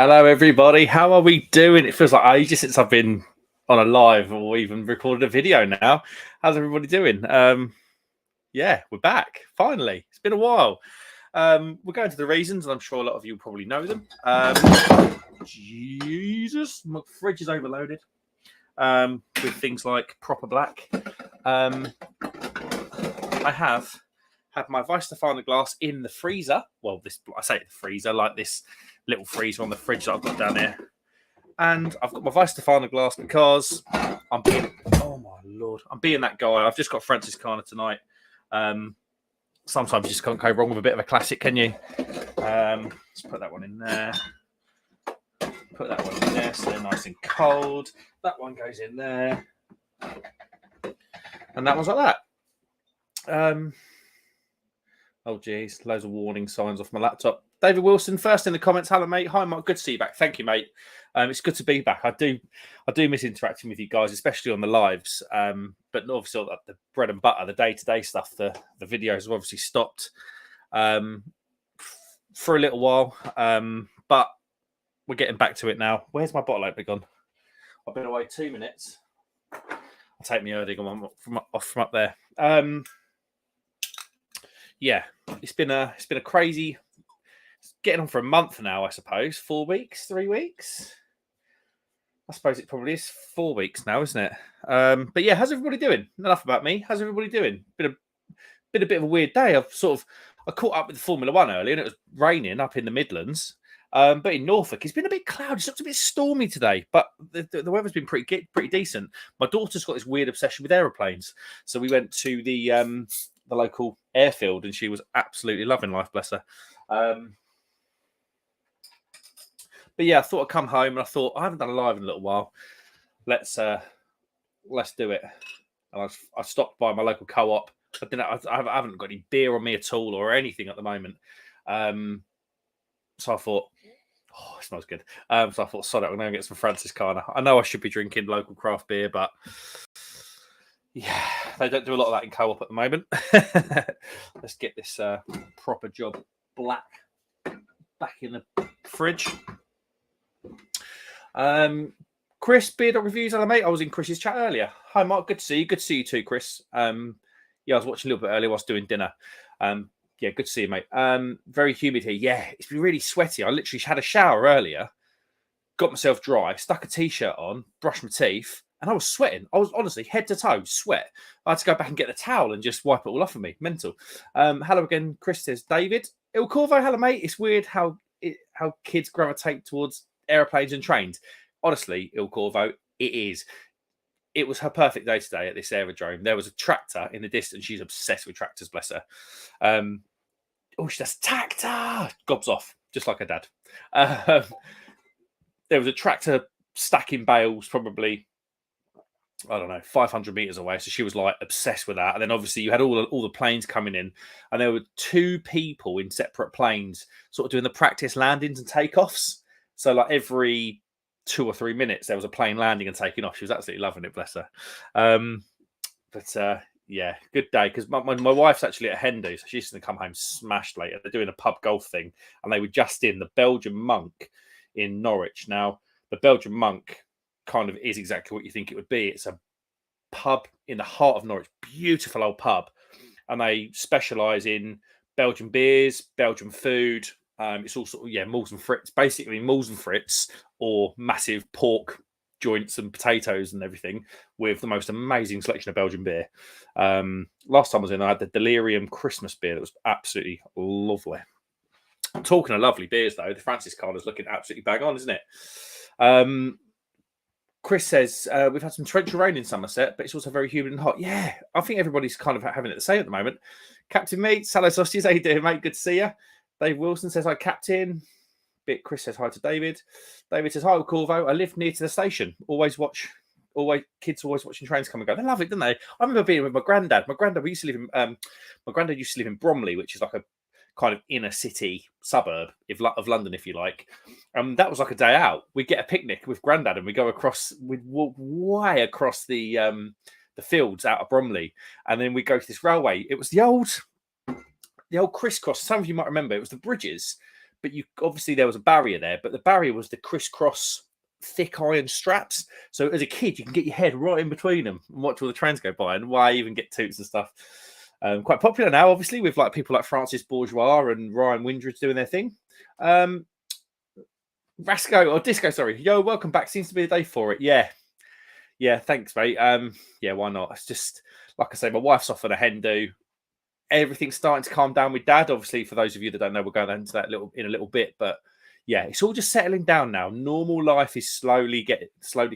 Hello, everybody. How are we doing? It feels like ages since I've been on a live or even recorded a video now. How's everybody doing? Yeah, we're back. Finally. It's been a while. We're going to the reasons, and I'm sure a lot of you probably know them. Jesus, my fridge is overloaded with things like proper black. I have had my Weiss Stefano glass in the freezer. Well, I say the freezer, like this little freezer on the fridge that I've got down here. And I've got my Weiss Stefano glass because I'm being that guy. I've just got Francis Carner tonight. Sometimes you just can't go wrong with a bit of a classic, can you? Let's put that one in there. Put that one in there so they're nice and cold. That one goes in there. And that one's like that. Oh, geez. Loads of warning signs off my laptop. David Wilson, first in the comments. Hello, mate. Hi, Mark. Good to see you back. Thank you, mate. It's good to be back. I do miss interacting with you guys, especially on the lives. But obviously, the bread and butter, the day-to-day stuff, the videos have obviously stopped for a little while. But we're getting back to it now. Where's my bottle opener gone? I've been away 2 minutes. I'll take me Erding from up there. Yeah, it's been a crazy. It's getting on for a month now, I suppose. 4 weeks, 3 weeks. I suppose it probably is 4 weeks now, isn't it? But yeah, how's everybody doing? Enough about me. How's everybody doing? Been a bit of a weird day. I caught up with the Formula One earlier, and it was raining up in the Midlands. But in Norfolk, it's been a bit cloudy. It's looked a bit stormy today, but the weather's been pretty decent. My daughter's got this weird obsession with aeroplanes, so we went to the local airfield, and she was absolutely loving life, bless her. But yeah, I thought I'd come home, and I thought I haven't done a live in a little while. Let's do it. And I stopped by my local co-op. I haven't got any beer on me at all or anything at the moment. So I thought, oh, it smells good. So I thought, sod it, I'm going to get some Francis Carner. I know I should be drinking local craft beer, but yeah, they don't do a lot of that in co-op at the moment. Let's get this proper job black back in the fridge. Chris, Beer Dog Reviews, hello, mate. I was in Chris's chat earlier. Hi, Mark. Good to see you. Good to see you too, Chris. Yeah, I was watching a little bit earlier whilst doing dinner. Yeah, good to see you, mate. Very humid here. Yeah, it's been really sweaty. I literally had a shower earlier, got myself dry, stuck a t-shirt on, brushed my teeth, and I was sweating. I was honestly head to toe sweat. I had to go back and get the towel and just wipe it all off of me. Mental. Hello again, Chris says David. Il Corvo, hello, mate. It's weird how kids gravitate towards aeroplanes and trains. Honestly, Il Corvo, it is. It was her perfect day today at this aerodrome. There was a tractor in the distance. She's obsessed with tractors, bless her. She does tractor. Gobs off, just like her dad. There was a tractor stacking bales, probably, I don't know, 500 meters away. So she was like obsessed with that. And then obviously you had all the planes coming in, and there were 2 people in separate planes, sort of doing the practice landings and takeoffs. So like every 2 or 3 minutes, there was a plane landing and taking off. She was absolutely loving it, bless her. Yeah, good day, because my wife's actually at Hendu, so she's going to come home smashed later. They're doing a pub golf thing, and they were just in the Belgian Monk in Norwich. Now, the Belgian Monk kind of is exactly what you think it would be. It's a pub in the heart of Norwich, beautiful old pub, and they specialise in Belgian beers, Belgian food. It's all sort of, Moules and Frites, basically Moules and Frites, or massive pork joints and potatoes and everything, with the most amazing selection of Belgian beer. Last time I was in, I had the Delirium Christmas beer that was absolutely lovely. Talking of lovely beers, though, the Francis Carner's looking absolutely bang on, isn't it? Chris says, we've had some torrential rain in Somerset, but it's also very humid and hot. Yeah, I think everybody's kind of having it the same at the moment. Captain Meats, hello, sausages. How you doing, mate? Good to see you. Dave Wilson says, hi, Captain. Chris says hi to David. David says, hi, Corvo. I live near to the station. Kids always watching trains come and go. They love it, don't they? I remember being with my granddad. My granddad used to live in Bromley, which is like a kind of inner city suburb of London, if you like. That was like a day out. We'd get a picnic with granddad, and we'd walk way across the fields out of Bromley, and then we'd go to this railway. It was the old crisscross. Some of you might remember. It was the bridges but you obviously there was a barrier there, but the barrier was the crisscross thick iron straps. So as a kid, you can get your head right in between them and watch all the trains go by and wave and get toots and stuff. Quite popular now, obviously, with like people like Francis Bourgeois and Ryan Windridge doing their thing. Rasco or Disco, sorry. Yo, welcome back. Seems to be the day for it. Yeah, thanks, mate. Yeah, why not? It's just like I say, my wife's off on a hen do. Everything's starting to calm down with Dad. Obviously, for those of you that don't know, we'll go into that in a little bit. But yeah, it's all just settling down now. Normal life is slowly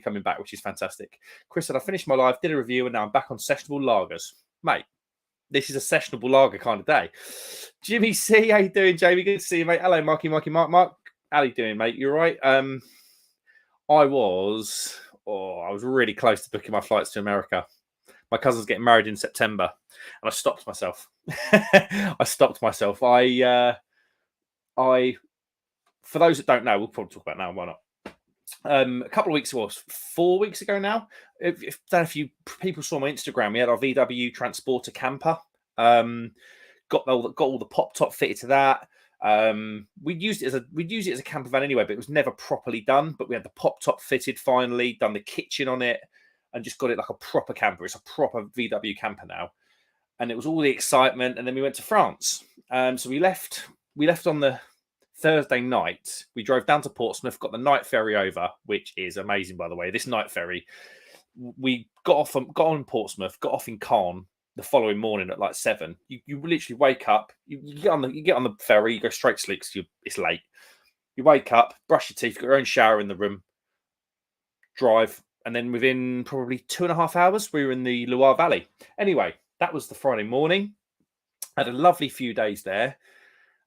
coming back, which is fantastic. Chris said, I finished my life, did a review, and now I'm back on sessionable lagers. Mate, this is a sessionable lager kind of day. Jimmy C, how you doing, Jamie? Good to see you, mate. Hello, Marky, Mark. How you doing, mate? You all right? I was really close to booking my flights to America. My cousin's getting married in September, and I stopped myself. I for those that don't know, we'll probably talk about it now. Why not? A couple of weeks ago, 4 weeks ago now. If a few people saw my Instagram, we had our VW Transporter camper. Got all the pop top fitted to that. We'd use it as a camper van anyway, but it was never properly done. But we had the pop top fitted finally, done the kitchen on it, and just got it like a proper camper. It's a proper VW camper now, and it was all the excitement. And then we went to France. So we left on the Thursday night. We drove down to Portsmouth, got the night ferry over, which is amazing, by the way. This night ferry, we got on Portsmouth, got off in Caen the following morning at like 7. You literally wake up, you get on the ferry, you go straight to sleep because it's late. You wake up, brush your teeth, got your own shower in the room, drive, and then within probably 2.5 hours, we were in the Loire Valley. Anyway, that was the Friday morning. I had a lovely few days there.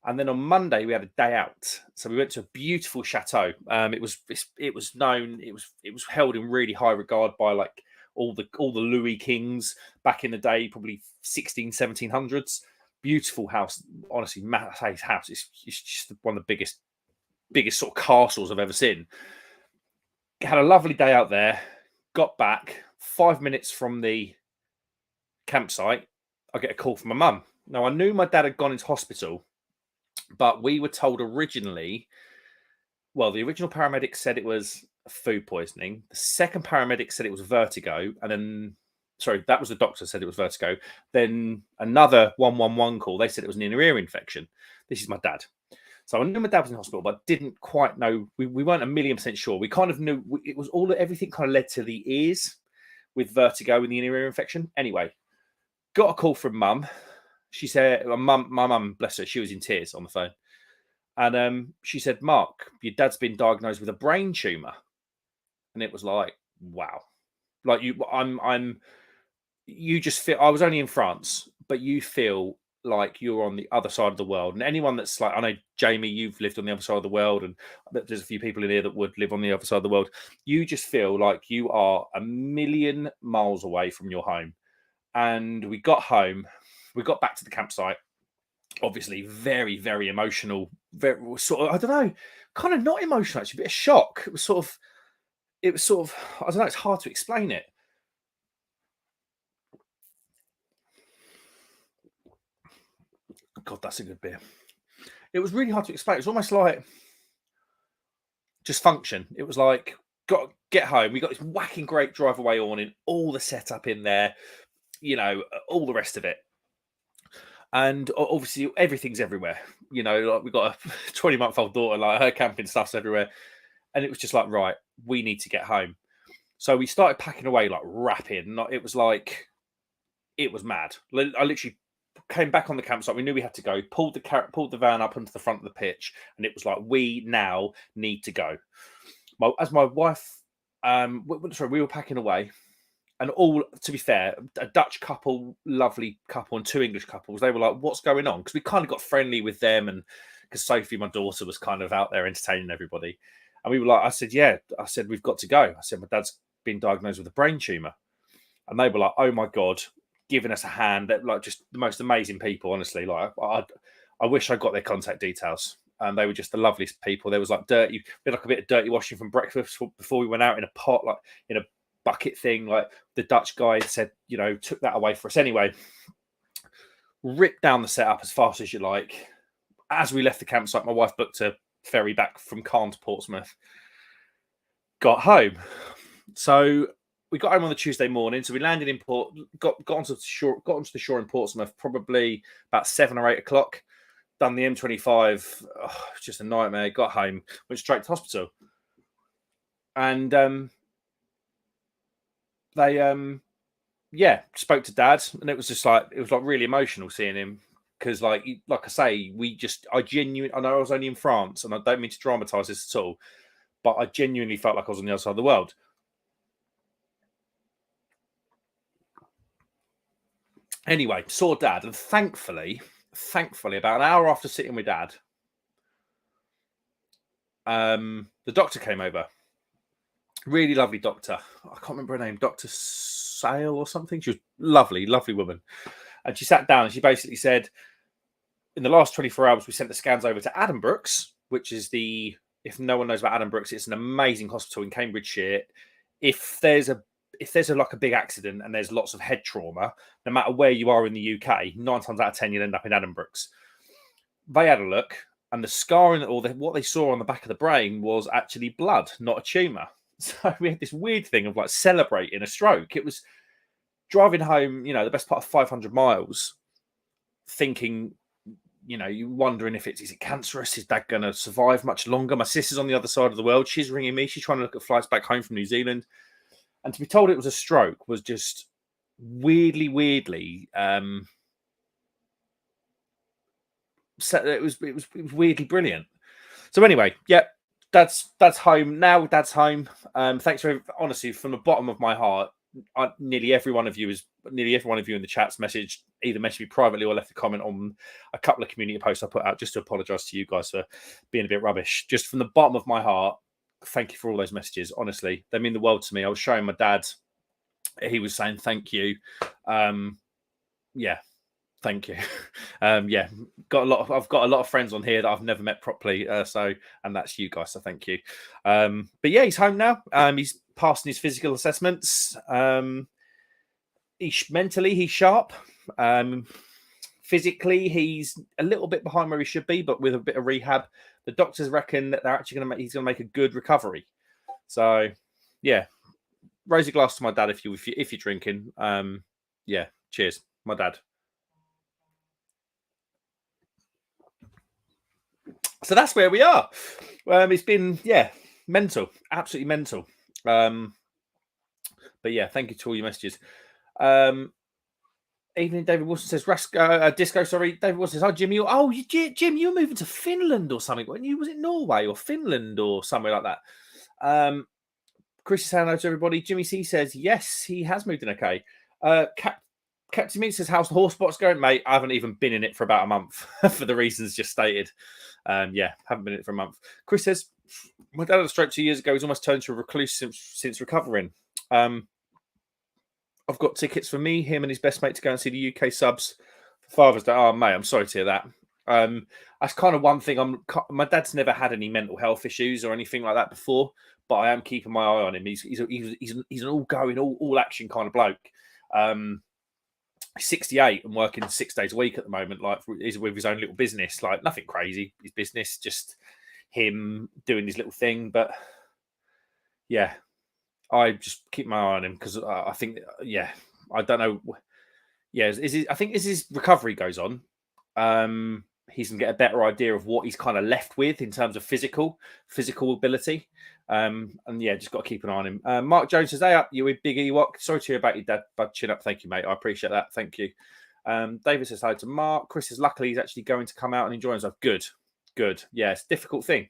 And then on Monday we had a day out, so we went to a beautiful chateau. It was held in really high regard by like all the Louis kings back in the day, probably 1700s. Beautiful house, honestly. His house is just one of the biggest sort of castles I've ever seen. Had a lovely day out there. Got back 5 minutes from the campsite. I get a call from my mum. Now I knew my dad had gone into hospital. But we were told originally, well, the original paramedic said it was food poisoning. The second paramedic said it was vertigo. And then, that was the doctor said it was vertigo. Then another 111 call, they said it was an inner ear infection. This is my dad. So I knew my dad was in hospital, but I didn't quite know. We weren't 1,000,000% sure. We kind of knew it was everything kind of led to the ears with vertigo and the inner ear infection. Anyway, got a call from mum. She said, my mum, bless her, she was in tears on the phone. And she said, Mark, your dad's been diagnosed with a brain tumor. And it was like, wow. Like you just feel, I was only in France, but you feel like you're on the other side of the world. And anyone that's like, I know, Jamie, you've lived on the other side of the world, and there's a few people in here that would live on the other side of the world. You just feel like you are 1,000,000 miles away from your home. And we got home. We got back to the campsite, obviously very, very emotional, very sort of, I don't know, kind of not emotional, actually, a bit of shock. It was sort of, I don't know, it's hard to explain it. God, that's a good beer. It was really hard to explain. It was almost like just function. It was like, got get home. We got this whacking great drive away awning, all the setup in there, all the rest of it. And obviously, everything's everywhere. Like we've got a 20-month-old daughter, like her camping stuff's everywhere. And it was just like, right, we need to get home. So we started packing away like rapid. It was mad. I literally came back on the campsite. We knew we had to go, pulled the van up onto the front of the pitch. And it was like, we now need to go. As my wife, we were packing away. And all, to be fair, a Dutch couple, lovely couple, and 2 English couples, they were like, what's going on? Because we kind of got friendly with them, and because Sophie, my daughter, was kind of out there entertaining everybody. And we were like, I said, we've got to go. I said, my dad's been diagnosed with a brain tumor. And they were like, oh my God, giving us a hand. That like just the most amazing people, honestly. Like I wish I got their contact details. And they were just the loveliest people. There was like we had like a bit of dirty washing from breakfast before we went out in a pot, like in a bucket thing. Like the Dutch guy said, took that away for us. Anyway, rip down the setup as fast as you like. as we left the campsite, my wife booked a ferry back from Caen to Portsmouth. Got home. So we got home on the Tuesday morning. So we landed in Port, got onto the shore in Portsmouth probably about 7 or 8 o'clock. Done the M25. Oh, just a nightmare. Got home, went straight to hospital, and they spoke to Dad, and it was like really emotional seeing him, because like I say, I know I was only in France, and I don't mean to dramatise this at all, but I genuinely felt like I was on the other side of the world. Anyway, saw Dad, and thankfully, about an hour after sitting with Dad, the doctor came over. Really lovely doctor. I can't remember her name, Dr. Sale or something. She was lovely woman. And she sat down and she basically said, in the last 24 hours, we sent the scans over to Adam Brooks, which is if no one knows about Adam Brooks, it's an amazing hospital in Cambridgeshire. If there's a big accident and there's lots of head trauma, no matter where you are in the UK, 9 times out of 10, you'll end up in Adam Brooks. They had a look, and the scarring, what they saw on the back of the brain was actually blood, not a tumour. So we had this weird thing of like celebrating a stroke. It was driving home, the best part of 500 miles, thinking, you wondering if is it cancerous? Is Dad going to survive much longer? My sister's on the other side of the world. She's ringing me. She's trying to look at flights back home from New Zealand. And to be told it was a stroke was just weirdly, it was weirdly brilliant. So anyway, yeah, Dad's home now. Dad's home. Thanks honestly, from the bottom of my heart, nearly every one of you in the chat's either messaged me privately or left a comment on a couple of community posts I put out, just to apologise to you guys for being a bit rubbish. Just from the bottom of my heart, thank you for all those messages. Honestly, they mean the world to me. I was showing my dad. He was saying thank you. Thank you. I've got a lot of friends on here that I've never met properly. And that's you guys. So thank you. But yeah, he's home now. He's passing his physical assessments. Mentally, he's sharp. Physically, he's a little bit behind where he should be, but with a bit of rehab, the doctors reckon that he's going to make a good recovery. So yeah, raise a glass to my dad if you're drinking. Cheers, my dad. So that's where we are. It's been mental, absolutely mental. But yeah, thank you to all your messages. Evening, David Wilson says, Disco, sorry. David Wilson says, oh, Jim, Jim, you were moving to Finland or something, weren't you? Was it Norway or Finland or somewhere like that? Chris is saying hello to everybody. Jimmy C says, yes, he has moved in okay. Captain Meat says, how's the horse box going, mate? I haven't even been in it for about a month for the reasons just stated. Haven't been in it for a month. Chris says, my dad had a stroke 2 years ago. He's almost turned to a recluse since recovering. I've got tickets for me, him, and his best mate to go and see the UK subs for Father's Day. Oh, mate, I'm sorry to hear that. That's kind of one thing. My dad's never had any mental health issues or anything like that before, but I am keeping my eye on him. He's an all-going, all action kind of bloke. He's 68 and working 6 days a week at the moment. Like, he's with his own little business. Like, nothing crazy. His business, just him doing his little thing. But yeah, I just keep my eye on him because I think, I don't know. Yeah, I think as his recovery goes on, he's going to get a better idea of what he's kind of left with in terms of physical ability. Just got to keep an eye on him. Mark Jones says, hey up, you with Big Ewok. Sorry to hear about your dad, bud. Chin up. Thank you, mate. I appreciate that. Thank you. David says hi to Mark. Chris says, luckily he's actually going to come out and enjoy himself. Good. Yeah, it's a difficult thing.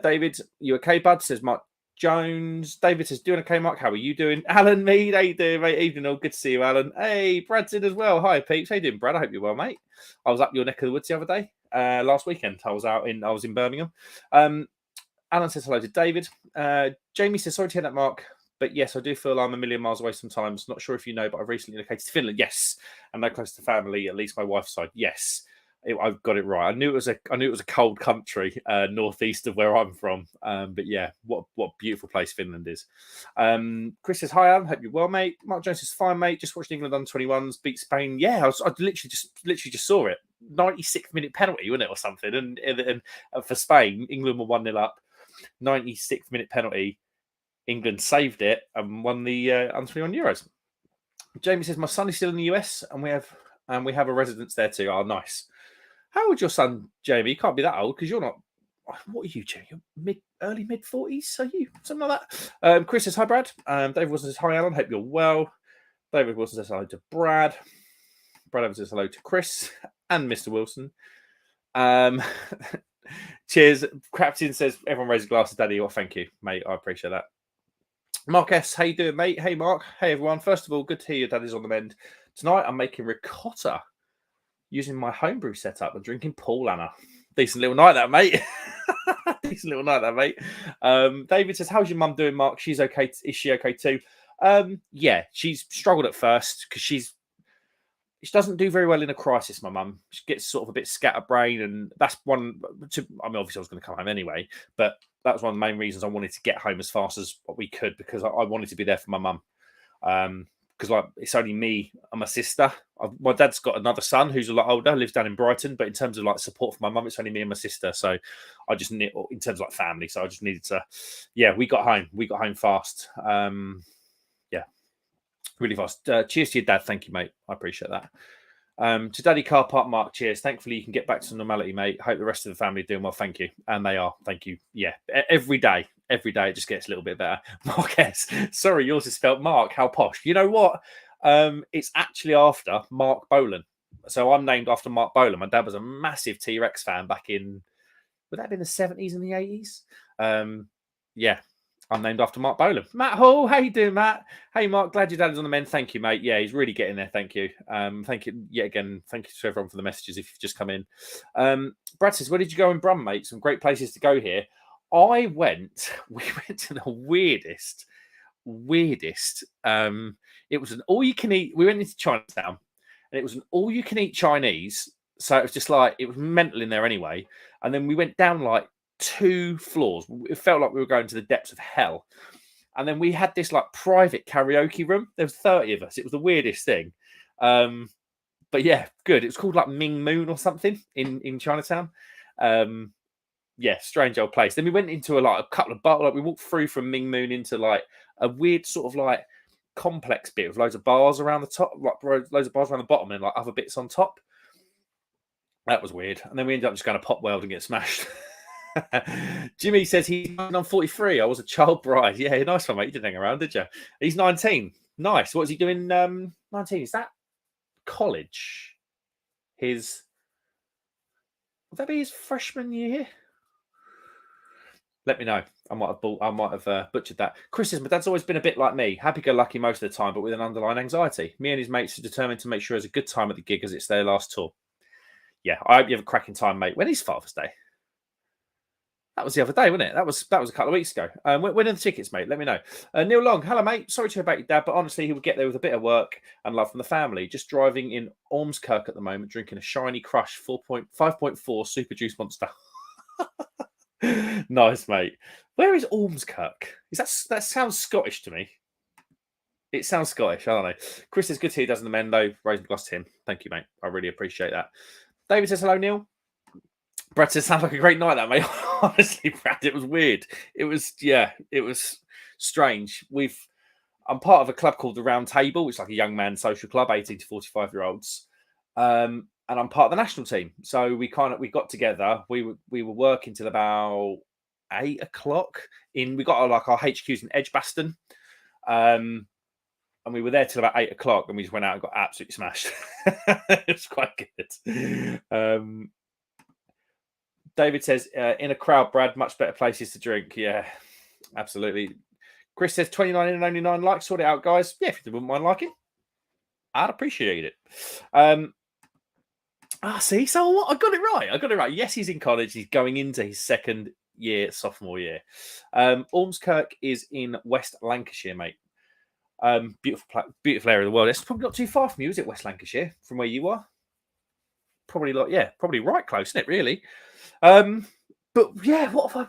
David, you okay, bud? Says Mark Jones. David says, doing okay, Mark? How are you doing? Alan Mead, how you doing, mate? Evening all. Good to see you, Alan. Hey, Brad's in as well. Hi, peeps. How you doing, Brad? I hope you're well, mate. I was up your neck of the woods the other day. Last weekend. I was in Birmingham. Alan says hello to David. Jamie says, sorry to hear that, Mark. But yes, I do feel I'm a million miles away sometimes. Not sure if you know, but I've recently relocated to Finland. Yes. And no close to family, at least my wife's side. Yes. I've got it right. I knew it was a cold country, northeast of where I'm from. But yeah, what beautiful place Finland is. Chris says, "Hi, Alan. Hope you're well, mate." Mark Jones says, "Fine, mate. Just watched England under 21s beat Spain." Yeah, I literally just saw it. 96th minute penalty, wasn't it, or something? And for Spain, England were 1-0 up. 96th minute penalty. England saved it and won the under 21 Euros. Jamie says, "My son is still in the US, and we have a residence there too." Oh, nice. How old's your son, Jamie? You can't be that old because you're not. What are you, Jamie? You're early mid 40s, are you? Something like that. Chris says, "Hi, Brad." David Wilson says, "Hi, Alan. Hope you're well." David Wilson says hello to Brad. Brad Evans says hello to Chris and Mr. Wilson. Cheers. Crapton says, "Everyone raise a glass to Daddy." Well, thank you, mate. I appreciate that. Mark S, how you doing, mate? Hey, Mark. Hey, everyone. First of all, good to hear your daddy's on the mend. Tonight, I'm making ricotta using my homebrew setup and drinking Paul Anna. Decent little night, that, mate. Decent little night, that, mate. David says, "How's your mum doing, Mark? She's okay. Is she okay too?" Yeah, she's struggled at first because she doesn't do very well in a crisis, my mum. She gets sort of a bit scatterbrained, and that's one. I mean, obviously, I was going to come home anyway, but that was one of the main reasons I wanted to get home as fast as we could because I wanted to be there for my mum. Because like it's only me and my sister. My dad's got another son who's a lot older, lives down in Brighton, but in terms of like support for my mum, it's only me and my sister. So I just need, in terms of like family, so I just needed to. Yeah, we got home fast. Yeah, really fast. Cheers to your dad. Thank you, mate. I appreciate that. To Daddy Car Park, Mark, cheers. Thankfully, you can get back to normality, mate. Hope the rest of the family are doing well. Thank you. And they are. Thank you. Yeah. Every day it just gets a little bit better. Mark S. Sorry, yours is spelled Mark. How posh. You know what? It's actually after Mark Bolan. So I'm named after Mark Bolan. My dad was a massive T-Rex fan back in, would that have been the 70s and the 80s? Yeah. I'm named after Mark Bolan. Matt Hall, how you doing, Matt? Hey, Mark, glad your dad is on the mend. Thank you, mate. Yeah, he's really getting there. Thank you. Thank you yet again. Thank you to everyone for the messages if you've just come in. Brad says, "Where did you go in Brum, mate? Some great places to go here." We went to the weirdest. It was an all-you-can-eat. We went into Chinatown, and it was an all-you-can-eat Chinese. So it was just like, it was mental in there anyway. And then we went down like 2 floors. It felt like we were going to the depths of hell. And then we had this like private karaoke room. There was 30 of us. It was the weirdest thing. But yeah, good. It was called like Ming Moon or something in Chinatown. Yeah, strange old place. Then we went into a couple of bars. Like we walked through from Ming Moon into like a weird sort of like complex bit with loads of bars around the top, like loads of bars around the bottom, and like other bits on top. That was weird. And then we ended up just going to Pop World and get smashed. Jimmy says he's on 43. I was a child bride. Yeah, nice one, mate. You didn't hang around, did you? He's 19. Nice. What's he doing? 19. Is that college? Would that be his freshman year? Let me know. I might have butchered that. Chris says, "My dad's always been a bit like me, happy-go-lucky most of the time, but with an underlying anxiety. Me and his mates are determined to make sure it's a good time at the gig as it's their last tour." Yeah, I hope you have a cracking time, mate. When is Father's Day? That was the other day, wasn't it? That was a couple of weeks ago. When are the tickets, mate? Let me know. Neil Long, hello, mate. Sorry to hear about your dad, but honestly, he would get there with a bit of work and love from the family. Just driving in Ormskirk at the moment, drinking a Shiny Crush 5.4 Super Juice Monster. Nice, mate. Where is Ormskirk? That sounds Scottish to me. It sounds Scottish. I don't know. Chris is good to hear. Doesn't the men though? Raising glass to him. Thank you, mate. I really appreciate that. David says hello, Neil. Brad says, "Sounds like a great night, that, mate." Honestly, Brad, it was weird. It was strange. I'm part of a club called the Round Table, which is like a young man social club, 18 to 45-year-olds. And I'm part of the national team. So we got together. We were working till about 8 o'clock. We got our HQs in Edgbaston. And we were there till about 8 o'clock, and we just went out and got absolutely smashed. It was quite good. David says, "In a crowd, Brad, much better places to drink." Yeah, absolutely. Chris says, 29 and only 9 likes. Sort it out, guys. Yeah, if you wouldn't mind liking, I'd appreciate it. See, so what? I got it right. Yes, he's in college. He's going into his second year, sophomore year. Ormskirk is in West Lancashire, mate. Beautiful area of the world. It's probably not too far from you, is it, West Lancashire, from where you are? probably right close, isn't it? Really. But yeah, what have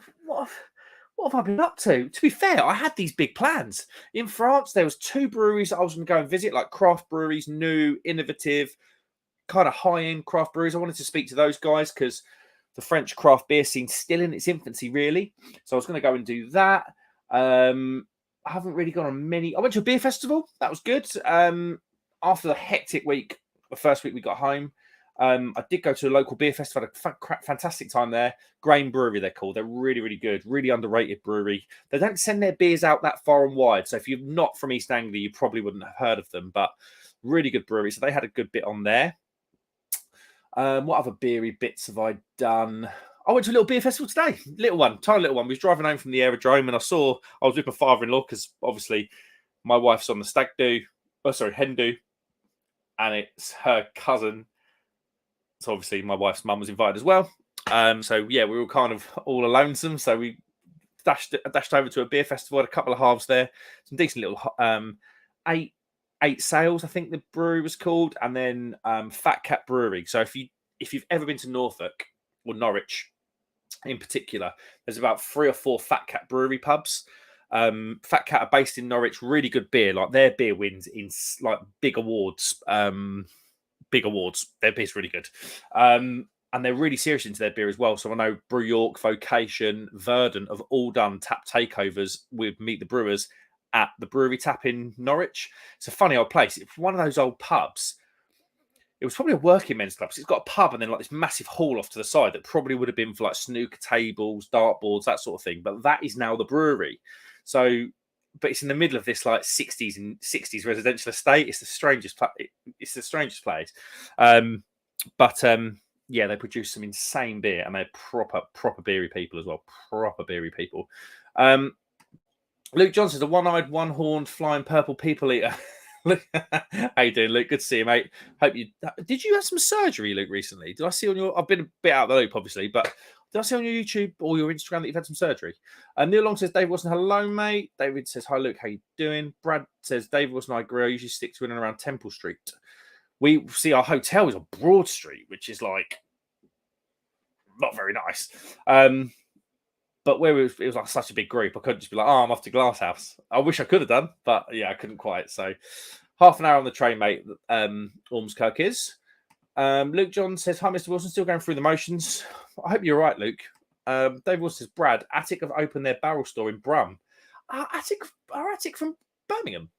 I been up to? To be fair, I had these big plans. In France, there was 2 breweries I was going to go and visit, like craft breweries, new, innovative, kind of high-end craft breweries. I wanted to speak to those guys because the French craft beer scene's still in its infancy, really. So I was going to go and do that. I haven't really gone on many. I went to a beer festival. That was good. After the hectic week, the first week we got home, I did go to a local beer festival. Had a fantastic time there. Grain Brewery, they're called. They're really, really good. Really underrated brewery. They don't send their beers out that far and wide. So if you're not from East Anglia, you probably wouldn't have heard of them. But really good brewery. So they had a good bit on there. What other beery bits have I done? I went to a little beer festival today. Little one, tiny little one. We was driving home from the aerodrome and I was with my father-in-law because obviously my wife's on the hen do. And it's her cousin. So obviously my wife's mum was invited as well. So yeah, we were kind of all lonesome. So we dashed over to a beer festival, had a couple of halves there. Some decent little eight Sales, I think the brewery was called, and then Fat Cat Brewery. So if you've ever been to Norfolk or Norwich in particular, there's about 3 or 4 Fat Cat Brewery pubs. Fat Cat are based in Norwich, really good beer. Like their beer wins in like big awards. Their beer's really good. And they're really serious into their beer as well. So I know Brew York, Vocation, Verdant have all done tap takeovers with Meet the Brewers at the Brewery Tap in Norwich. It's a funny old place. It's one of those old pubs. It was probably a working men's club. So it's got a pub and then like this massive hall off to the side that probably would have been for like snooker tables, dartboards, that sort of thing. But that is now the brewery. So, but it's in the middle of this like 60s residential estate. It's the strangest place. Yeah, they produce some insane beer and they're proper beery people as well. Proper beery people. Luke Johnson's a one-eyed, one-horned, flying purple people eater. How you doing, Luke? Good to see you, mate. Did you have some surgery, Luke, recently? Did I see on your? I've been a bit out of the loop, obviously, but did I see on your YouTube or your Instagram that you've had some surgery? Neil Long says, Dave Wilson, hello, mate. David says, hi, Luke, how you doing? Brad says, Dave Wilson, I agree. I usually stick to in and around Temple Street. We see our hotel is on Broad Street, which is like not very nice. But where it was like such a big group, I couldn't just be like, I'm off to Glasshouse. I wish I could have done, but yeah, I couldn't quite. So half an hour on the train, mate. Ormskirk is. Luke John says, hi, Mr. Wilson. Still going through the motions. I hope you're right, Luke. Dave Wilson says, Brad, Attic have opened their barrel store in Brum. Attic from Birmingham.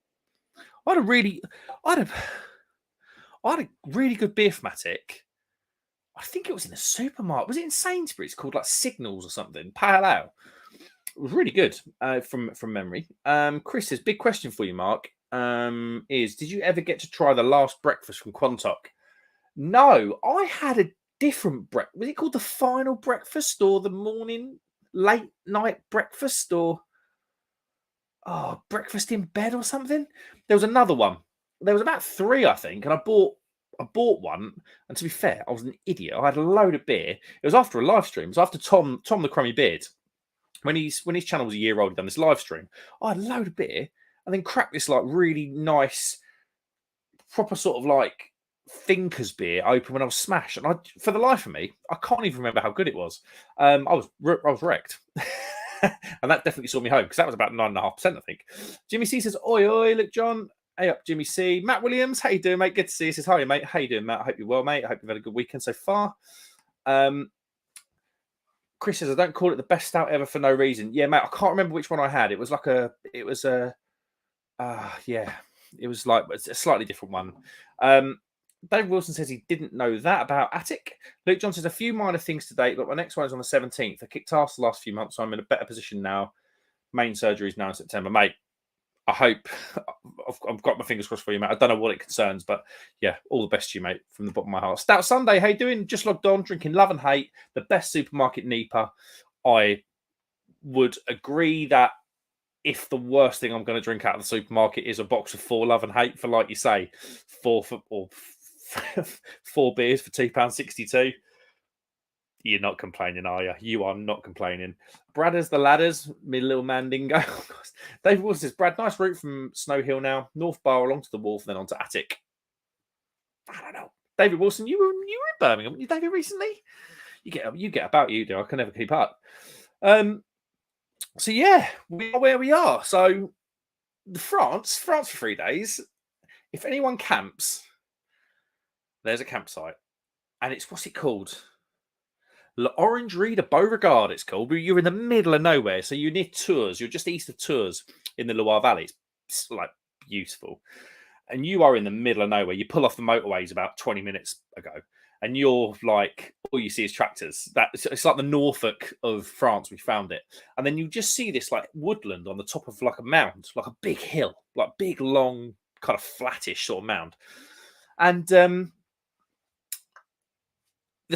I had a really good beer from Attic. I think it was in a supermarket. Was it in Sainsbury's called like Signals or something? Pale Ale. It was really good from memory. Chris says, big question for you, Mark. Did you ever get to try the last breakfast from Quantock? No, I had a different breakfast. Was it called the final breakfast or the morning late night breakfast or breakfast in bed or something? There was another one. There was about 3, I think, and I bought one, and to be fair, I was an idiot. I had a load of beer. It was after a live stream. It was after Tom the Crummy Beard. When his channel was a year old, he'd done this live stream. I had a load of beer and then cracked this like really nice, proper sort of like Thinkers beer open when I was smashed. And for the life of me, I can't even remember how good it was. I was wrecked. And that definitely saw me home because that was about 9.5%, I think. Jimmy C says, oi, oi, look, John. Hey up, Jimmy C. Matt Williams, how you doing, mate? Good to see you. He says, hi, mate. How you doing, Matt? I hope you're well, mate. I hope you've had a good weekend so far. Chris says, I don't call it the best stout ever for no reason. Yeah, mate, I can't remember which one I had. It was like it was like a slightly different one. Dave Wilson says he didn't know that about Attic. Luke John says, a few minor things to date, but my next one is on the 17th. I kicked ass the last few months, so I'm in a better position now. Main surgery is now in September, mate. I hope I've got my fingers crossed for you, mate. I don't know what it concerns, but yeah, all the best to you, mate, from the bottom of my heart. Stout Sunday, how you doing? Just logged on, drinking Love and Hate, the best supermarket NEPA. I would agree that if the worst thing I'm going to drink out of the supermarket is a box of 4 Love and Hate for, like you say, 4 beers for £2.62. You're not complaining, are you? You are not complaining. Bradders the Ladders, me little mandingo. David Wilson says, Brad, nice route from Snow Hill now. North Bar along to the Wharf, then on to Attic. I don't know. David Wilson, you were in Birmingham, weren't you, David, recently? You get about, you do. I can never keep up. So yeah, we are where we are. So France for 3 days. If anyone camps, there's a campsite, and it's what's it called? L'Orangerie de Beauregard, it's called. But you're in the middle of nowhere, so you're near Tours. You're just east of Tours in the Loire Valley. It's like beautiful, and you are in the middle of nowhere. You pull off the motorways about 20 minutes ago, and you're like, all you see is tractors. It's like the Norfolk of France. We found it, and then you just see this like woodland on the top of like a mound, like a big hill, like big long kind of flattish sort of mound, and the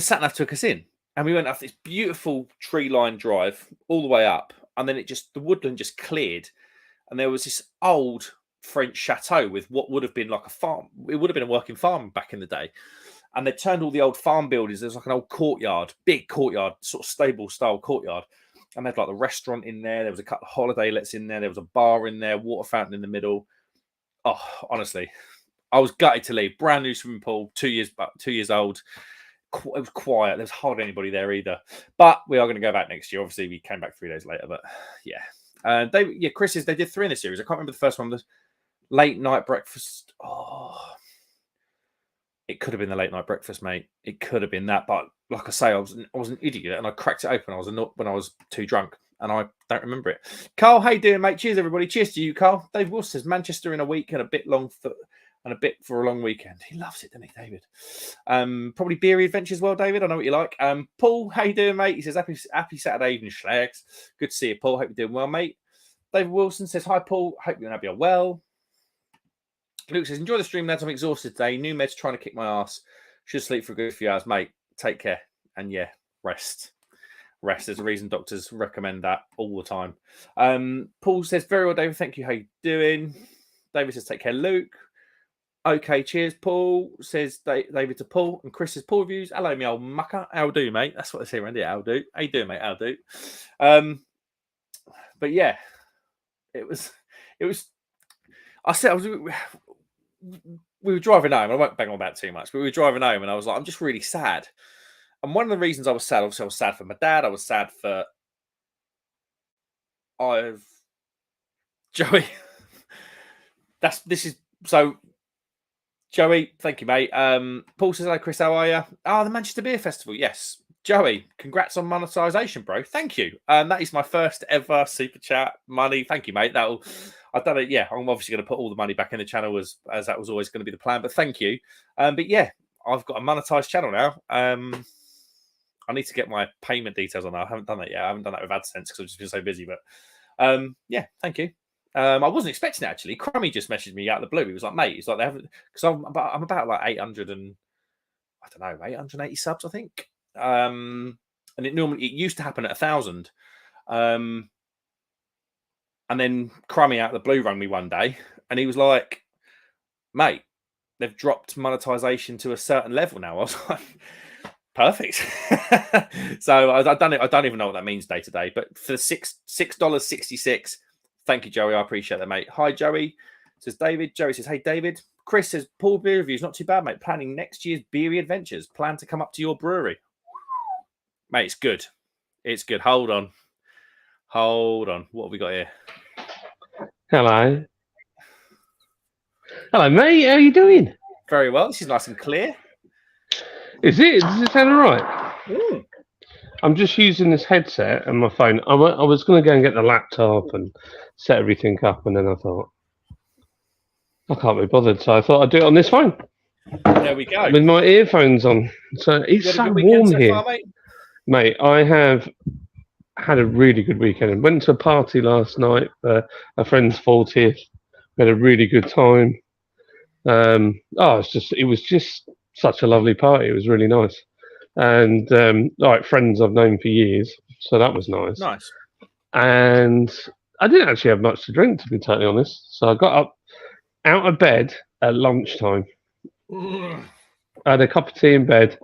sat nav took us in. And we went up this beautiful tree-lined drive all the way up, and then the woodland just cleared, and there was this old French chateau with what would have been like a farm. It would have been a working farm back in the day, and they turned all the old farm buildings. There's like an old courtyard, big courtyard, sort of stable-style courtyard, and they had like the restaurant in there. There was a couple of holiday lets in there. There was a bar in there, water fountain in the middle. Oh, honestly, I was gutted to leave. Brand new swimming pool, 2 years old. It was quiet. There's hardly anybody there either. But we are going to go back next year. Obviously, we came back 3 days later. But yeah, Chris they did 3 in the series. I can't remember the first one. The late night breakfast. Oh, it could have been the late night breakfast, mate. It could have been that. But like I say, I was an idiot, and I cracked it open. When I was too drunk, and I don't remember it. Carl, how you doing, mate? Cheers, everybody. Cheers to you, Carl. Dave Wilson says Manchester in a week and a bit for a long weekend. He loves it, doesn't he, David? Probably beery adventures as well, David. I know what you like. Paul, how you doing, mate? He says, happy Saturday evening, Schlags. Good to see you, Paul. Hope you're doing well, mate. David Wilson says, hi, Paul. Hope you're well. Luke says, enjoy the stream, lads. I'm exhausted today. New meds trying to kick my ass. Should sleep for a good few hours, mate. Take care. And yeah, rest. There's a reason doctors recommend that all the time. Paul says, very well, David. Thank you. How you doing? David says, take care, Luke. Okay, cheers, Paul, says David to Paul. And Chris says, Paul reviews. Hello, me old mucker. How do, mate? That's what they say around here. How do? How you doing, mate? How do? But yeah, it was. We were driving home. I won't bang on about too much, but we were driving home, and I was like, I'm just really sad. And one of the reasons I was sad, obviously, I was sad for my dad. I was sad for Joey. Joey, thank you, mate. Paul says, hello, Chris, how are you? Oh, the Manchester Beer Festival. Yes. Joey, congrats on monetization, bro. Thank you. That is my first ever super chat money. Thank you, mate. I've done it. Yeah, I'm obviously going to put all the money back in the channel as that was always going to be the plan. But thank you. But yeah, I've got a monetized channel now. I need to get my payment details on that. I haven't done that yet. I haven't done that with AdSense because I've just been so busy. But yeah, thank you. I wasn't expecting it, actually. Crummy just messaged me out of the blue. He was like, mate, he's like, they haven't, because I'm about like 880 subs, I think. And it used to happen at 1,000. And then Crummy out of the blue rang me one day, and he was like, mate, they've dropped monetization to a certain level now. I was like, perfect. So I don't even know what that means day to day, but for $6.66. Thank you, Joey. I appreciate that, mate. Hi, Joey. Says David. Joey says, hey, David. Chris says, Paul beer reviews. Not too bad, mate. Planning next year's beery adventures. Plan to come up to your brewery. Mate, it's good. It's good. Hold on. What have we got here? Hello. Hello, mate. How are you doing? Very well. This is nice and clear. Is it? Does it sound all right? Mm. I'm just using this headset and my phone. I was going to go and get the laptop and set everything up, and then I thought, I can't be bothered, so I thought I'd do it on this phone. There we go. With my earphones on. So it's so warm here. Far, mate, I have had a really good weekend. I went to a party last night for a friend's 40th. We had a really good time. It was just such a lovely party. It was really nice. And like friends I've known for years, so that was nice. Nice. And I didn't actually have much to drink, to be totally honest. So I got up out of bed at lunchtime. I had a cup of tea in bed.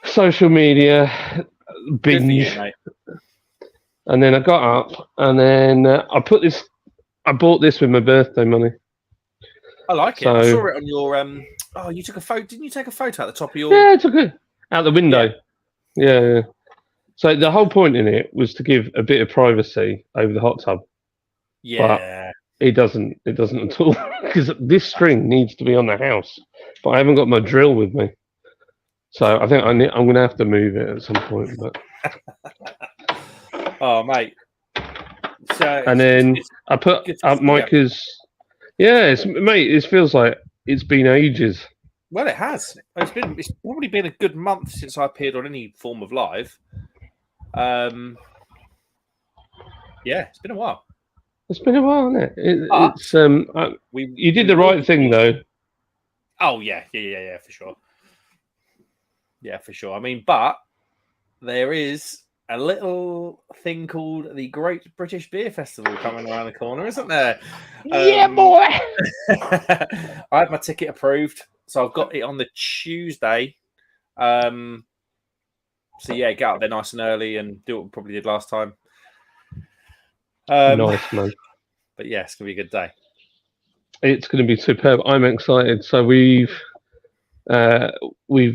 Social media binge. You, and then I got up, and then I bought this with my birthday money. I like it. I saw it on your Oh, you took a photo? Didn't you take a photo at the top of your? Yeah, I took it out the window. Yeah. So the whole point in it was to give a bit of privacy over the hot tub, but Yeah. it doesn't. It doesn't at all because this string needs to be on the house, but I haven't got my drill with me. So I think I'm going to have to move it at some point. But Oh, mate. So and then I put good up Micah's. Yeah, mate. It feels like it's been ages. Well, it has. It's probably been a good month since I appeared on any form of live. Yeah, it's been a while. It's been a while, hasn't it? You did the right thing, though. Oh yeah, for sure. Yeah, for sure. I mean, but there is a little thing called the Great British Beer Festival coming around the corner, isn't there? Yeah, boy. I had my ticket approved, so I've got it on the Tuesday. So yeah, get out there nice and early and do what we probably did last time. Nice, man. But yeah, it's gonna be a good day. It's going to be superb. I'm excited. So we've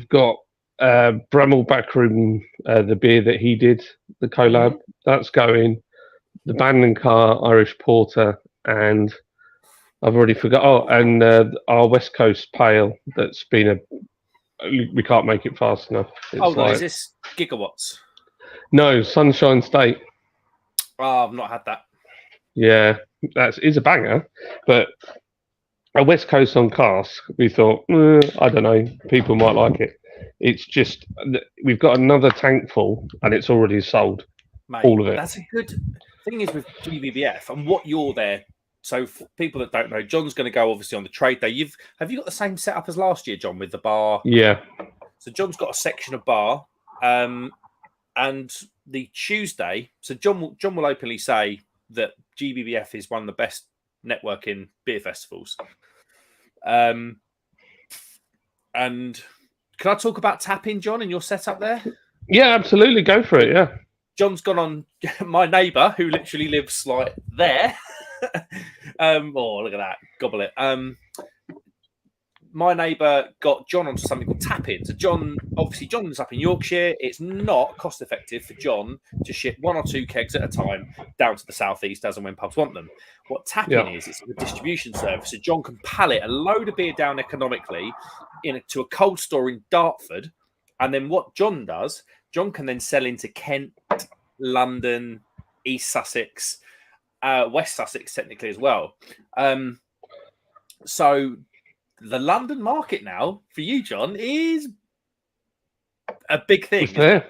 got Bramall Backroom, the beer that he did, the collab. That's going. The Bannon Car Irish Porter, and I've already forgot. Oh, and our West Coast Pale. That's been we can't make it fast enough. Hold on, is this Gigawatts? No, Sunshine State. Oh, I've not had that. Yeah, is a banger, but a West Coast on cask. We thought, I don't know, people might like it. It's just we've got another tank full, and it's already sold. Mate, all of it. That's a good thing is with GBBF and what you're there. So for people that don't know, John's going to go obviously on the trade day. Have you got the same setup as last year, John, with the bar? Yeah. So John's got a section of bar, and the Tuesday. So John will openly say that GBBF is one of the best networking beer festivals. And can I talk about tapping, John, and your setup there? Yeah, absolutely. Go for it. Yeah. John's gone on my neighbour, who literally lives like there. Oh, look at that. Gobble it. My neighbour got John onto something called tapping. So John's up in Yorkshire. It's not cost effective for John to ship 1 or 2 kegs at a time down to the southeast as and when pubs want them. What tapping is, it's a distribution service. So John can pallet a load of beer down economically to a cold store in Dartford. And then what John does, John can then sell into Kent, London, East Sussex, West Sussex technically as well. So the London market now for you, John, is a big thing. It's there.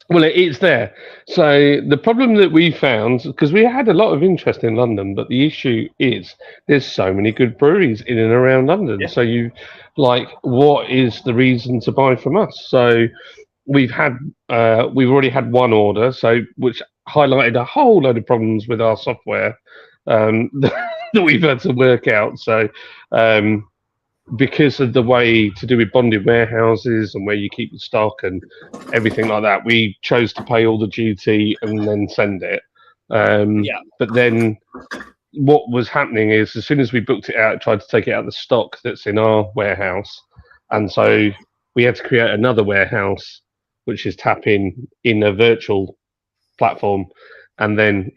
Well, it's there. So the problem that we found, because we had a lot of interest in London, but the issue is there's so many good breweries in and around London. Yeah. So what is the reason to buy from us? So we've already had one order, which highlighted a whole load of problems with our software that we've had to work out. So because of the way to do with bonded warehouses and where you keep the stock and everything like that, we chose to pay all the duty and then send it. But then what was happening is as soon as we booked it out, tried to take it out of the stock that's in our warehouse. And so we had to create another warehouse, which is tapping in a virtual platform. And then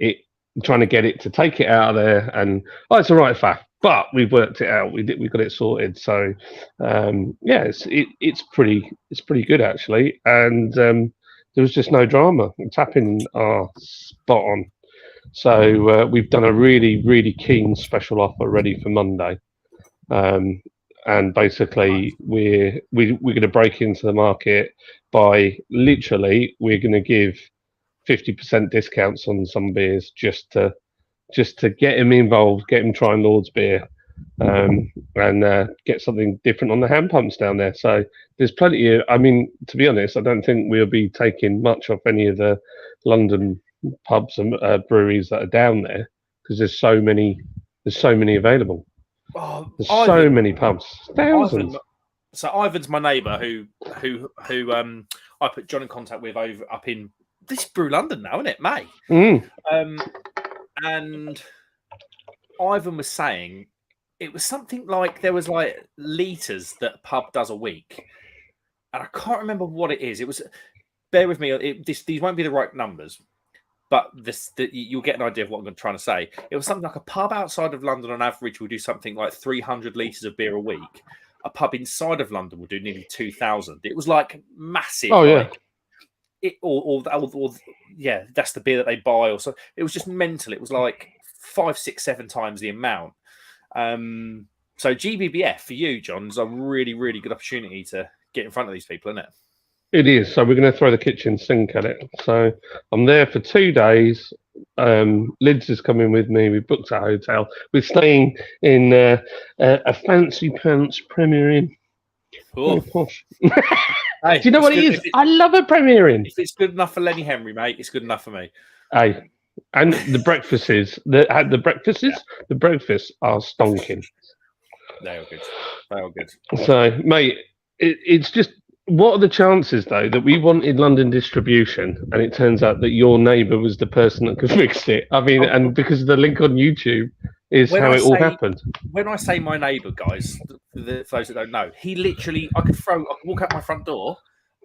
trying to get it to take it out of there. And it's a right faff. But we've worked it out. We got it sorted. So it's pretty good actually. And there was just no drama. Tapping are spot on. So we've done a really, really keen special offer ready for Monday. And basically we're going to break into the market by literally we're going to give 50% discounts on some beers just to get him involved, get him trying Lord's beer, and get something different on the hand pumps down there. So there's plenty of, to be honest, I don't think we'll be taking much off any of the London pubs and breweries that are down there because there's so many available. There's so many pubs, thousands. Ivan's my neighbour who I put John in contact with up in this Brew London now, isn't it, May? And Ivan was saying it was something like there was like litres that a pub does a week, and I can't remember what it is. It was. Bear with me. These won't be the right numbers, but you'll get an idea of what I'm trying to say. It was something like a pub outside of London on average will do something like 300 litres of beer a week. A pub inside of London will do nearly 2,000. It was like massive. Oh, yeah. Like it, or yeah, that's the beer that they buy. Or so it was just mental. It was like 5, 6, 7 times the amount. So GBBF for you, John, is a really, really good opportunity to get in front of these people, isn't it? It is. So we're going to throw the kitchen sink at it. So I'm there for 2 days. Lids is coming with me. We booked a hotel. We're staying in a fancy pants Premier Inn. Oh. Posh. Hey, do you know what it is? I love a Premier Inn. If it's good enough for Lenny Henry, mate, it's good enough for me. Hey, and the breakfasts, the breakfasts are stonking. They are good. They are good. So, mate, it's just, what are the chances, though, that we wanted London distribution and it turns out that your neighbour was the person that could fix it? I mean, and because of the link on YouTube is how it all happened. When I say my neighbour, guys, for those that don't know, he literally, I could walk out my front door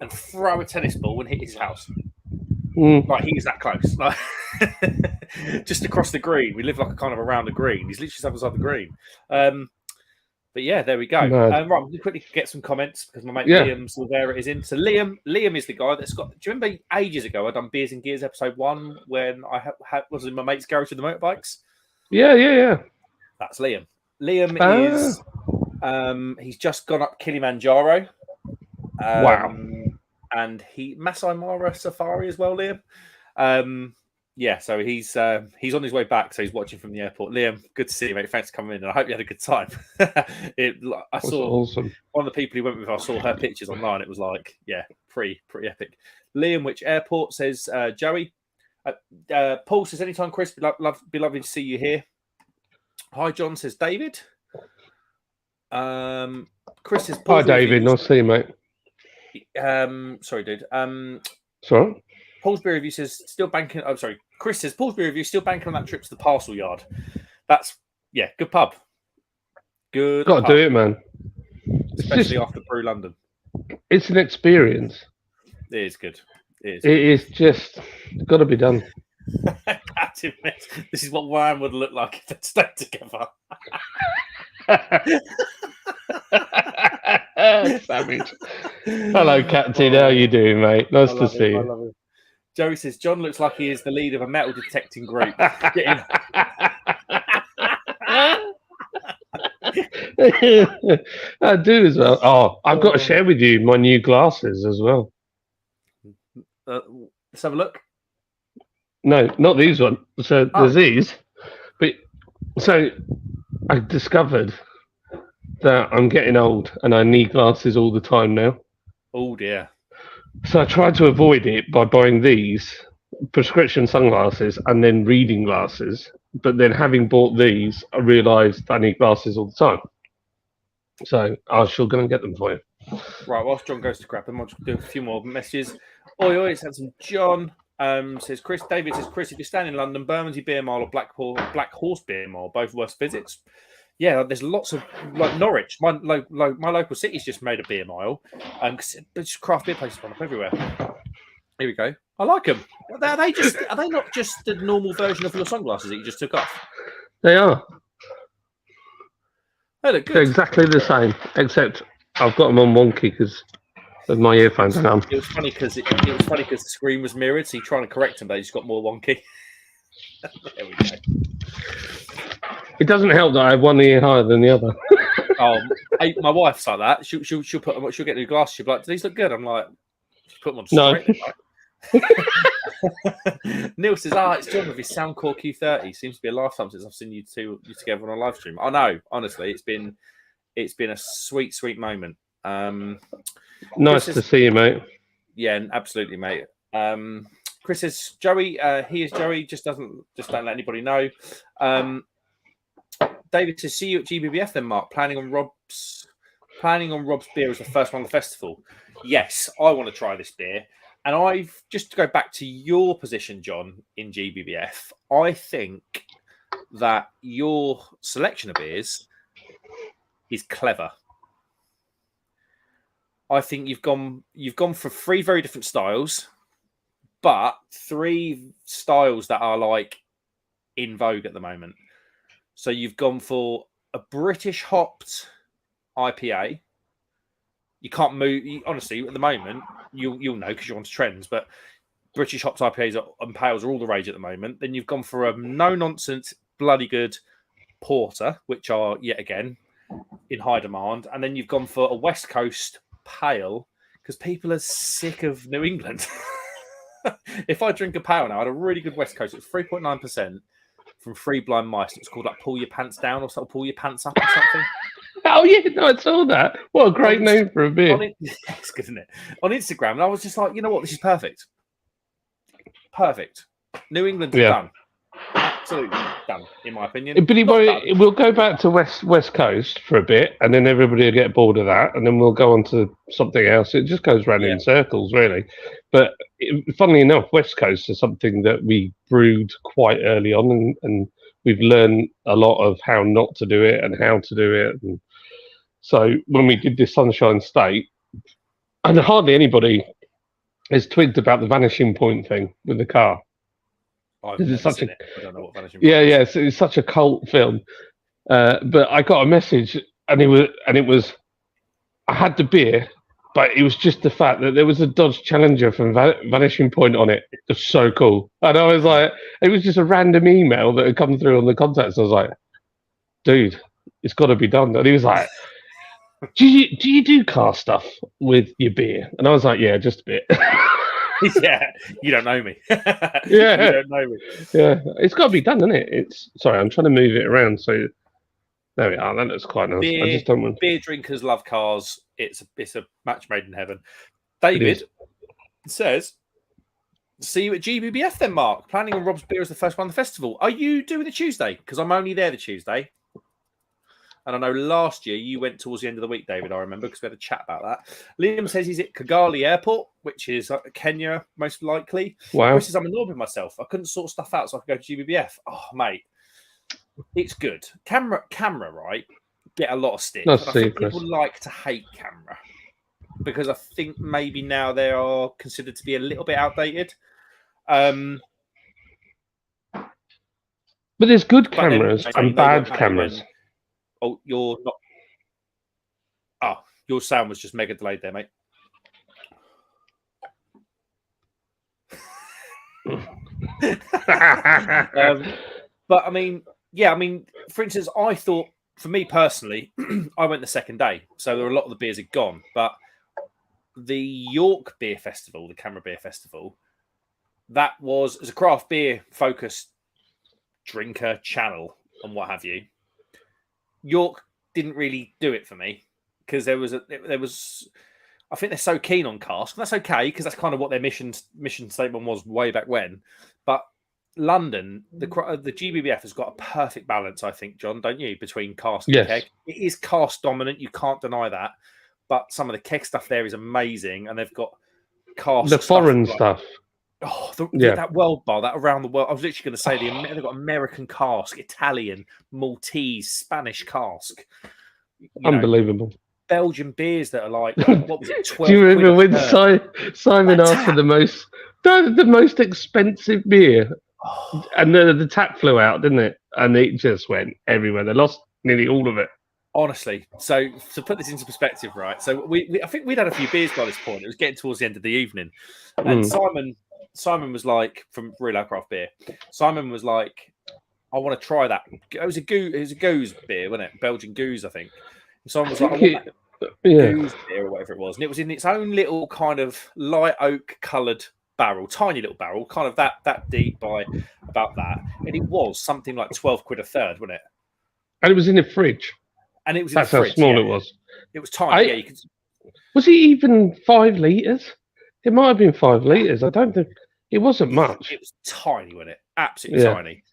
and throw a tennis ball and hit his house. Like, he is that close. Like, just across the green. We live like a kind of around the green. He's literally up beside the green. But yeah, there we go. Right, I'm going to quickly get some comments because my mate Liam Silvera is in. So Liam is the guy that's got. Do you remember ages ago I done Beers and Gears episode 1 when I was in my mate's garage with the motorbikes? Yeah. That's Liam. Liam is. He's just gone up Kilimanjaro. Wow. And Masai Mara Safari as well, Liam. Yeah, so he's on his way back, so he's watching from the airport. Liam, good to see you, mate. Thanks for coming in, and I hope you had a good time. I saw awesome. One of the people he went with. I saw her pictures online. It was like, yeah, pretty epic. Liam, which airport? Says Joey. Paul says anytime, Chris. Be lovely to see you here. Hi, John. Says David. Chris says Paul. Hi, David. Nice to see you, mate. Sorry, dude. Sorry. Paul's beer review says still banking. Oh, sorry. Chris says Paul's beer review still banking on that trip to the parcel yard. That's good pub. Good. Got to do it, man. Especially after Brew London. It's an experience. It is good. It is just got to be done. This is what Wham would look like if they stayed together. Savage. Hello, Captain. How you doing, mate? Nice to see you. Joey says John looks like he is the lead of a metal detecting group. I do as well. Oh, I've got to share with you my new glasses as well. Let's have a look. No, not these ones. So there's these, but so I discovered that I'm getting old and I need glasses all the time now. Oh dear. So I tried to avoid it by buying these prescription sunglasses and then reading glasses. But then having bought these, I realised I need glasses all the time. So I shall go and get them for you. Right, whilst John goes to grab them, I'll just do a few more messages. Oi, it's had some John. Says Chris. David says, Chris, if you stand in London, Bermondsey Beer Mile or Black Horse Beer Mile, both worth visits. Yeah, there's lots of, like Norwich. My local city's just made a beer mile. There's craft beer places run up everywhere. Here we go. I like them. Are they not just the normal version of your sunglasses that you just took off? They are. They look good. They're exactly the same, except I've got them on wonky because of my earphones on. It was funny because the screen was mirrored, so you're trying to correct them, but you just got more wonky. There we go. It doesn't help that I have one ear higher than the other. My wife's like that. She'll get new glasses. She'll be like, "Do these look good?" I'm like, "Put them on straight." No. Neil says, it's John with his Soundcore Q30. Seems to be a lifetime since I've seen you together on a live stream. I know, honestly, it's been a sweet moment. Nice to see you, mate. Yeah, absolutely, mate. Chris says, Joey, he is Joey, just don't let anybody know. David says, see you at GBBF then, Mark. Planning on Rob's beer as the first one on the festival. Yes, I want to try this beer. And just to go back to your position, John, in GBBF, I think that your selection of beers is clever. I think you've gone for 3 very different styles, but 3 styles that are like in vogue at the moment. So you've gone for a British hopped IPA. You can't move. Honestly, at the moment, you'll know because you're onto trends, but British hopped IPAs and pales are all the rage at the moment. Then you've gone for a no-nonsense, bloody good porter, which are, yet again, in high demand. And then you've gone for a West Coast pale because people are sick of New England. If I drink a pale now, I had a really good West Coast. It's 3.9% from Three Blind Mice. It's called like Pull Your Pants Down or something, Pull Your Pants Up or something. Oh, yeah, no, I saw that. What a great name for a beer. It's good, isn't it? On Instagram, and I was just like, you know what? This is perfect. Perfect. New England's done. Absolutely done, in my opinion. But we'll go back to West Coast for a bit, and then everybody will get bored of that, and then we'll go on to something else. It just goes round in circles, really. But funnily enough, West Coast is something that we brewed quite early on, and we've learned a lot of how not to do it and how to do it. And so when we did this Sunshine State, and hardly anybody has twigged about the vanishing point thing with the car. I don't know what vanishing point is. It's such a cult film. But I got a message, and it was I had the beer, but it was just the fact that there was a Dodge Challenger from Vanishing Point on it. It was so cool. And I was like, it was just a random email that had come through on the contacts. I was like, dude, it's got to be done. And he was like, do you do car stuff with your beer? And I was like, yeah, just a bit. Yeah, you don't know me. Yeah, you don't know me. Yeah, it's got to be done, isn't it? Sorry, I'm trying to move it around. So there we are. That looks quite nice. I just don't want. Beer drinkers love cars. It's a match made in heaven. David says, "See you at GBBF then, Mark. Planning on Rob's beer as the first one on the festival. Are you doing the Tuesday? Because I'm only there the Tuesday." And I know last year you went towards the end of the week, David, I remember, because we had a chat about that. Liam says he's at Kigali Airport, which is Kenya, most likely. Wow. Chris says, I'm annoyed with myself. I couldn't sort stuff out so I could go to GBBF. Oh, mate, it's good. Camera, right, get a lot of stick. I think people like to hate camera because I think maybe now they are considered to be a little bit outdated. But there's good cameras and bad cameras. Oh, you're not. Oh, your sound was just mega delayed there, mate. But I mean, for instance, I thought, for me personally, I went the second day, so there were a lot of the beers had gone. But the York Beer Festival, the Camera Beer Festival, that was as a craft beer focused drinker channel and what have you. York didn't really do it for me because there was I think they're so keen on cask. That's okay because that's kind of what their mission statement was way back when. But London, the GBBF has got a perfect balance, I think, John, don't you, between cask and keg? It is cask dominant, you can't deny that. But some of the keg stuff there is amazing, and they've got cask. The foreign stuff. Oh, that world bar, that around the world. I was literally going to say they've got American cask, Italian, Maltese, Spanish cask. Unbelievable. Belgian beers that are like what was it? 12 Do you remember when Simon asked for the most expensive beer, and the tap flew out, didn't it? And it just went everywhere. They lost nearly all of it. Honestly, so to put this into perspective, right? So I think we'd had a few beers by this point. It was getting towards the end of the evening, and Simon was like, from Real Ale Craft Beer, Simon was like, I want to try that. It was a goose beer, wasn't it? Belgian goose, I think. And Simon was like, I want that goose beer or whatever it was. And it was in its own little kind of light oak coloured barrel, tiny little barrel, kind of that deep by about that. And it was something like 12 quid a third, wasn't it? And it was in the fridge. And it was That's how small it was. It was tiny. Was it even 5 litres? It might have been 5 litres. I don't think it wasn't much. It was tiny, wasn't it? Absolutely tiny.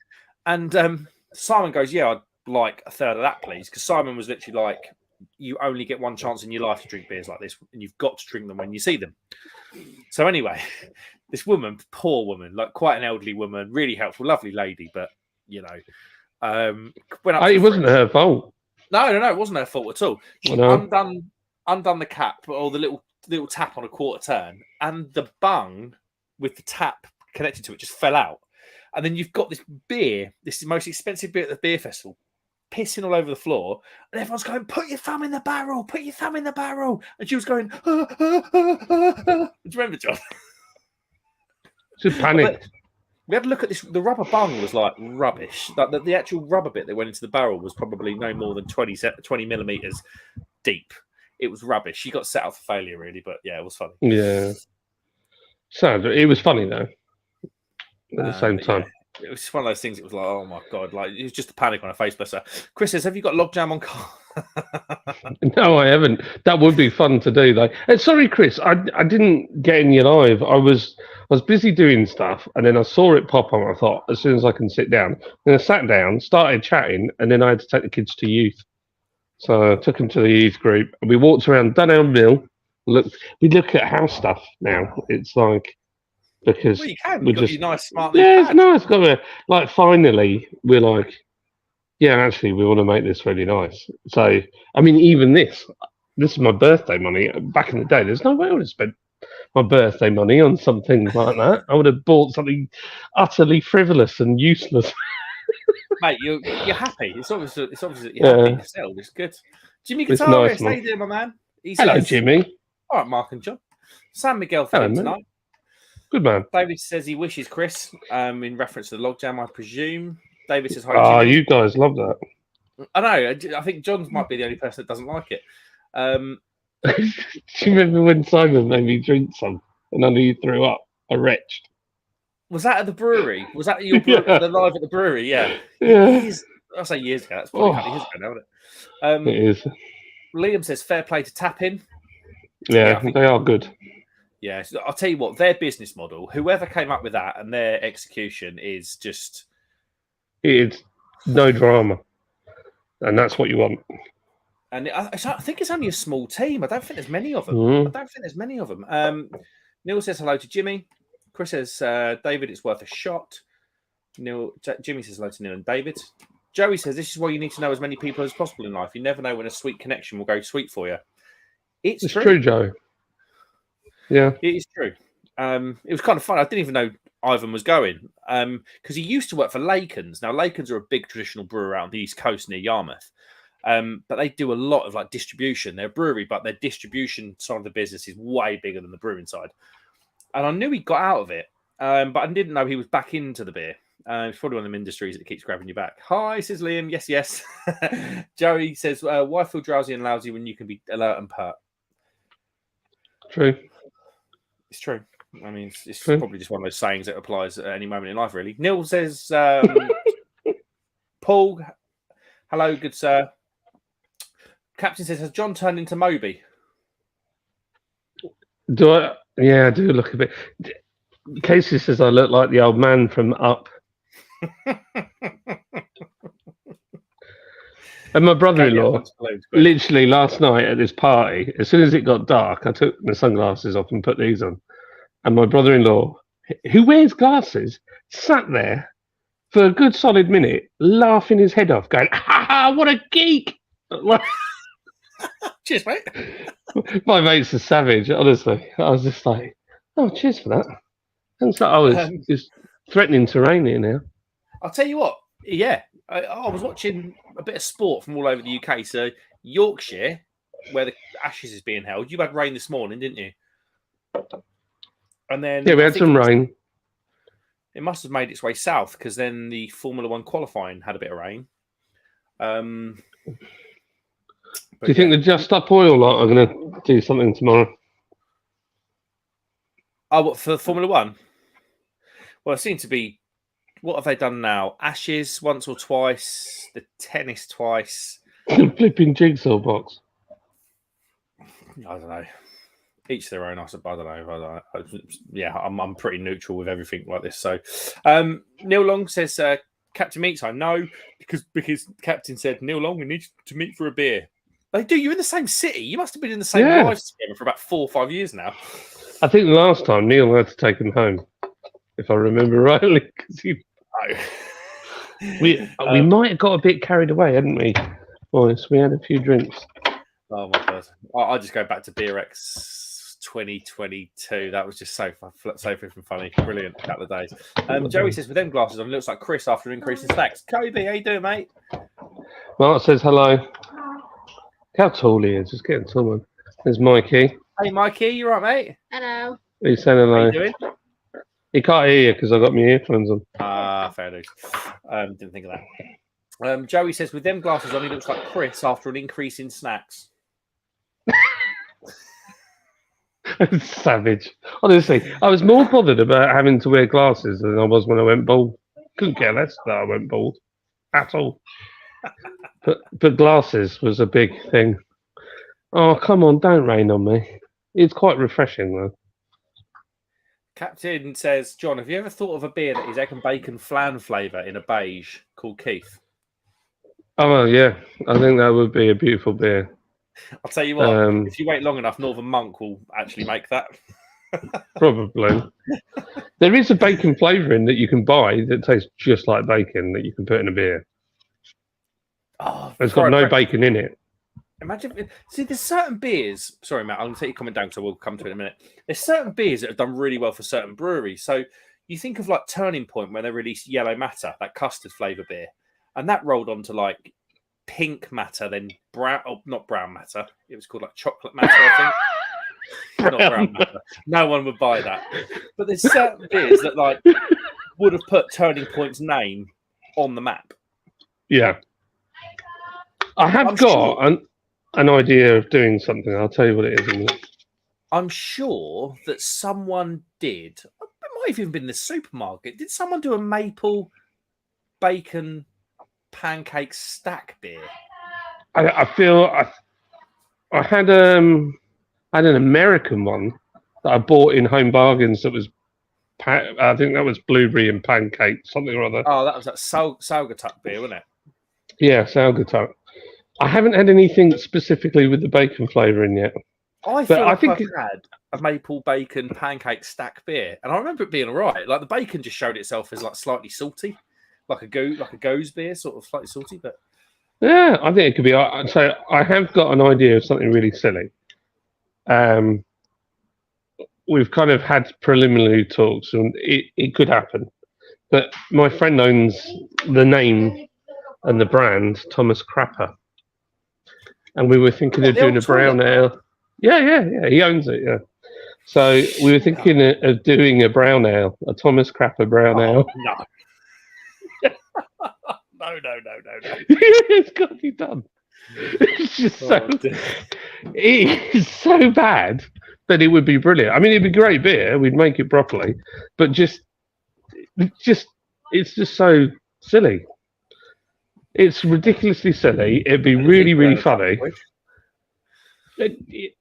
And Simon goes, "Yeah, I'd like a third of that, please." Because Simon was literally like, "You only get one chance in your life to drink beers like this, and you've got to drink them when you see them." So anyway, this woman, poor woman, like quite an elderly woman, really helpful, lovely lady, but went up. It wasn't her fault. No, it wasn't her fault at all. She undone the cap or the little tap on a quarter turn, and the bung with the tap connected to it just fell out. And then you've got this beer, this is the most expensive beer at the beer festival, pissing all over the floor, and everyone's going, "Put your thumb in the barrel, put your thumb in the barrel," and she was going, Do you remember, John? She panicked. We had to look at this. The rubber bung was like rubbish. Like the actual rubber bit that went into the barrel was probably no more than 20 millimeters deep. It was rubbish. She got set up for failure, really, but yeah, it was funny. Yeah. Sad. It was funny, though, at the same time. Yeah, it was one of those things. It was like, oh my God. Like, it was just a panic on her face, bless her. Chris says, have you got logjam on car? No, I haven't. That would be fun to do, though. Sorry, Chris, I didn't get in your live. I was busy doing stuff, and then I saw it pop on. I thought, as soon as I can sit down. Then I sat down, started chatting, and then I had to take the kids to youth. So I took them to the youth group, and we walked around Dunelm Mill. We look at house stuff now. It's like, because well, you can. We're just nice, smart. Yeah, it's nice. Like, finally, we're like, yeah, actually, we want to make this really nice. So, I mean, even this is my birthday money. Back in the day, there's no way I would have spent my birthday money on something like that. I would have bought something utterly frivolous and useless. Mate, you're happy. It's obvious that you're happy yourself. It's good. Jimmy Guitarist, how you doing, my man? Hello, Jimmy. All right, Mark and John. San Miguel for him tonight. Good man. David says he wishes Chris, in reference to the logjam, I presume. David says hi. Oh, you guys love that. I know. I think John might be the only person that doesn't like it. Do you remember when Simon made me drink some and I knew you threw up? I retched. Was that at the brewery? Was that your the live at the brewery? Yeah. Yeah. I'll say years ago. That's probably a couple of years ago now, isn't it? It is. Liam says fair play to Tap In. Yeah, they are good. Yeah, so I'll tell you what, their business model, whoever came up with that and their execution is just... It's no drama. And that's what you want. And I think it's only a small team. I don't think there's many of them. Neil says hello to Jimmy. Chris says, David, it's worth a shot. Jimmy says hello to Neil and David. Joey says, this is why you need to know as many people as possible in life. You never know when a sweet connection will go sweet for you. It's true, Joe. Yeah. It is true. It was kind of fun. I didn't even know Ivan was going because he used to work for Lakens. Now, Lakens are a big traditional brewer out on the East Coast near Yarmouth. But they do a lot of like distribution. They're a brewery, but their distribution side of the business is way bigger than the brewing side. And I knew he got out of it, but I didn't know he was back into the beer. It's probably one of them industries that keeps grabbing you back. Hi, says Liam. Yes. Joey says, why feel drowsy and lousy when you can be alert and pert? True. It's true. I mean, it's probably just one of those sayings that applies at any moment in life, really. Neil says, Paul, hello, good sir. Captain says, has John turned into Moby? Do I? Yeah, I do look a bit. Casey says I look like the old man from Up. And my brother-in-law, literally last night at this party, as soon as it got dark, I took my sunglasses off and put these on. And my brother-in-law, who wears glasses, sat there for a good solid minute, laughing his head off, going, "Ha, what a geek!" Cheers, mate. My mate's a savage, honestly. I was just like, oh, cheers for that. And so I was just threatening terrain here now. I'll tell you what, yeah, I was watching a bit of sport from all over the UK. So Yorkshire, where the Ashes is being held, you had rain this morning, didn't you? And then we had some rain. It must have made its way south because then the Formula One qualifying had a bit of rain. Do you think the Just Up Oil lot are going to do something tomorrow? Oh, what, for Formula One? Well, it seems to be. What have they done now? Ashes once or twice, the tennis twice. Flipping jigsaw box. I don't know. Each their own. I don't know. Yeah, I'm pretty neutral with everything like this. So, Neil Long says, Captain meets. I know because Captain said, Neil Long, we need to meet for a beer. They do. You're in the same city. You must have been in the same lives together for about 4 or 5 years now. I think the last time Neil had to take him home, if I remember rightly, because we might have got a bit carried away, hadn't we? boys. We had a few drinks. Oh my god! I just go back to BeerX 2022. That was just so freaking funny. Brilliant couple of days. Joey says with them glasses on, it looks like Chris after an increase in stacks. Kobe, how you doing, mate? Mark says hello. Look how tall he is. Just getting taller. There's Mikey. Hey, Mikey, you right, mate? Hello. He's saying hello. How you doing? He can't hear you because I've got my earphones on. Fair news. Didn't think of that. Joey says with them glasses on, he looks like Chris after an increase in snacks. Savage. Honestly, I was more bothered about having to wear glasses than I was when I went bald. Couldn't care less that I went bald at all. But glasses was a big thing. Oh, come on, don't rain on me. It's quite refreshing though. Captain says, John, have you ever thought of a beer that is egg and bacon flan flavour in a beige called Keith? Oh, well, yeah. I think that would be a beautiful beer. I'll tell you what, if you wait long enough, Northern Monk will actually make that. Probably. There is a bacon flavouring that you can buy that tastes just like bacon that you can put in a beer. Oh, it's got no bacon in it. Imagine, see, there's certain beers. Sorry, Matt, I'm going to take your comment down, so we'll come to it in a minute. There's certain beers that have done really well for certain breweries. So you think of like Turning Point when they released Yellow Matter, that custard flavour beer, and that rolled on to like Pink Matter, then brown. Oh, not Brown Matter. It was called like Chocolate Matter, I think. Not Brown Matter. No one would buy that. But there's certain beers that like would have put Turning Point's name on the map. Yeah, I have got an idea of doing something. I'll tell you what it is. I'm sure that someone did. It might have even been the supermarket. Did someone do a maple bacon pancake stack beer? I feel I had an American one that I bought in Home Bargains. That was I think that was blueberry and pancake, something or other. Oh, that was that Saugatuck beer, wasn't it? Yeah, Saugatuck. I haven't had anything specifically with the bacon flavouring yet. I think I've had a maple bacon pancake stack beer, and I remember it being all right. Like the bacon just showed itself as like slightly salty, like a goes beer, sort of slightly salty. But yeah, I think it could be. So I have got an idea of something really silly. We've kind of had preliminary talks, and it could happen. But my friend owns the name and the brand Thomas Crapper. And we were thinking of doing a brown ale. Yeah. He owns it, yeah. So we were thinking of doing a brown ale, a Thomas Crapper brown ale. No. No. It's got to be done. It's just it is so bad that it would be brilliant. I mean, it'd be great beer. We'd make it properly. But it's just so silly. It's ridiculously silly. It'd be really, really funny.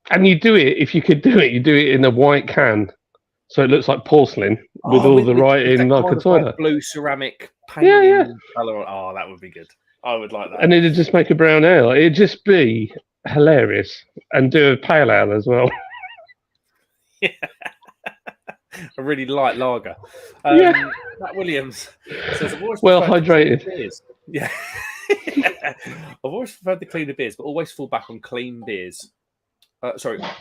And you do it, if you could do it, you do it in a white can. So it looks like porcelain with all the writing like a toilet. Blue ceramic painting colour. Oh, that would be good. I would like that. And it'd just make a brown ale. It'd just be hilarious. And do a pale ale as well. Yeah. A really light lager. Matt Williams says, well hydrated. Yeah. I've always preferred the cleaner beers, but always fall back on clean beers. Sorry. I've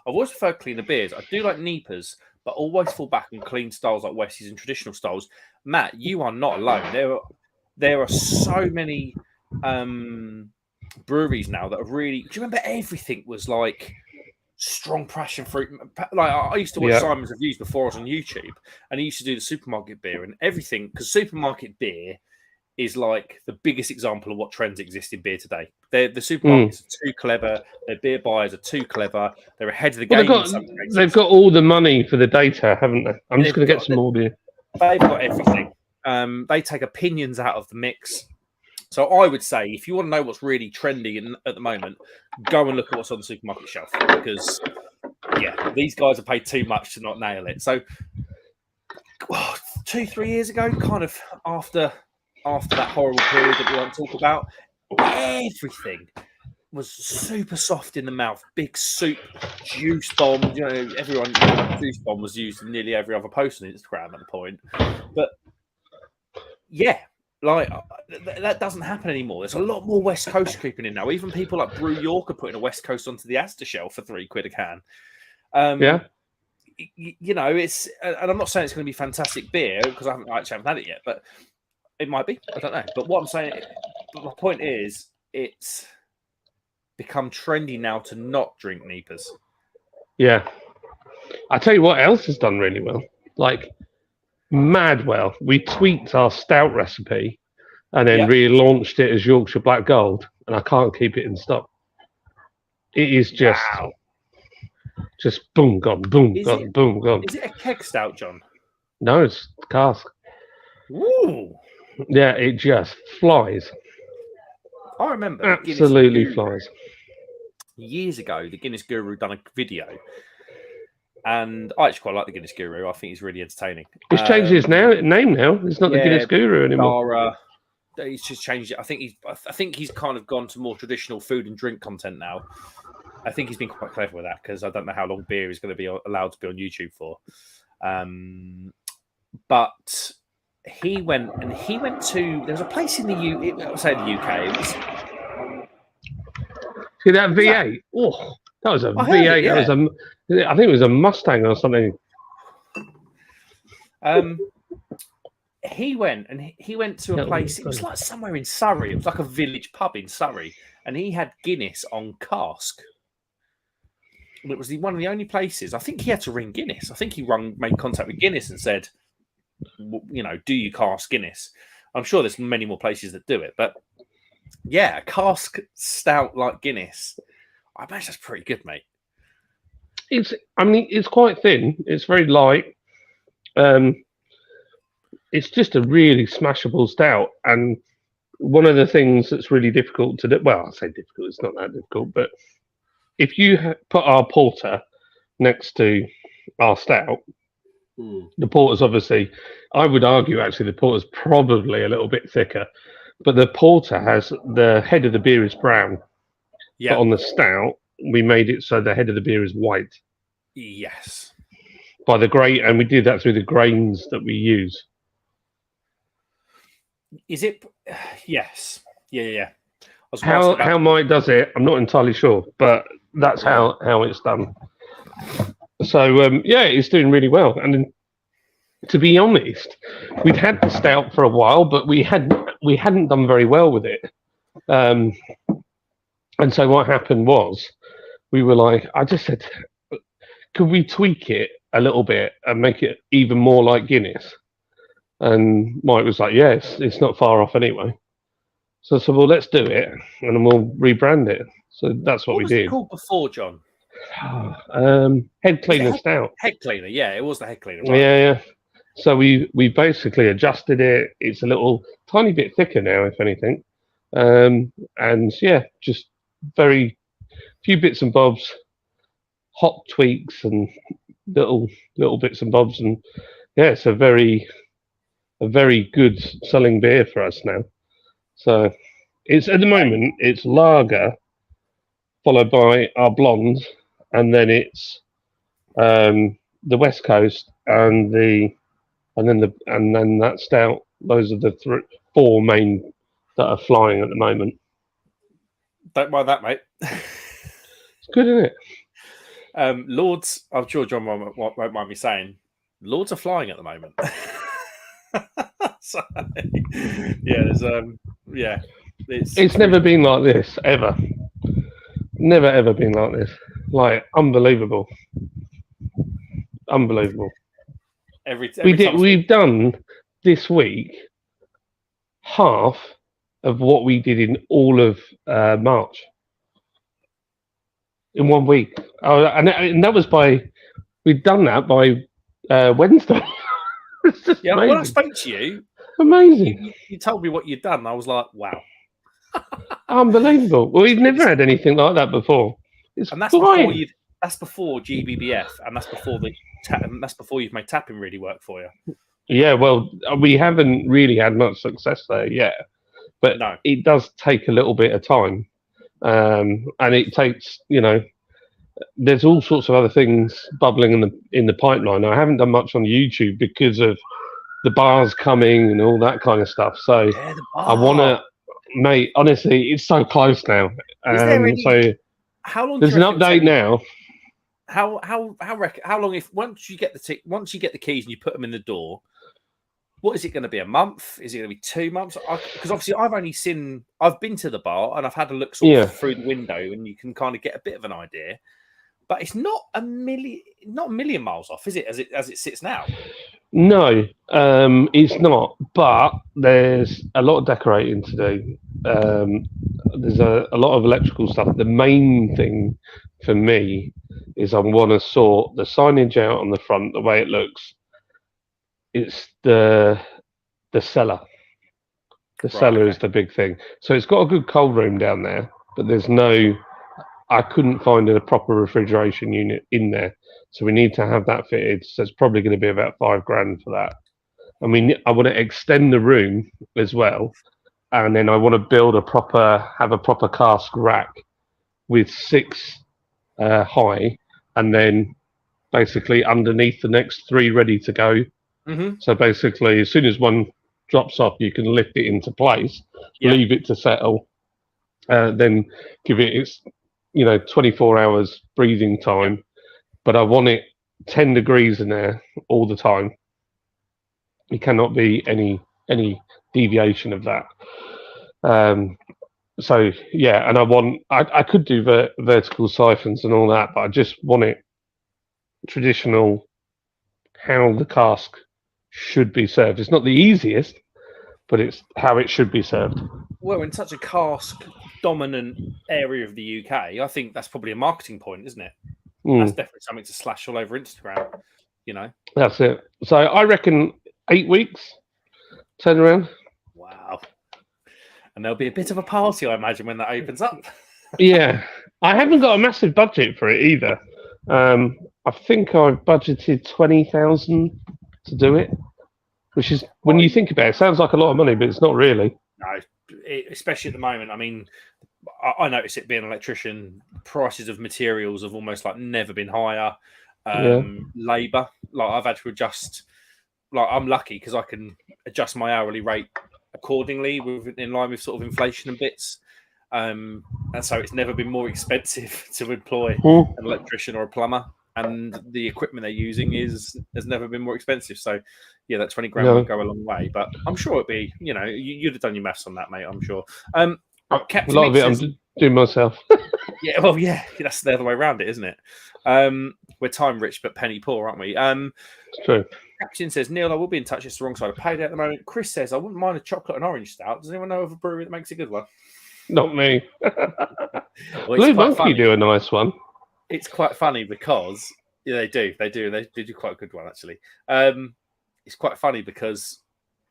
always preferred cleaner beers. I do like Neepers, but always fall back on clean styles like Westies and traditional styles. Matt, you are not alone. There are so many breweries now that are really. Do you remember everything was like strong passion fruit? Like I used to watch Simon's reviews before I was on YouTube, and he used to do the supermarket beer and everything because supermarket beer is like the biggest example of what trends exist in beer today. The supermarkets are too clever. Their beer buyers are too clever. They're ahead of the game. They've got all the money for the data, haven't they? I'm just going to get some more beer. They've got everything. They take opinions out of the mix. So I would say if you want to know what's really trendy at the moment, go and look at what's on the supermarket shelf because, these guys have paid too much to not nail it. So 2-3 years ago, kind of after that horrible period that we won't talk about, everything was super soft in the mouth. Big soup, juice bomb. You know, everyone juice bomb was used in nearly every other post on Instagram at the point. But Like that doesn't happen anymore. There's a lot more West Coast creeping in now. Even people like Brew York are putting a West Coast onto the Asda shelf for £3 a can. Yeah. You know, it's, and I'm not saying it's going to be fantastic beer because I actually haven't had it yet, but it might be. I don't know. But what I'm saying, but my point is, it's become trendy now to not drink Neepers. Yeah. I tell you what else has done really well. Like, mad well. We tweaked our stout recipe and then relaunched it as Yorkshire Black Gold, and I can't keep it in stock. It is just, just boom, gone, boom, gone, boom, gone. Is it a keg stout, John? No, it's cask. Ooh. Yeah, it just flies. I remember absolutely flies. Years ago, the Guinness Guru done a video, and I actually quite like the Guinness Guru. I think he's really entertaining. He's changed his name now. It's not the Guinness Guru anymore. He's just changed it. I think he's kind of gone to more traditional food and drink content now. I think he's been quite clever with that because I don't know how long beer is going to be allowed to be on YouTube for. But he went to, there was a place in the UK. It was, see that V8? Oh, that was a V8. That was I think it was a Mustang or something. He went to a place. It was like somewhere in Surrey. It was like a village pub in Surrey, and he had Guinness on cask. And it was one of the only places. I think he had to ring Guinness. I think he made contact with Guinness and said, you know, do you cask Guinness? I'm sure there's many more places that do it, but yeah, a cask stout like Guinness, I imagine that's pretty good, mate. It's quite thin. It's very light. It's just a really smashable stout, and one of the things that's really difficult to do. Well, I say difficult. It's not that difficult, but if you put our porter next to our stout, the porter's obviously, I would argue actually the porter's probably a little bit thicker, but the porter has the head of the beer is brown. Yeah. But on the stout, we made it so the head of the beer is white. Yes. By the grain, and we did that through the grains that we use. Is it? Yes. Yeah. How Mike does it, I'm not entirely sure, but that's how it's done. So it's doing really well. And to be honest, we'd had the stout for a while, but we hadn't done very well with it. And so what happened was, we were like, I just said, could we tweak it a little bit and make it even more like Guinness? And Mike was like, yes, it's not far off anyway. So I said, well, let's do it, and then we'll rebrand it. So that's what we did. What was it called before, John? Head Cleaner Stout. Head Cleaner, yeah, it was the Head Cleaner. Right? Yeah. So we basically adjusted it. It's a little tiny bit thicker now, if anything. And yeah, just very few bits and bobs, hop tweaks and little bits and bobs, and yeah, it's a very good selling beer for us now. So it's at the moment it's lager, followed by our blonde, and then it's the West Coast and then that stout. Those are the four main that are flying at the moment. Don't mind that, mate. It's good, isn't it? Lords, I'm sure John won't mind me saying, Lords are flying at the moment. So, it's never been like this ever. Never ever been like this. Like unbelievable. We've done this week half of what we did in all of March in 1 week. And that was we'd done that by Wednesday. Yeah, amazing. When I spoke to you, amazing. You told me what you'd done. I was like, wow. Unbelievable. Well, we've never had anything like that before. And that's before GBBF, and that's before you've made tapping really work for you. Yeah, well, we haven't really had much success there yet, but it does take a little bit of time, and it takes, there's all sorts of other things bubbling in the pipeline. I haven't done much on YouTube because of the bar's coming and all that kind of stuff. So Yeah, the I want bar. to, mate. Honestly, it's so close now. Is there any? So How long? there's Do you an reckon update now. How long if once you get the keys and you put them in the door? What is it going to be? A month? Is it going to be 2 months? Because obviously I've been to the bar and I've had a look sort of through the window, and you can kind of get a bit of an idea. But it's not a million miles off, is it? As it sits now. No, it's not. But there's a lot of decorating to do. There's a lot of electrical stuff. The main thing for me is I want to sort the signage out on the front, the way it looks. It's the cellar. The cellar is the big thing. So it's got a good cold room down there, but there's no. I couldn't find a proper refrigeration unit in there, so we need to have that fitted. So it's probably going to be about $5,000 for that. I mean, I want to extend the room as well, and then I want to have a proper cask rack with 6 high, and then basically underneath the next 3 ready to go. Mm-hmm. So basically, as soon as one drops off, you can lift it into place, leave it to settle, then give it its 24 hours breathing time. But I want it 10 degrees in there all the time. It cannot be any deviation of that. So yeah, and I could do vertical siphons and all that, but I just want it traditional, how the cask should be served. It's not the easiest, but it's how it should be served. Well, in such a cask dominant area of the UK, I think that's probably a marketing point, isn't it? That's definitely something to slash all over Instagram. That's it. So I reckon 8 weeks turnaround. Wow. And there'll be a bit of a party, I imagine, when that opens up. Yeah, I haven't got a massive budget for it either. I think I've budgeted 20,000 to do it, which is, when you think about it, sounds like a lot of money, but it's not really. No, especially at the moment. I mean, I notice it being an electrician, prices of materials have almost like never been higher. Labour, like I've had to adjust. Like I'm lucky because I can adjust my hourly rate accordingly, in line with sort of inflation and bits. And so it's never been more expensive to employ an electrician or a plumber, and the equipment they're using has never been more expensive. So yeah, that 20 grand would go a long way. But I'm sure it'd be, you'd have done your maths on that, mate. I'm sure. Captain a lot of it I'm doing myself. Yeah, well, yeah, that's the other way around it, isn't it? We're time rich but penny poor, aren't we? It's true. Captain says, Neil, I will be in touch. It's the wrong side of payday at the moment. Chris says, I wouldn't mind a chocolate and orange stout. Does anyone know of a brewery that makes a good one? Not me. Well, Blue Monkey do a nice one. It's quite funny because they do quite a good one, actually. It's quite funny because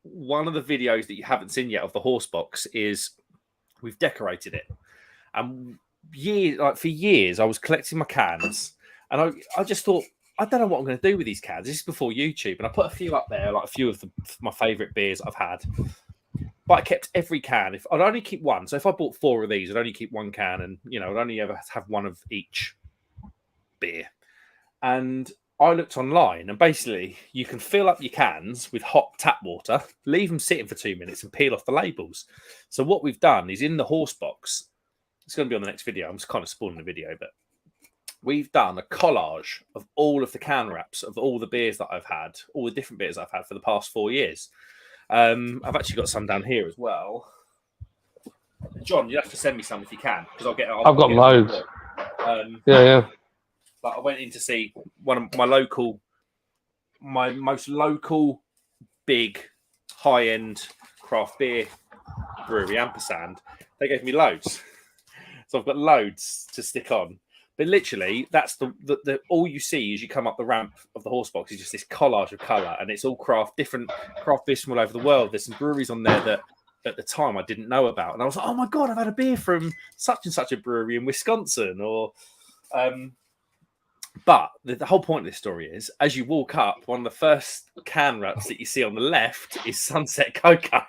one of the videos that you haven't seen yet of the horse box is we've decorated it, and for years I was collecting my cans, and I just thought, I don't know what I'm going to do with these cans. This is before YouTube, and I put a few up there, like a few of my favourite beers I've had. But I kept every can. If I'd only keep one, so if I bought 4 of these, I'd only keep 1 can, and I'd only ever have one of each beer. And I looked online, and basically you can fill up your cans with hot tap water, leave them sitting for 2 minutes, and peel off the labels. So what we've done is in the horse box. It's going to be on the next video. I'm just kind of spoiling the video, but we've done a collage of all of the can wraps of all the beers that I've had, all the different beers I've had for the past 4 years. I've actually got some down here as well. John, you have to send me some if you can, because I've got loads. Yeah. But I went in to see one of my most local, big, high-end craft beer brewery, Ampersand. They gave me loads, so I've got loads to stick on. But literally, that's the all you see as you come up the ramp of the horse box is just this collage of colour, and it's all different craft beers from all over the world. There's some breweries on there that at the time I didn't know about, and I was like, oh my god, I've had a beer from such and such a brewery in Wisconsin, or. But the whole point of this story is, as you walk up, one of the first can wraps that you see on the left is Sunset Cocoa.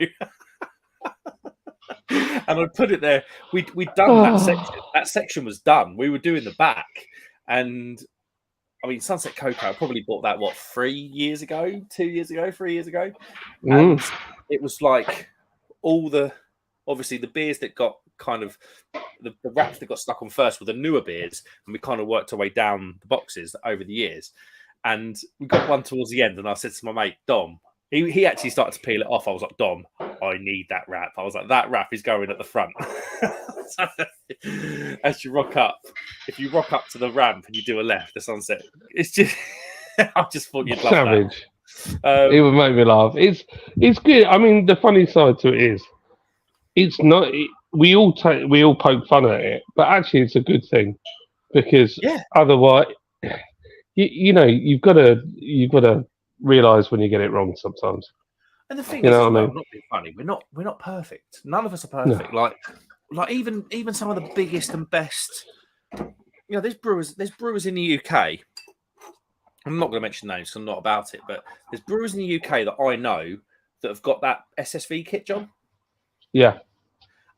And I put it there. We'd done that section. That section was done. We were doing the back, and I mean, Sunset Cocoa, I probably bought that, 3 years ago, 2 years ago, 3 years ago. And it was like obviously the beers that got kind of, the wraps that got stuck on first were the newer beers. And we kind of worked our way down the boxes over the years. And we got one towards the end. And I said to my mate, Dom, he actually started to peel it off. I was like, Dom, I need that wrap. I was like, that wrap is going at the front. So, as you rock up, if you rock up to the ramp and you do a left, the Sunset, it's just, I just thought you'd love savage. That. It would make me laugh. It's good. I mean, the funny side to it is, it's not. We all poke fun at it, but actually, it's a good thing because otherwise, you've got to realize when you get it wrong sometimes. And the thing is, well, not being funny, we're not perfect. None of us are perfect. No. Like even some of the biggest and best, there's brewers in the UK. I'm not going to mention names because I'm not about it, but there's brewers in the UK that I know that have got that SSV kit, John. Yeah.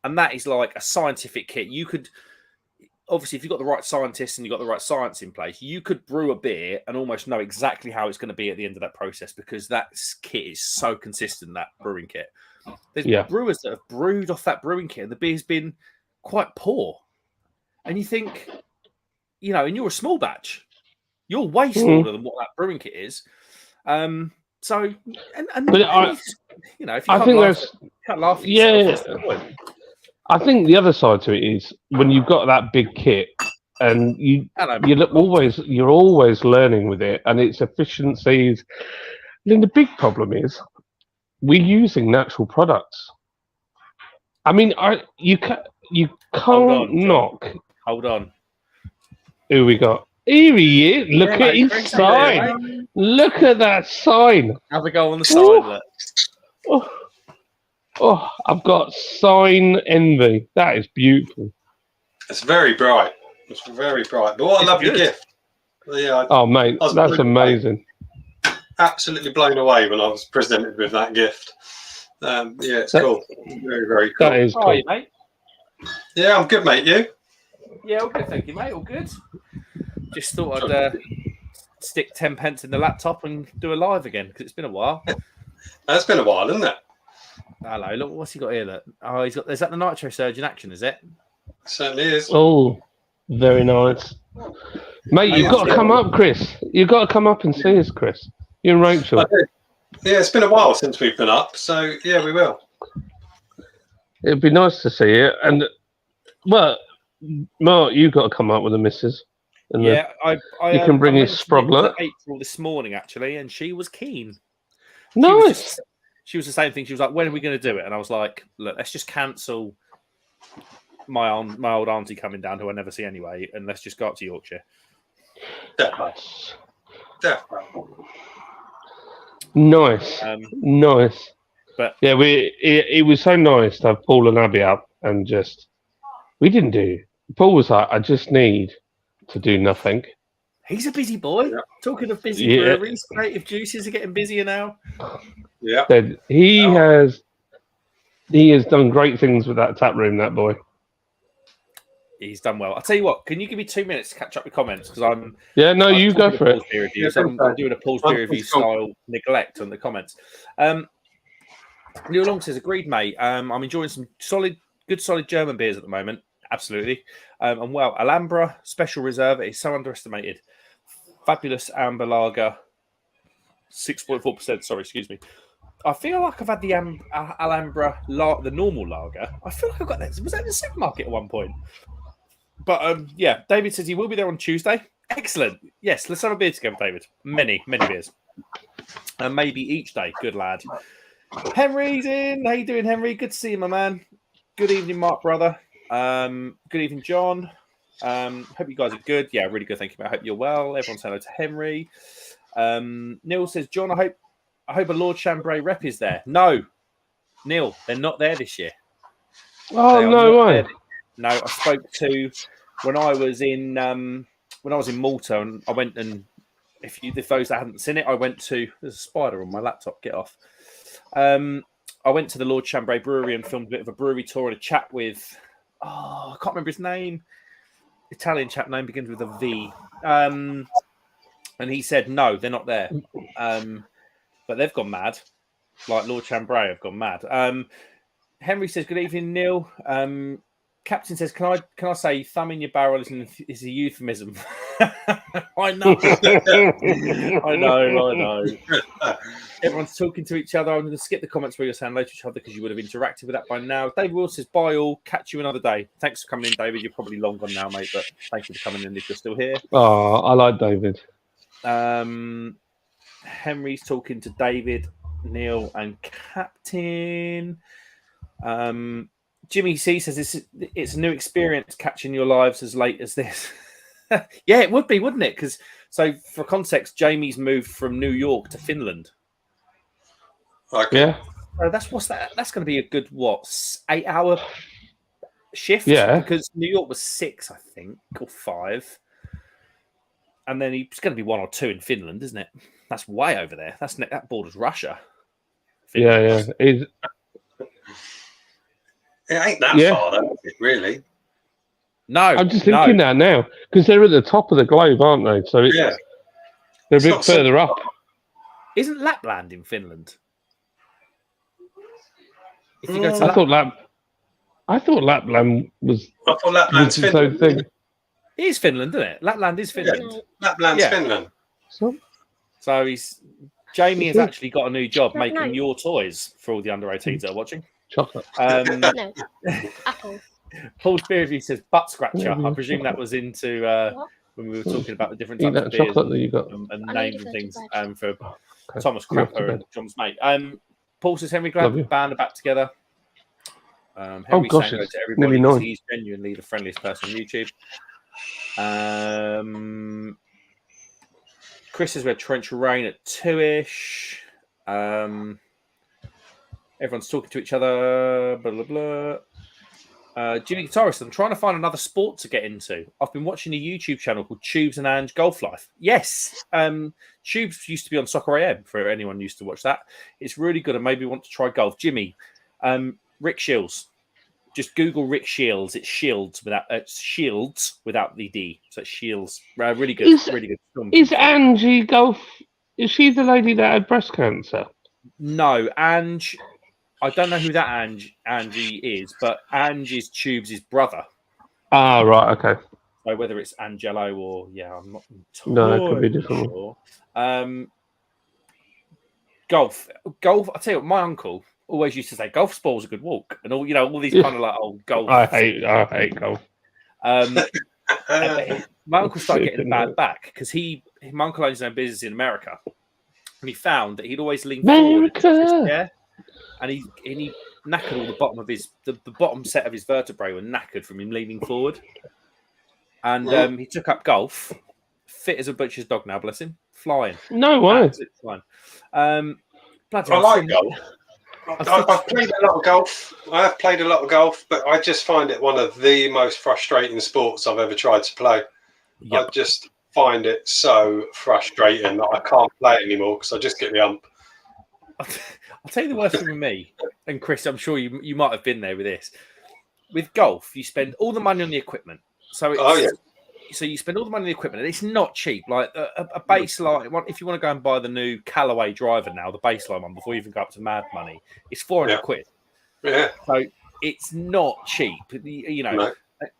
And that is like a scientific kit. You could, obviously, if you've got the right scientists and you've got the right science in place, you could brew a beer and almost know exactly how it's going to be at the end of that process because that kit is so consistent, that brewing kit. There's brewers that have brewed off that brewing kit and the beer's been quite poor. And you think, and you're a small batch. You're way smaller than what that brewing kit is. If you can't laugh at yourself, I think the other side to it is when you've got that big kit and you're always learning with it and its efficiencies. Then the big problem is we're using natural products. I mean, you can't knock. Hold on. Who we got? Here he is. Look at his sign. Look at that sign. Have a go on the sign. Look. Oh, I've got sign envy. That is beautiful. It's very bright. It's very bright. But what a lovely gift. Yeah. Mate, that's amazing. Absolutely blown away when I was presented with that gift. It's cool. Very, very cool. That is cool. How are you, mate? Yeah, I'm good, mate. You? Yeah, all good, thank you, mate. All good. Just thought I'd stick 10 pence in the laptop and do a live again because it's been a while. It's been a while, isn't it? Hello, look, what's he got here? Look. Oh, is that the Nitro Surge in action, is it? Certainly is. Oh, very nice. Mate, you've got to come up, Chris. You've got to come up and see us, Chris. You and Rachel. Yeah, it's been a while since we've been up, so yeah, we will. It'd be nice to see you. And, well, Mark, you've got to come up with the missus. And you can bring his sprogler. April this morning, actually, and she was keen. Nice. She was the same thing. She was like, when are we going to do it? And I was like, look, let's just cancel my old auntie coming down, who I never see anyway, and let's just go up to Yorkshire. Definitely. Nice. Nice. But yeah, it was so nice to have Paul and Abby up and we didn't do. Paul was like, I just need to do nothing. He's a busy boy. Yeah. Talking of busy breweries, Creative Juices are getting busier now. Yeah. He has done great things with that tap room, that boy. He's done well. I'll tell you what, can you give me 2 minutes to catch up with comments? Because I'm you go for it. I'm doing a Paul's beer review style neglect on the comments. Neil Long says, agreed, mate. I'm enjoying some good solid German beers at the moment. Absolutely. And well, Alhambra Special Reserve is so underestimated. Fabulous amber lager, 6.4%. Sorry, excuse me. I feel like I've had the Alhambra, the normal lager. I feel like I've got that. Was that in the supermarket at one point? But David says he will be there on Tuesday. Excellent. Yes, let's have a beer together, David. Many beers. And maybe each day. Good lad. Henry's in. How you doing, Henry? Good to see you, my man. Good evening, Mark, brother. Good evening, John. Hope you guys are good. Yeah, really good. Thank you, mate. I hope you're well. Everyone's hello to Henry. Neil says, John, I hope a Lord Chambray rep is there. No, Neil, they're not there this year. Oh, no way. No, I spoke to when I was in Malta, and I went and if those that hadn't seen it, I went to. There's a spider on my laptop. Get off. I went to the Lord Chambray Brewery and filmed a bit of a brewery tour and a chat with. I can't remember his name. Italian chap name begins with a V. And he said, no, they're not there. But they've gone mad. Like Lord Chambray have gone mad. Henry says, good evening, Neil. Captain says, can I say thumb in your barrel is a euphemism? I know. I know. Everyone's talking to each other. I'm going to skip the comments where you're saying hello to each other because you would have interacted with that by now. David Will says, bye all. Catch you another day. Thanks for coming in, David. You're probably long gone now, mate, but thank you for coming in if you're still here. Oh, I like David. Henry's talking to David, Neil, and Captain. Jimmy C says it's a new experience catching your lives as late as this. Yeah, it would be, wouldn't it? Because so for context, Jamie's moved from New York to Finland. Okay. Yeah. So that's going to be a good 8-hour shift. Yeah. Because New York was 6, I think, or 5, and then it's going to be 1 or 2 in Finland, isn't it? That's way over there. That borders Russia. Finland. Yeah. It ain't that far, though, is it, really? No, I'm just thinking that now because they're at the top of the globe, aren't they? So they're a bit further up. Isn't Lapland in Finland? If you go to I thought Lapland was. I thought Lapland's its Finland. own thing. It is Finland, isn't it? Lapland is Finland. Yeah. Lapland's Finland. So Jamie has actually got a new job making your toys for all the under 18s that are watching. Chocolate. No, apples. Paul Spearview says butt scratcher. I presume that was into when we were talking about the different types of beers chocolate that you got and names and things for Thomas Crapper and John's mate. Paul says Henry glad the band are back together. Henry saying hello to everybody because he's genuinely the friendliest person on YouTube. Chris says we had torrential rain at 2ish. Everyone's talking to each other. Blah blah blah. Jimmy Guitarist, I'm trying to find another sport to get into. I've been watching a YouTube channel called Tubes and Ange Golf Life. Yes, Tubes used to be on Soccer AM for anyone who used to watch that. It's really good and maybe want to try golf. Jimmy, Rick Shields. Just Google Rick Shields. It's Shields without the D. So it's Shields. Really good. Really good. Is Angie Golf? Is she the lady that had breast cancer? No, Ange. I don't know who that Angie is, but Ange is Tubes' brother. Ah, right, okay. So whether it's Angelo or I'm not entirely No, it could be different. sure. Golf. I tell you what, my uncle always used to say golf spoils a good walk, and all these kind of like old golf. I hate golf. My uncle started getting a bad back because my uncle owns his own business in America, and he found that he'd always lean forward. And he knackered all the bottom of the bottom set of his vertebrae were knackered from him leaning forward. And he took up golf, fit as a butcher's dog now, bless him, flying. No way. Flying. I like golf. I've played a lot of golf. I have played a lot of golf, but I just find it one of the most frustrating sports I've ever tried to play. Yep. I just find it so frustrating that I can't play it anymore because I just get the ump. I'll tell you the worst thing with me, and Chris, I'm sure you might have been there with this. With golf, you spend all the money on the equipment. So so you spend all the money on the equipment, and it's not cheap. Like a baseline, if you want to go and buy the new Callaway driver now, the baseline one, before you even go up to mad money, it's 400 quid. Yeah. So it's not cheap. No.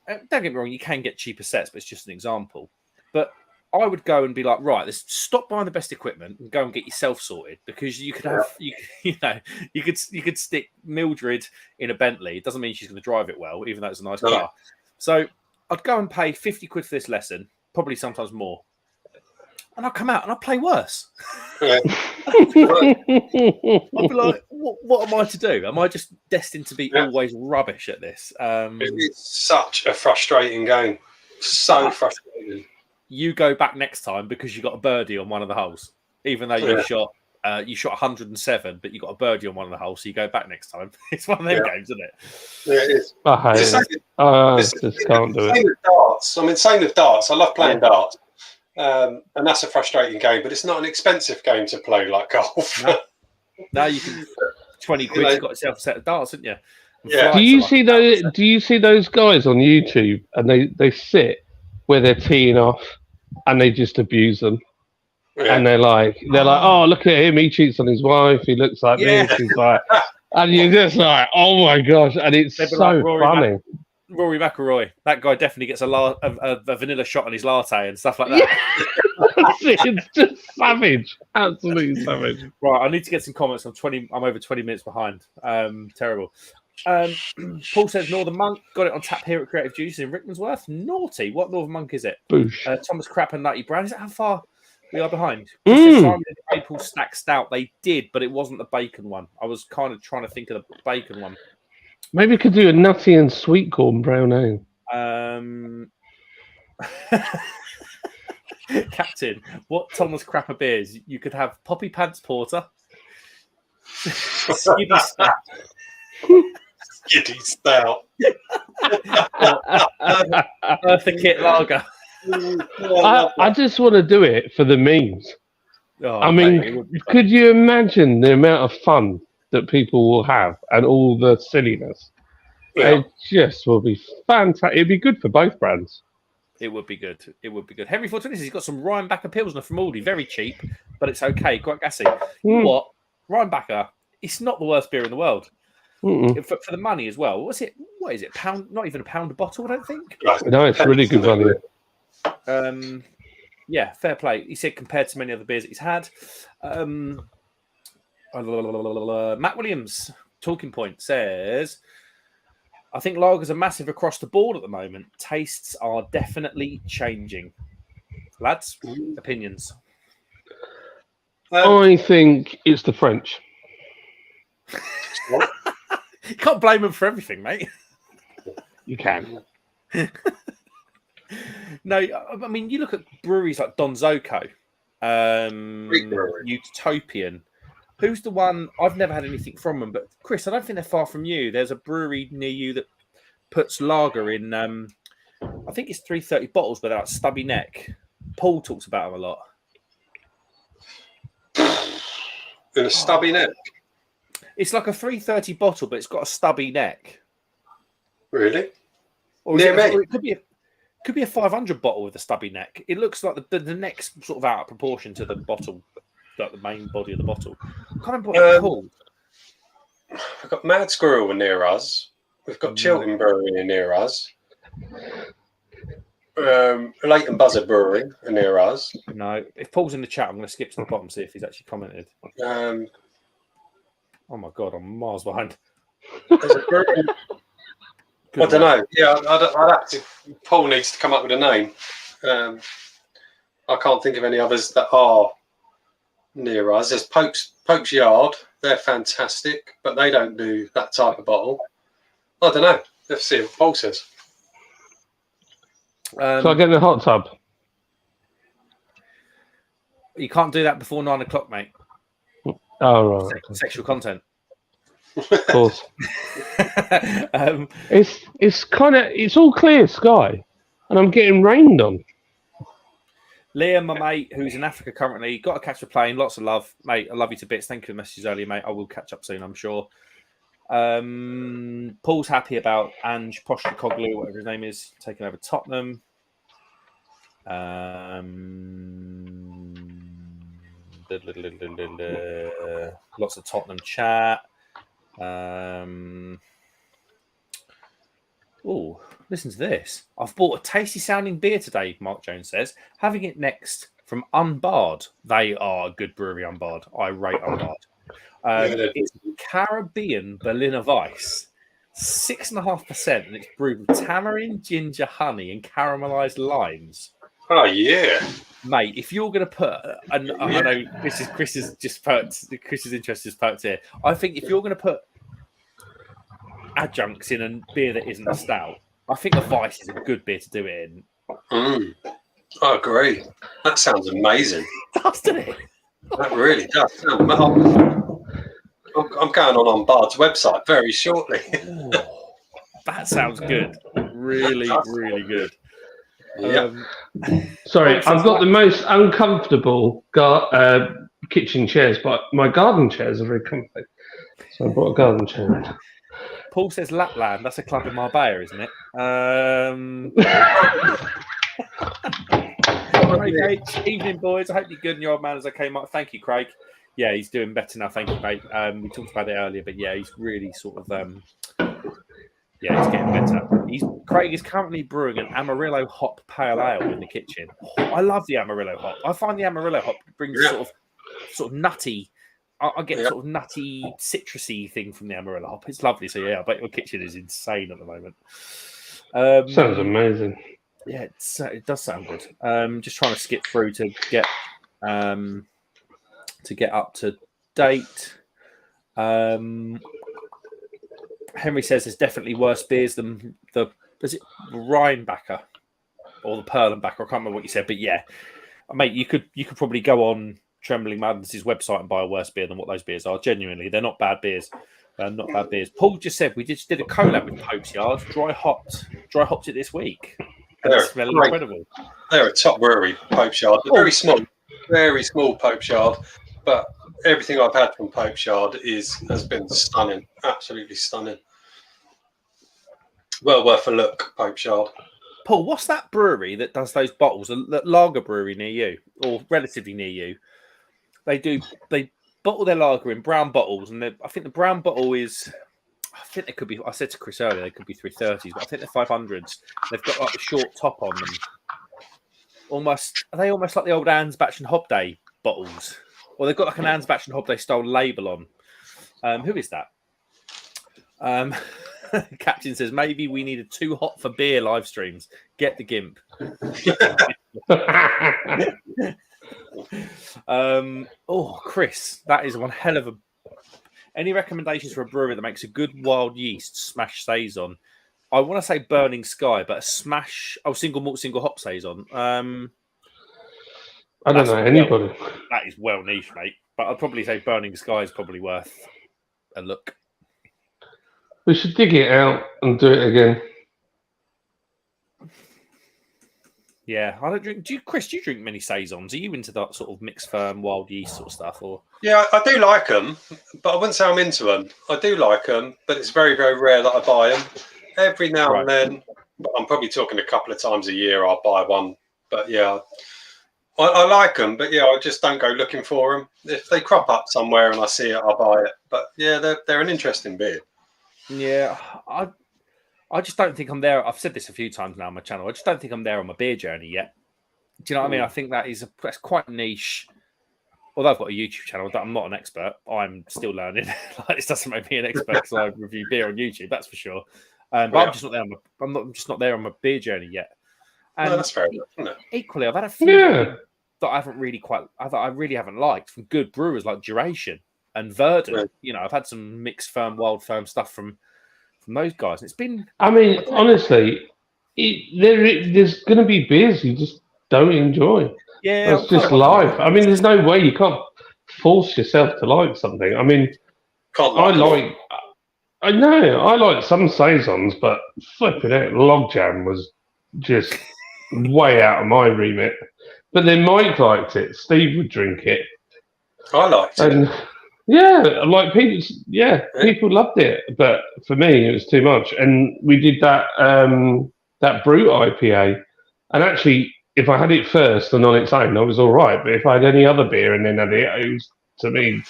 Don't get me wrong, you can get cheaper sets, but it's just an example. But I would go and be like, right, let's stop buying the best equipment and go and get yourself sorted because you could have, you could stick Mildred in a Bentley. It doesn't mean she's going to drive it well, even though it's a nice car. So I'd go and pay 50 quid for this lesson, probably sometimes more. And I'll come out and I'll play worse. Yeah. I'll be like, what am I to do? Am I just destined to be always rubbish at this? It's such a frustrating game. So frustrating. You go back next time because you got a birdie on one of the holes, even though you shot 107, but you got a birdie on one of the holes, so you go back next time. It's one of them games, isn't it? Yeah, it is. I just can't do it. Same with darts. I mean, same with darts. I love playing darts, and that's a frustrating game, but it's not an expensive game to play like golf. No, you can 20 quid. You've got yourself a set of darts, haven't you? Yeah. Do you see those guys on YouTube and they sit where they're teeing off and they just abuse them? and they're like, oh, look at him, he cheats on his wife, he looks like this, he's like, and you're just like, oh my gosh, and it's so like funny. Rory McIlroy, that guy definitely gets a vanilla shot on his latte and stuff like that. It's just savage, absolutely savage. Right, I need to get some comments. I'm over 20 minutes behind. Terrible. Paul says Northern Monk got it on tap here at Creative Juices in Rickmansworth. Naughty. What Northern Monk is it? Boosh. Thomas Crap and Nutty Brown. Is that how far we are behind? Simon and Maple Stack Stout. They did, but it wasn't the bacon one. I was kind of trying to think of the bacon one. Maybe we could do a nutty and sweet corn brown ale. Captain, what Thomas Crapper beers? You could have Poppy Pants Porter, Skiddy Stout, Skiddy Stout, Eartha Kitt Lager. I just want to do it for the memes. Oh, I mean, could you imagine the amount of fun that people will have and all the silliness? Yeah. It just will be fantastic. It'd be good for both brands. It would be good. It would be good. Henry 420, he's got some Rhinebacker Pilsner from Aldi. Very cheap, but it's okay. Quite gassy. You know what? Rhinebacker, it's not the worst beer in the world. For the money as well. What is it? Pound? Not even a pound a bottle, I don't think. No, it's really good value. Yeah, fair play. He said compared to many other beers that he's had. Matt Williams, Talking Point, says, I think lagers are massive across the board at the moment. Tastes are definitely changing. Lads, opinions? I think it's the French. You can't blame them for everything, mate. You can. No, I mean, you look at breweries like Donzoko, Utopian. Who's the one? I've never had anything from them, but Chris, I don't think they're far from you. There's a brewery near you that puts lager in, I think it's 330 bottles, but they're like stubby neck. Paul talks about them a lot. In a stubby neck? It's like a 330 bottle, but it's got a stubby neck. Really? Or it could be a 500 bottle with a stubby neck. It looks like the neck's sort of out of proportion to the bottle, like the main body of the bottle. I can't remember what it's called. We've got Mad Squirrel near us. We've got Chilton Brewery near us. Leighton Buzzard Brewery near us. No, if Paul's in the chat, I'm going to skip to the bottom, see if he's actually commented. Oh my God, I'm miles behind. There's a brewery. I don't know. Yeah, I'd have to. Paul needs to come up with a name. I can't think of any others that are near us. There's Pope's Yard. They're fantastic, but they don't do that type of bottle. I don't know. Let's see what Paul says. So I get in the hot tub. You can't do that before 9 o'clock, mate. Oh, right. Sexual content. Of course. It's all clear sky, and I'm getting rained on. Liam, my mate, who's in Africa currently, got to catch a plane. Lots of love, mate. I love you to bits. Thank you for the messages earlier, mate. I will catch up soon, I'm sure. Paul's happy about Ange Postecoglou, whatever his name is, taking over Tottenham. Lots of Tottenham chat. Oh, listen to this. I've bought a tasty sounding beer today, Mark Jones says. Having it next from Unbarred. They are a good brewery, Unbarred. I rate Unbarred. It's Caribbean Berliner Weiss, 6.5%, and it's brewed with tamarind, ginger, honey, and caramelized limes. Oh yeah, mate! If you're going to put, and I know Chris's interest is perked here. I think if you're going to put adjuncts in a beer that isn't a stout, I think the Weiss is a good beer to do it in. I agree. That sounds amazing. Doesn't it? That really does. I'm going on Unbarred's website very shortly. That sounds good. Really, really good. Yeah. Sorry, I've got the most uncomfortable kitchen chairs, but my garden chairs are very comfy. So I bought a garden chair. Paul says Lapland. That's a club in Marbella, isn't it? Craig H. Evening, boys. I hope you're good and your old man is okay, Mark. Thank you, Craig. Yeah, he's doing better now. Thank you, mate. We talked about it earlier, but yeah, he's really sort of yeah, he's getting better. Craig is currently brewing an Amarillo hop pale ale in the kitchen. Oh, I love the Amarillo hop. I find the Amarillo hop brings sort of nutty. I get sort of nutty, citrusy thing from the Amarillo hop. It's lovely. So yeah, I bet your kitchen is insane at the moment. Sounds amazing. Yeah, it does sound good. Just trying to skip through to get up to date. Henry says there's definitely worse beers than is it Rheinbacher or the Perlenbacher? I can't remember what you said, but yeah, mate, you could probably go on Trembling Madness' website and buy a worse beer than what those beers are. Genuinely, they're not bad beers. Not bad beers. Paul just said we just did a collab with Pope's Yard. Dry hopped it this week. They're incredible. They're a top brewery, Pope's Yard. They're very small Pope's Yard, but everything I've had from Pope's Yard has been stunning, absolutely stunning. Well worth a look, Pope's Yard. Paul, what's that brewery that does those bottles? A lager brewery near you, or relatively near you? They bottle their lager in brown bottles, and I think the brown bottle is. I think they could be. I said to Chris earlier they could be 330s, but I think they're 500s. They've got like a short top on them. Are they almost like the old Ansbach and Hobday bottles? Or they've got like an Ansbach and Hobday style label on. Who is that? Captain says maybe we needed too hot for beer live streams. Get the gimp. Chris, that is one hell of a. Any recommendations for a brewery that makes a good wild yeast smash saison? I want to say Burning Sky, but a smash single malt, single hop saison. I don't know anybody. That is well niche, mate. But I'd probably say Burning Sky is probably worth a look. We should dig it out and do it again. Yeah, I don't drink. Chris, do you drink many saisons? Are you into that sort of mixed firm, wild yeast sort of stuff? Or yeah, I do like them, but I wouldn't say I'm into them. I do like them, but it's very, very rare that I buy them. Every now and then, but I'm probably talking a couple of times a year, I'll buy one. But yeah, I like them, but yeah, I just don't go looking for them. If they crop up somewhere and I see it, I'll buy it. But yeah, they're an interesting beer. Yeah, I just don't think I'm there. I've said this a few times now on my channel. I just don't think I'm there on my beer journey yet. Do you know what I mean? I think that's quite niche. Although I've got a YouTube channel, I'm not an expert. I'm still learning. This doesn't make me an expert because I review beer on YouTube. That's for sure. But I'm just not there. I'm just not there on my beer journey yet. And no, that's fair enough, isn't it? Equally, I've had a few that I haven't really I really haven't liked from good brewers like Duration and Verdun. Yeah. You know, I've had some mixed firm, wild firm stuff from those guys. And it's been. I mean, honestly, there's going to be beers you just don't enjoy. Yeah, that's just life. I mean, there's no way you can't force yourself to like something. I mean, I like some saisons, but flipping it, Logjam was just way out of my remit. But then Mike liked it. Steve would drink it. I liked it. Yeah, like people loved it, but for me it was too much. And we did that Brute IPA, and actually, if I had it first and on its own, I was all right. But if I had any other beer and then had it was to me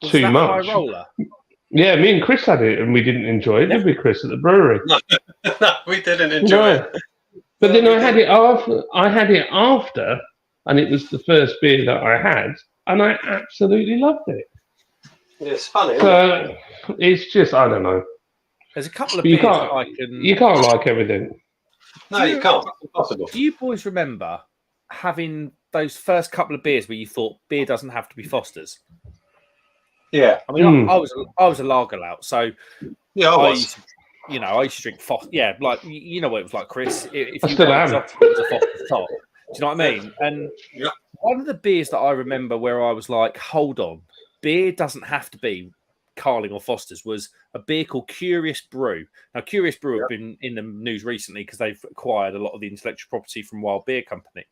too much. High roller? Yeah, me and Chris had it, and we didn't enjoy it, did we, Chris, at the brewery? No, we didn't enjoy it. But then I had it after, and it was the first beer that I had, and I absolutely loved it. It's funny. So it's just, I don't know. There's a couple of beers that I can. You can't like everything. No, you can't. It's impossible. Do you boys remember having those first couple of beers where you thought beer doesn't have to be Foster's? Yeah. I mean, I was a lager lout, so yeah, I used to drink Foster. Yeah, like you know what it was like, Chris. If I still am. It was a Foster's top. Do you know what I mean? And one of the beers that I remember where I was like, hold on, beer doesn't have to be Carling or Foster's, was a beer called Curious Brew. Now, Curious Brew have been in the news recently because they've acquired a lot of the intellectual property from Wild Beer Company.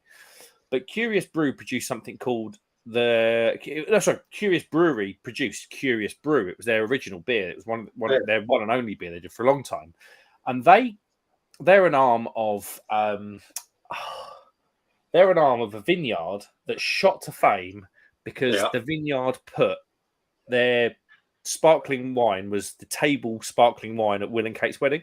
But Curious Brew produced something called Curious Brewery produced Curious Brew. It was their original beer. It was one of their one and only beer they did for a long time. And they're an arm of They're an arm of a vineyard that shot to fame because the vineyard put their sparkling wine was the table sparkling wine at Will and Kate's wedding.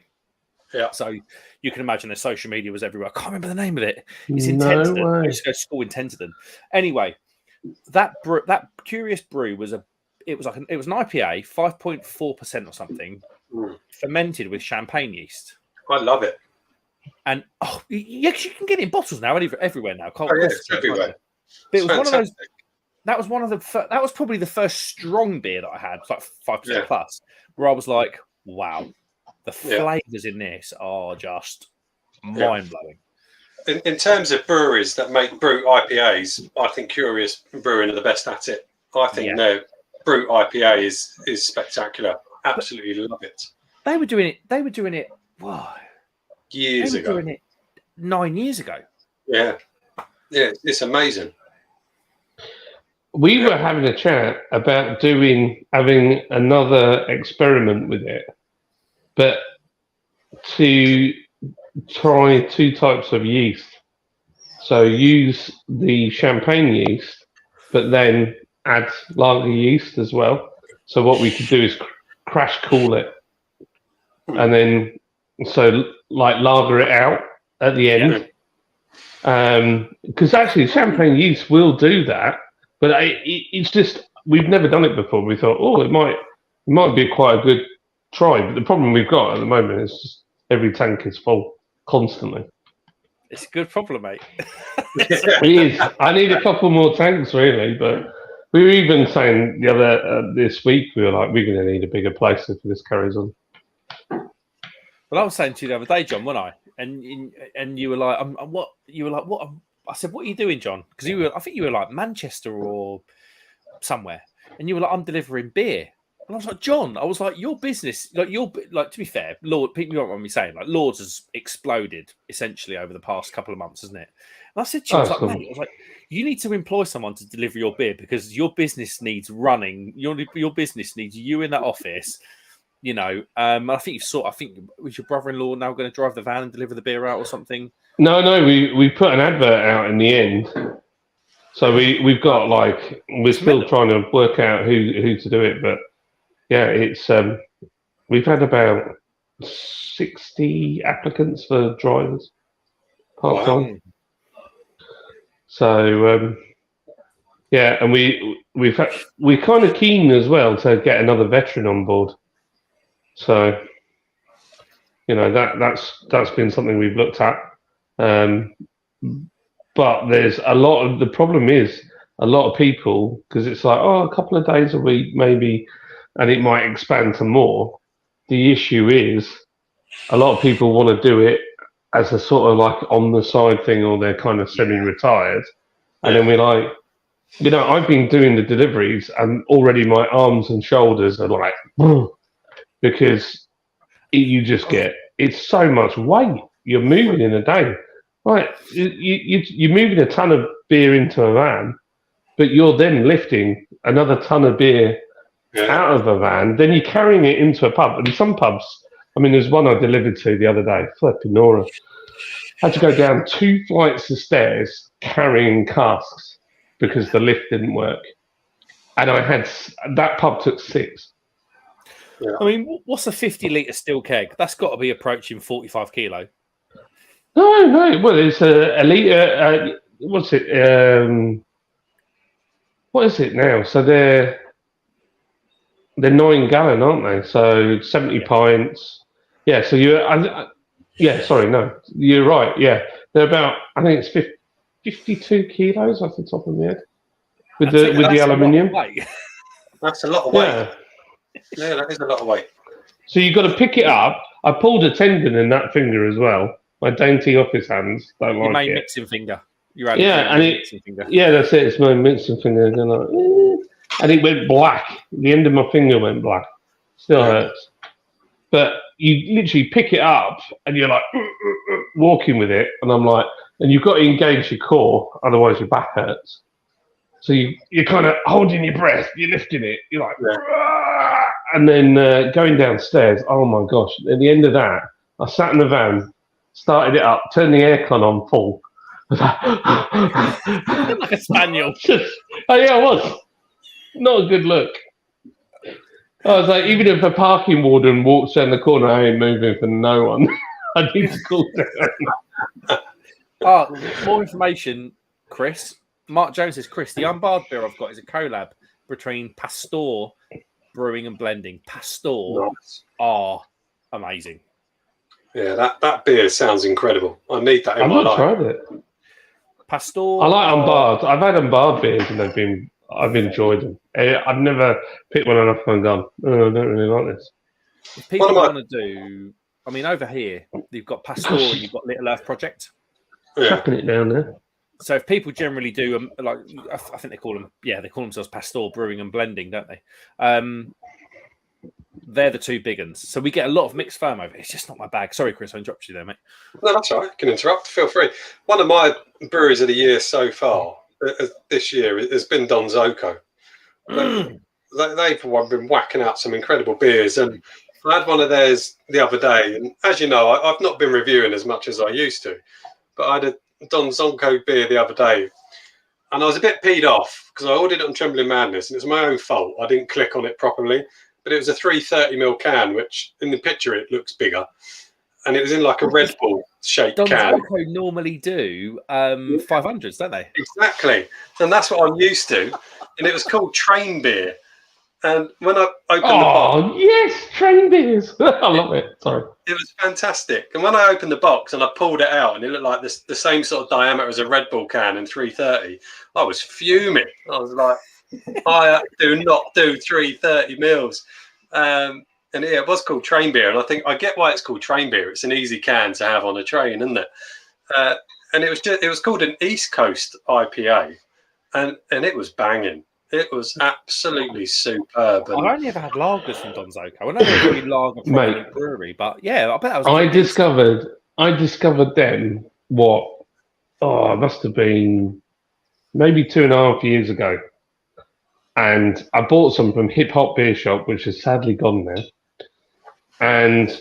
Yeah. So you can imagine their social media was everywhere. I can't remember the name of it. It's in Tenterden. I used to go to school in Tenterden. Anyway, that Curious Brew was an IPA, 5.4% or something, fermented with champagne yeast. I love it. And you can get it in bottles now, everywhere now. It's everywhere. But it was one of those. That was one of the. That was probably the first strong beer that I had, like 5% plus, where I was like, "Wow, the flavors in this are just mind blowing." In terms of breweries that make brut IPAs, I think Curious Brewing are the best at it. I think their brut IPA is spectacular. Absolutely love it. They were doing it. Wow. Years ago. Doing it 9 years ago. Yeah, it's amazing. We were having a chat about having another experiment with it, but to try 2 types of yeast. So use the champagne yeast, but then add lager yeast as well. So what we could do is crash cool it, and then lager it out at the end. Because actually champagne yeast will do that. But it's just, we've never done it before. We thought, it might be quite a good try. But the problem we've got at the moment is just every tank is full constantly. It's a good problem, mate. It is. I need a couple more tanks, really. But we were even saying this week, we were like, we're going to need a bigger place if this carries on. Well, I was saying to you the other day, John, wasn't I? And you were like, what? You were like, what? I said, what are you doing, John? Because I think you were like Manchester or somewhere, and you were like, I'm delivering beer. And I was like, John, I was like, your business, to be fair, Lord, people don't want me saying, like, Lords has exploded essentially over the past couple of months, hasn't it? And I said to you, I was like, you need to employ someone to deliver your beer because your business needs running. Your business needs you in that office. I think was your brother-in-law now going to drive the van and deliver the beer out or something? No, we put an advert out in the end. So we've got we're still trying to work out who to do it, but yeah, it's we've had about 60 applicants for drivers part-time. Wow. So and we're kind of keen as well to get another veteran on board. So, that's been something we've looked at. But there's the problem is a lot of people, because it's like, a couple of days a week maybe, and it might expand to more. The issue is a lot of people want to do it as a sort of on the side thing, or they're kind of semi-retired. And then we're like, I've been doing the deliveries and already my arms and shoulders are like, because you just it's so much weight you're moving in a day. Right, you're moving a ton of beer into a van, but you're then lifting another ton of beer out of a van. Then you're carrying it into a pub. And some pubs, there's one I delivered to the other day, flipping Nora. I had to go down 2 flights of stairs carrying casks because the lift didn't work. And that pub took 6. Yeah. What's a 50-litre steel keg? That's got to be approaching 45 kilo. No. Well, it's a litre. What's it? What is it now? So they're 9 gallon, aren't they? So 70 pints. Yeah. So sorry, no, you're right. Yeah, they're about. I think it's 52 kilos off the top of my head with the aluminium. That's a lot of weight. Yeah, that is a lot of weight. So you've got to pick it up. I pulled a tendon in that finger as well. My dainty office hands don't like it. Your main mixing finger. Mixing finger. Yeah, that's it. It's my mixing finger. And it went black. The end of my finger went black. Still hurts. But you literally pick it up and you're like walking with it. And I'm like, and you've got to engage your core, otherwise your back hurts. So you're kind of holding your breath. You're lifting it. You're like, and then going downstairs. Oh my gosh! At the end of that, I sat in the van, started it up, turned the aircon on full, Like a spaniel. Oh yeah, it was not a good look. I was like, even if a parking warden walks down the corner, I ain't moving for no one. I need to cool down. More information, Chris. Mark Jones says, Chris, the unbarred beer I've got is a collab between Pasteur Brewing and Blending. Pasteur are amazing. Yeah, that beer sounds incredible. I need that in my life. I've not tried it. Pasteur. I like unbarred. I've had unbarred beers and I've enjoyed them. I've never picked one up and gone, oh, I don't really like this. If people want to do, I mean, over here, you've got Pasteur and you've got Little Earth Project. Chucking it down there. So if people generally do, like, I think they call them, they call themselves Pasteur Brewing and Blending, don't they? They're the two big ones. So we get a lot of mixed foam over. It's just not my bag. Sorry, Chris, I interrupted you there, mate. No, that's all right. You can interrupt. Feel free. One of my breweries of the year so far this year has been Don Zoco. They've been whacking out some incredible beers, and I had one of theirs the other day. And as you know, I've not been reviewing as much as I used to, but I had a Don Zonco beer the other day, and I was a bit peed off because I ordered it on Trembling Madness, and it's my own fault. I didn't click on it properly, but it was a 330ml can, which in the picture it looks bigger, and it was in like a Red Bull shaped can. Don Zonco normally do 500s, don't they? Exactly, and that's what I'm used to. And it was called Train Beer. And when I opened the box... Oh, yes, train beers. I love it. Sorry. It was fantastic. And when I opened the box and I pulled it out and it looked like the same sort of diameter as a Red Bull can in 330, I was fuming. I was like, I do not do 330 mils. And yeah, it was called Train Beer. And I think I get why it's called Train Beer. It's an easy can to have on a train, isn't it? And it was called an East Coast IPA. And it was banging. It was absolutely superb. I've only ever had lagers from Don Zoco. I know they're a really lager prominent brewery, but yeah, I bet that was. I discovered then what? Oh, it must have been maybe 2.5 years ago, and I bought some from Hip Hop Beer Shop, which has sadly gone now, and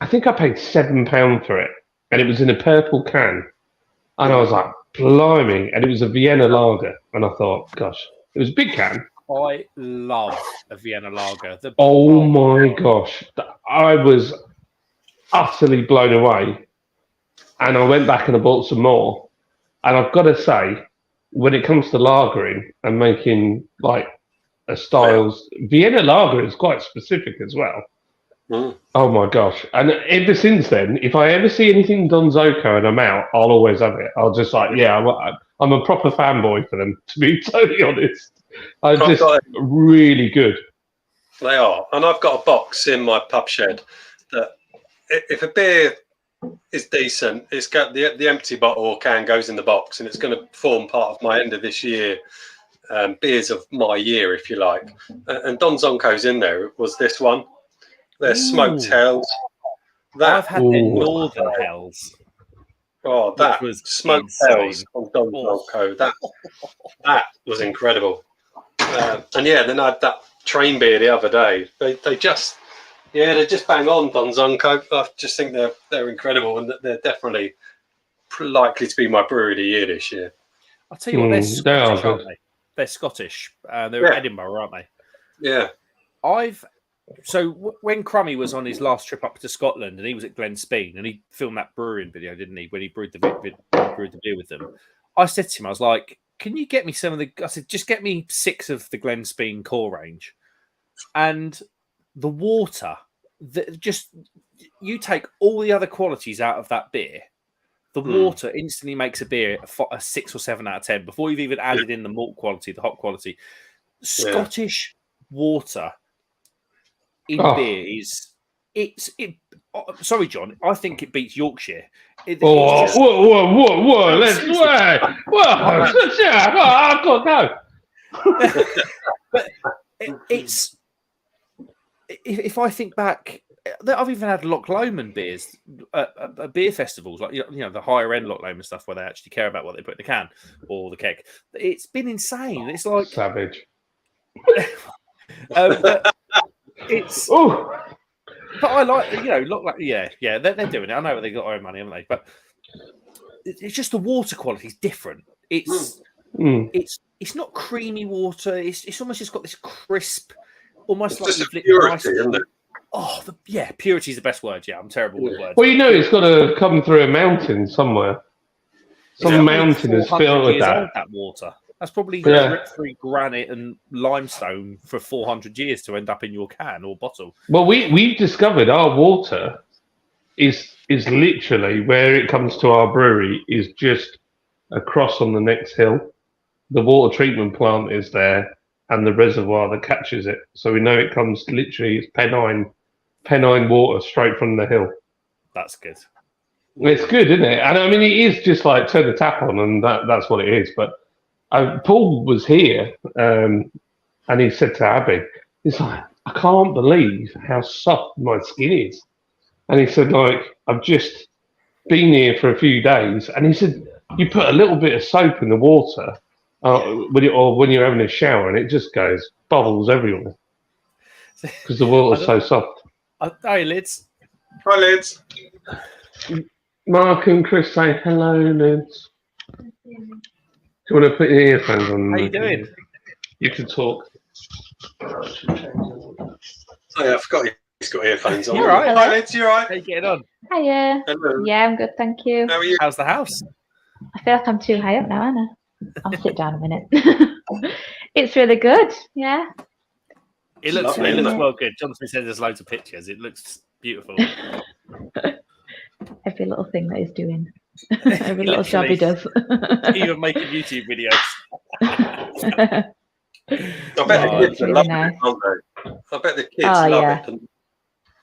I think I paid £7 for it, and it was in a purple can, and I was like, blimey, and it was a Vienna lager, and I thought, gosh. It was a big can. I love a Vienna lager. Oh my gosh. I was utterly blown away. And I went back and I bought some more. And I've got to say, when it comes to lagering and making like a styles, Vienna lager is quite specific as well. Mm. Oh my gosh. And ever since then, if I ever see anything Don Zoco and I'm out, I'll always have it. I'll just like, I'm a proper fanboy for them, to be totally honest. Really good. They are. And I've got a box in my pub shed that if a beer is decent, it's got the empty bottle or can goes in the box, and it's going to form part of my end of this year beers of my year, if you like. And Don Zonco's in there. It was this one. They're smoked hells. I've had their Northern Hells. Oh, that was smoked hells on Don Zonco. That was incredible. And yeah, then I had that Train Beer the other day. They just bang on Don Zonco. I just think they're incredible, and they're definitely likely to be my brewery of the year this year. I'll tell you what, they're Scottish, aren't they? They're Scottish. They're in Edinburgh, aren't they? Yeah. When Crummy was on his last trip up to Scotland, and he was at Glen Spean, and he filmed that brewing video, didn't he? When he brewed the beer with them, I said to him, I was like, "Can you get me some of the?" I said, "Just get me 6 of the Glen Spean core range," and the water. You take all the other qualities out of that beer. The water instantly makes a beer a 6 or 7 out of 10 before you've even added in the malt quality, the hop quality. Scottish water in beer is sorry, John. I think it beats Yorkshire. Whoa! I've got to go. But it's if I think back, I've even had Loch Lomond beers at beer festivals, like the higher end Loch Lomond stuff where they actually care about what they put in the can or the keg. It's been insane. It's like savage. But it's. But I like, they're doing it. I know they got their own money, haven't they? But it's just the water quality is different. It's not creamy water. It's almost just got this crisp, almost It's like just you've a lit purity, rice. isn't it? Oh, purity is the best word. Yeah, I'm terrible with words. Well, it's got to come through a mountain somewhere. Some mountain is 400 filled with years that. old, that water. That's probably ripped through granite and limestone for 400 years to end up in your can or bottle. Well, we've discovered our water is literally where it comes to our brewery is just across on the next hill. The water treatment plant is there, and the reservoir that catches it. So we know it comes literally. It's Pennine water straight from the hill. That's good. It's good, isn't it? And I mean, it is just like turn the tap on, and that's what it is. But Paul was here, and he said to Abby, he's like, I can't believe how soft my skin is. And he said, like, I've just been here for a few days. And he said, you put a little bit of soap in the water when you're having a shower, and it just goes bubbles everywhere because the water's so soft. Hi, Lids. Hi, Lids. Mark and Chris say hello, Lids. Do you want to put your earphones on? How you doing? You can talk. Oh, yeah, I forgot he's got earphones on. You all right? Hi, Lids. You all right? How you getting on? Hiya. Hello. Yeah, I'm good, thank you. How are you? How's the house? I feel like I'm too high up now, aren't I? I'll sit down a minute. It's really good, yeah. It looks Lovely, isn't it? well good. Jonathan sends us loads of pictures. It looks beautiful. Every little thing that he's doing. Every little job he does. Even making YouTube videos. I bet Yeah, the it's kids are really loving nice. it, aren't they? I bet the kids Oh, love yeah. it. And,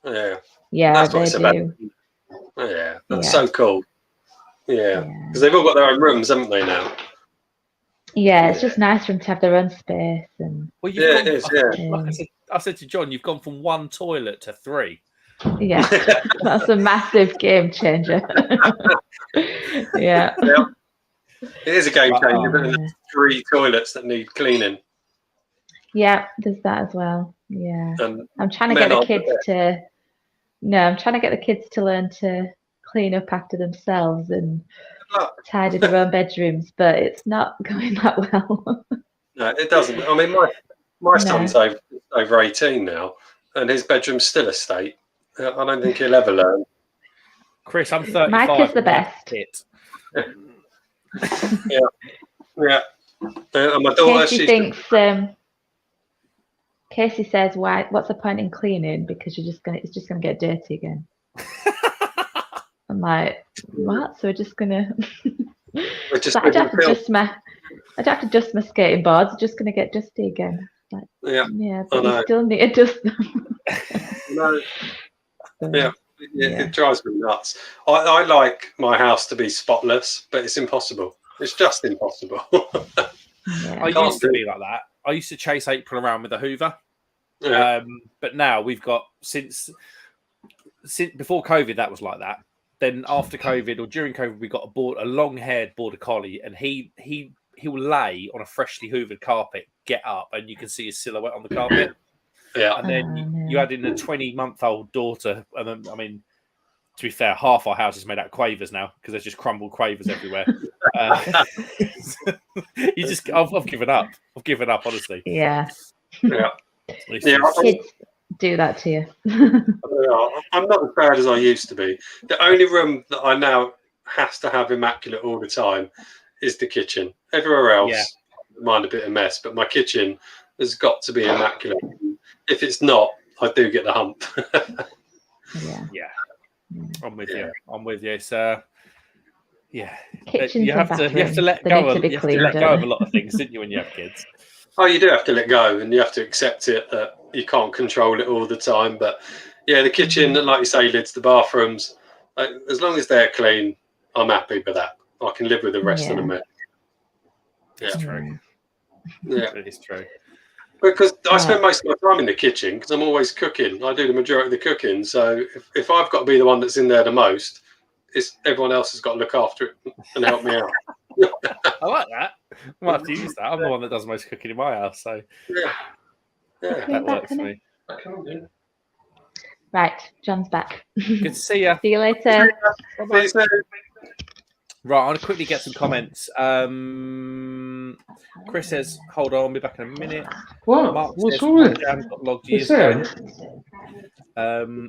yeah, Yeah, that's what they it's about. do. Yeah, that's Yeah. so cool. Yeah, because they've all got their own rooms, haven't they, now? Yeah, it's just nice for them to have their own space. And Well, Yeah, it is, yeah. Like I said to John, you've gone from 1 toilet to 3. yeah, that's a massive game changer. Yeah. Yeah. It is a game changer, but Yeah. there's 3 toilets that need cleaning. Yeah, there's that as well. Yeah. And I'm trying to men get the aren't kids there. I'm trying to get the kids to learn to clean up after themselves and luck. tidy their own bedrooms, but it's not going that well. No, it doesn't. I mean, my son's over 18 now, and his bedroom's still a state. I don't think he'll ever learn. Chris, I'm 35. Mike is the best. Yeah. And my daughter, Casey thinks. Casey says, "Why? What's the point in cleaning? Because it's just gonna get dirty again." I'm like, what? So we're just gonna. So I'd have to dust my skating boards. It's just gonna get dusty again. Like, yeah, but you still need to dust them. No. Yeah. It drives me nuts. I like my house to be spotless, but it's impossible. It's just impossible. I used to be like that. I used to chase April around with a Hoover. Yeah. But now we've got since before COVID that was like that. Then after COVID or during COVID we got a long-haired border collie, and he will lay on a freshly hoovered carpet, get up, and you can see his silhouette on the carpet. Yeah. And then you add in a 20-month-old daughter, and then, I mean, to be fair, half our house is made out of quavers now because there's just crumbled quavers everywhere. I've given up. I've given up, honestly. Yeah. Kids do that to you. I'm not as bad as I used to be. The only room that I now has to have immaculate all the time is the kitchen. Everywhere else, mind a bit of mess, but my kitchen has got to be immaculate. If it's not, I do get the hump. Yeah. I'm with you. I'm with you. So, yeah, Kitchens you have to let go. You have to let go of a lot of things, didn't you, when you have kids? Oh, you do have to let go, and you have to accept it that you can't control it all the time. But yeah, the kitchen, and like you say, Lids, the bathrooms, as long as they're clean, I'm happy with that. I can live with the rest of the mess. It's true. Yeah, it is true. Because I spend most of my time in the kitchen because I'm always cooking. I do the majority of the cooking. So if I've got to be the one that's in there the most, everyone else has got to look after it and help me out. I like that. I might have to use that. I'm the one that does most cooking in my house. So yeah. That works for me. Right, John's back. Good to see you. See you later. Bye. Right, I'm going to quickly get some comments. Chris says, hold on, I'll be back in a minute. What? Mark What's says, wrong my with it? jam got logged It's years ago. No.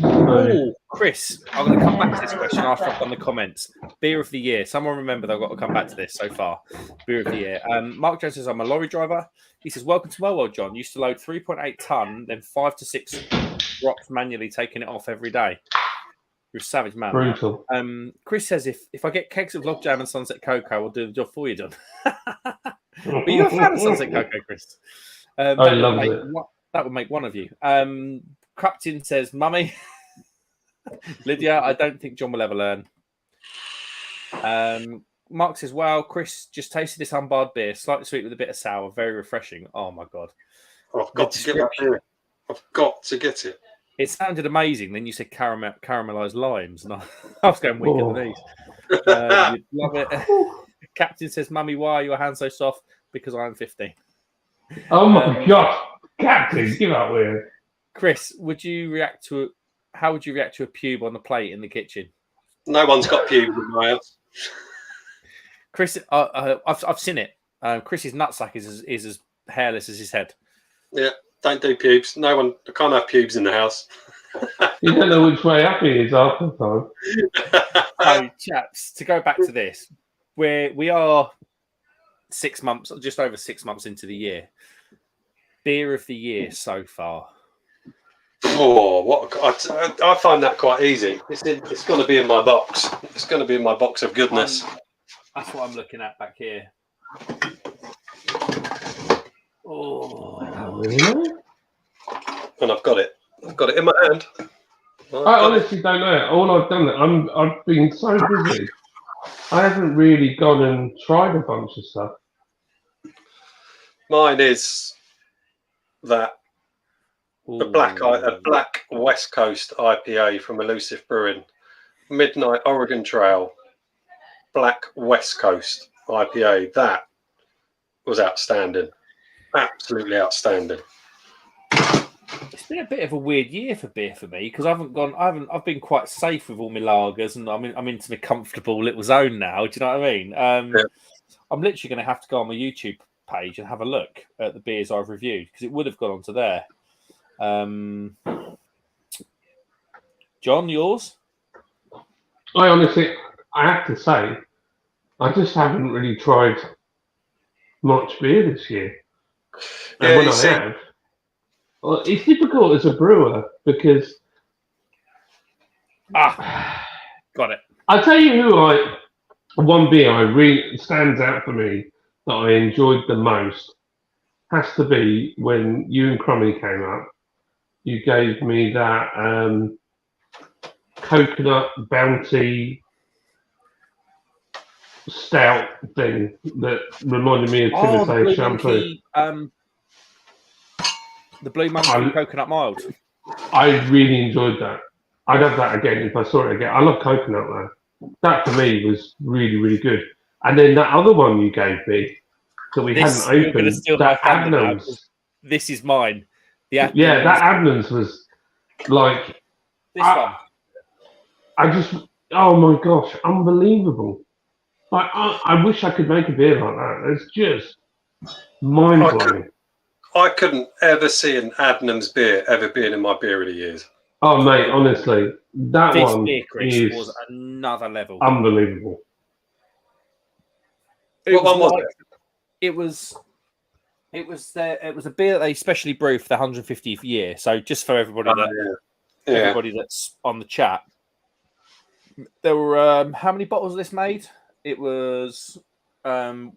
Oh, Chris, I'm going to come back to this question after I've done the comments. Beer of the year. Someone remember that I've got to come back to this so far. Beer of the year. Mark Jones says, I'm a lorry driver. He says, welcome to my world, John. Used to load 3.8 ton, then 5 to 6 drops manually, taking it off every day. You're a savage man. Brutal. Chris says, if I get kegs of log jam and Sunset Cocoa, I'll do the job for you, John. Are you a fan of Sunset Cocoa, Chris? I love it. That would make one of you. Crupton says, Mummy. Lydia, I don't think John will ever learn. Mark says, wow, Chris just tasted this unbarred beer, slightly sweet with a bit of sour, very refreshing. Oh my God. I've got to get that beer. I've got to get it. It sounded amazing. Then you said caramelized limes, and I was going weaker than these. You'd love it. Captain says, Mummy, why are your hands so soft? Because I'm 15. Oh my God. Captain, give up with. Chris, how would you react to a pube on the plate in the kitchen? No one's got pubes in my house. Chris, I've seen it. Chris's nutsack is as hairless as his head. Yeah, don't do pubes. No one. I can't have pubes in the house. You don't know which way up it is after time. So, chaps, to go back to this, we are 6 months, just over 6 months into the year. Beer of the year so far. Oh, what! I find that quite easy. It's going to be in my box. It's going to be in my box of goodness. That's what I'm looking at back here. Oh, Really? And I've got it. I've got it in my hand. I honestly don't know. All I've done, I've been so busy. I haven't really gone and tried a bunch of stuff. Mine is that a black West Coast IPA from Elusive Brewing, Midnight Oregon Trail, black West Coast IPA. That was outstanding, absolutely outstanding. It's been a bit of a weird year for beer for me because I've been quite safe with all my lagers, and I'm into my comfortable little zone now. Do you know what I mean? Yeah. I'm literally going to have to go on my YouTube page and have a look at the beers I've reviewed because it would have gone onto there. John, yours? I have to say, I just haven't really tried much beer this year. And when I have, well, it's difficult as a brewer because got it. I'll tell you one beer I really stands out for me that I enjoyed the most has to be when you and Crummy came up. You gave me that coconut bounty stout thing that reminded me of Timothy shampoo. The Blue Monkey Coconut Mild. I really enjoyed that. I'd have that again if I saw it again. I love coconut though. That for me was really, really good. And then that other one you gave me that we hadn't opened, that Adnams. This is mine. That Adnams was like this one. I just, oh my gosh, unbelievable! I wish I could make a beer like that. It's just mind blowing. I couldn't ever see an Adnams beer ever being in my beer of the years. Oh mate, honestly, this beer, Chris, was another level. Unbelievable. What one was it? It was a beer that they specially brew for the 150th year. So just for everybody everybody that's on the chat, there were how many bottles of this made? It was so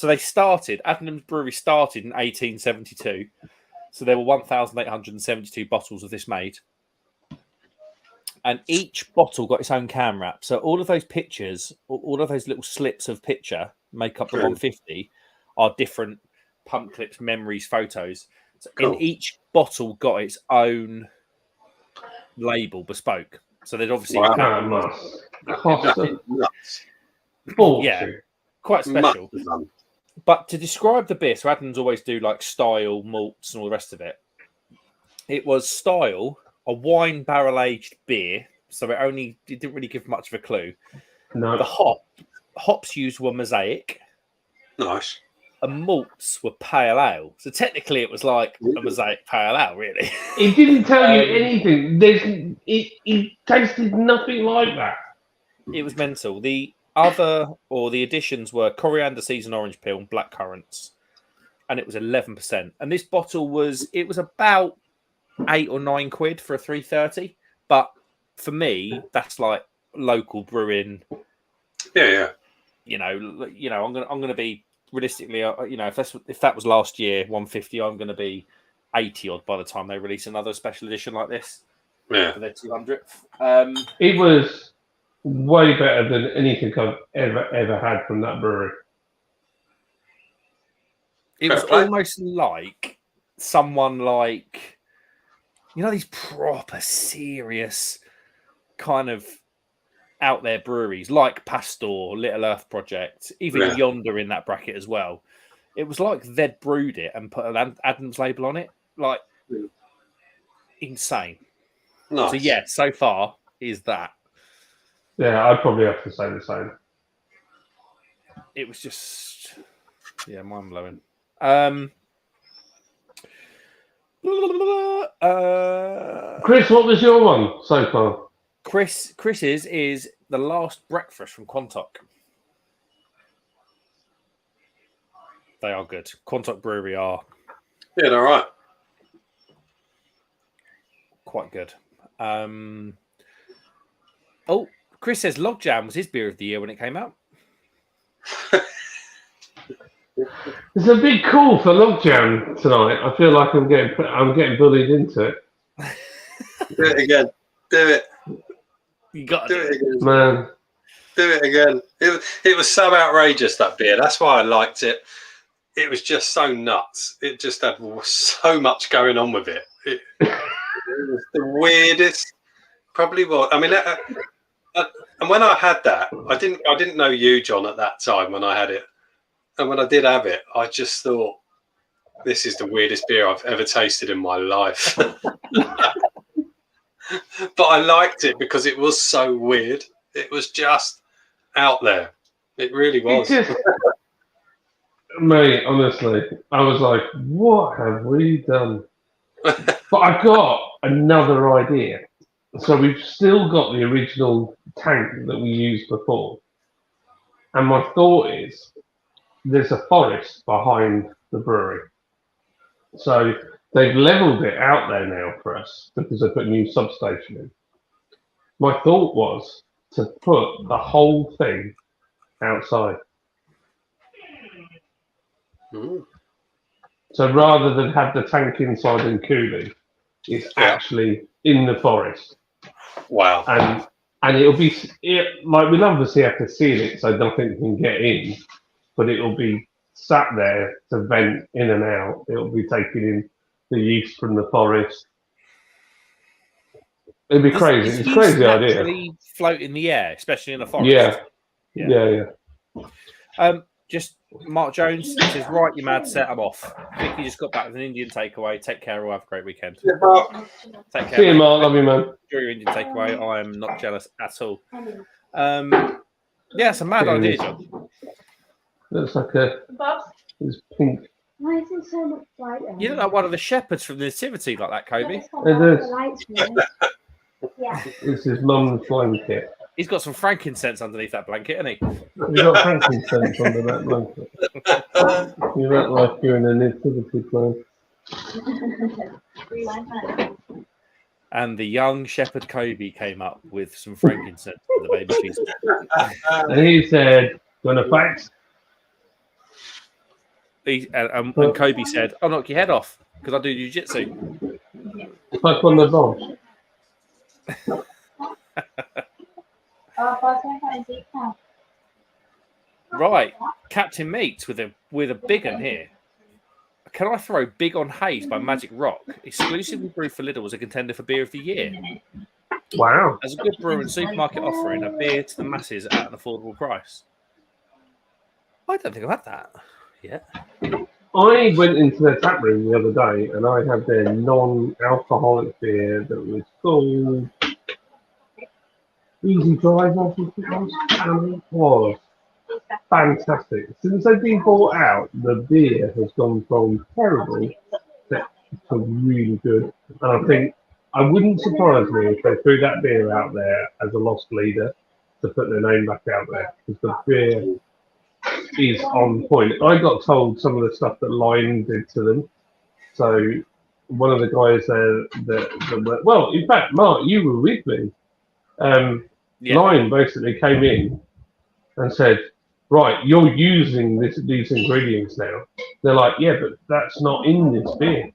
they started. Adnams Brewery started in 1872. So there were 1,872 bottles of this made, and each bottle got its own can wrap. So all of those pictures, all of those little slips of picture, make up the 150 are different pump clips, memories, photos. So in each bottle got its own label, bespoke. So they'd obviously quite special. But to describe the beer, so Adnams always do like style, malts, and all the rest of it. It was style, a wine barrel aged beer, so it didn't really give much of a clue. No. The hops used were Mosaic. Nice. And malts were pale ale. So technically, it was like a Mosaic pale ale, really. It didn't tell you anything. It tasted nothing like that. It was mental. The additions were coriander seeds and orange peel and black currants, and it was 11%. And this bottle was about £8 or £9 for a 330. But for me, that's like local brewing. Yeah. I'm gonna be realistically, if that was last year 150, I'm gonna be 80 odd by the time they release another special edition like this. Yeah. For their 200th. It was way better than anything I've ever had from that brewery. It was almost like someone like, these proper serious kind of out there breweries like Pastor, Little Earth Project, even Yonder in that bracket as well. It was like they'd brewed it and put an Adam's label on it. Like, insane. Nice. So, yeah, so far is that. Yeah, I'd probably have to say the same. It was just, mind-blowing. Chris, what was your one so far? Chris's is the Last Breakfast from Quantock. They are good. Quantock Brewery are. Yeah, they're all right. Quite good. Chris says Logjam was his beer of the year when it came out. It's a big call for Logjam tonight. I feel like I'm getting bullied into it. Do it again. Do it. You got to do it again, man. Do it again. It was so outrageous, that beer. That's why I liked it. It was just so nuts. It just had so much going on with it. It was the weirdest. Probably what I mean. And when I had that, I didn't know you, John, at that time when I had it. And when I did have it, I just thought, this is the weirdest beer I've ever tasted in my life. But I liked it because it was so weird. It was just out there. It really was. Mate, honestly, I was like, what have we done? But I've got another idea. So we've still got the original tank that we used before. And my thought is, there's a forest behind the brewery. So they've leveled it out there now for us because they put a new substation in. My thought was to put the whole thing outside. Ooh. So rather than have the tank inside and cooling, it's actually in the forest. Wow. And it'll be like, we'll obviously have to seal it so nothing can get in, but it'll be sat there to vent in and out. It'll be taking in the yeast from the forest. It'd be crazy. It's a crazy idea. Float in the air, especially in a forest. Yeah. Just Mark Jones says, right, you mad set, I'm off. Vicky just got back with an Indian takeaway. Take care, or have a great weekend. Yeah, Mark. Take care. See you, Mark. Love you, man. Enjoy your Indian takeaway. I am not jealous at all. It's a mad idea, John. Looks like it's pink. Why is it so much brighter? You look like one of the shepherds from the Nativity, like that, Kobe. It is. Yeah. This is mum's blanket. He's got some frankincense underneath that blanket, hasn't he? You've got frankincense under that blanket. You look like you're in a nativity play. And the young shepherd Kobe came up with some frankincense for the baby Jesus. And he said, "Gonna fax?" And Kobe said, "I'll knock your head off because I do jiu-jitsu." Fuck on the bomb. Right, Captain Meats with a big one here. Can I throw Big on Haze by Magic Rock? Exclusively brewed for Lidl as a contender for Beer of the Year. Wow. As a good brewer and supermarket offering, a beer to the masses at an affordable price. I don't think I've had that yet. I went into their tap room the other day and I had their non-alcoholic beer that was called Easy Drive, I think it was. And it was fantastic. Since they've been bought out, the beer has gone from terrible to really good. And I think I wouldn't surprise me if they threw that beer out there as a lost leader to put their name back out there, because the beer is on point. I got told some of the stuff that Lion did to them. So one of the guys there that well, in fact, Mark, you were with me. Lion basically came in and said, right, you're using these ingredients now. They're like, yeah, but that's not in this beer.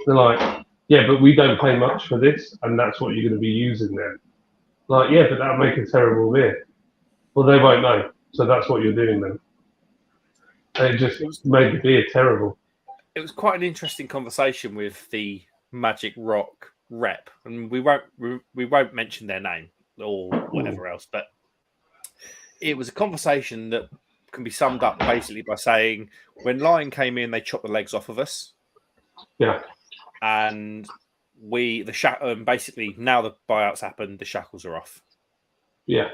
They're like, yeah, but we don't pay much for this, and that's what you're going to be using now. Like, yeah, but that'll make a terrible beer. Well, they won't know, so that's what you're doing then. And it just made the beer terrible. It was quite an interesting conversation with the Magic Rock rep, and we won't mention their name or whatever else, but it was a conversation that can be summed up basically by saying, when Lion came in, they chopped the legs off of us. Yeah. And basically now the buyouts happened, the shackles are off. Yeah.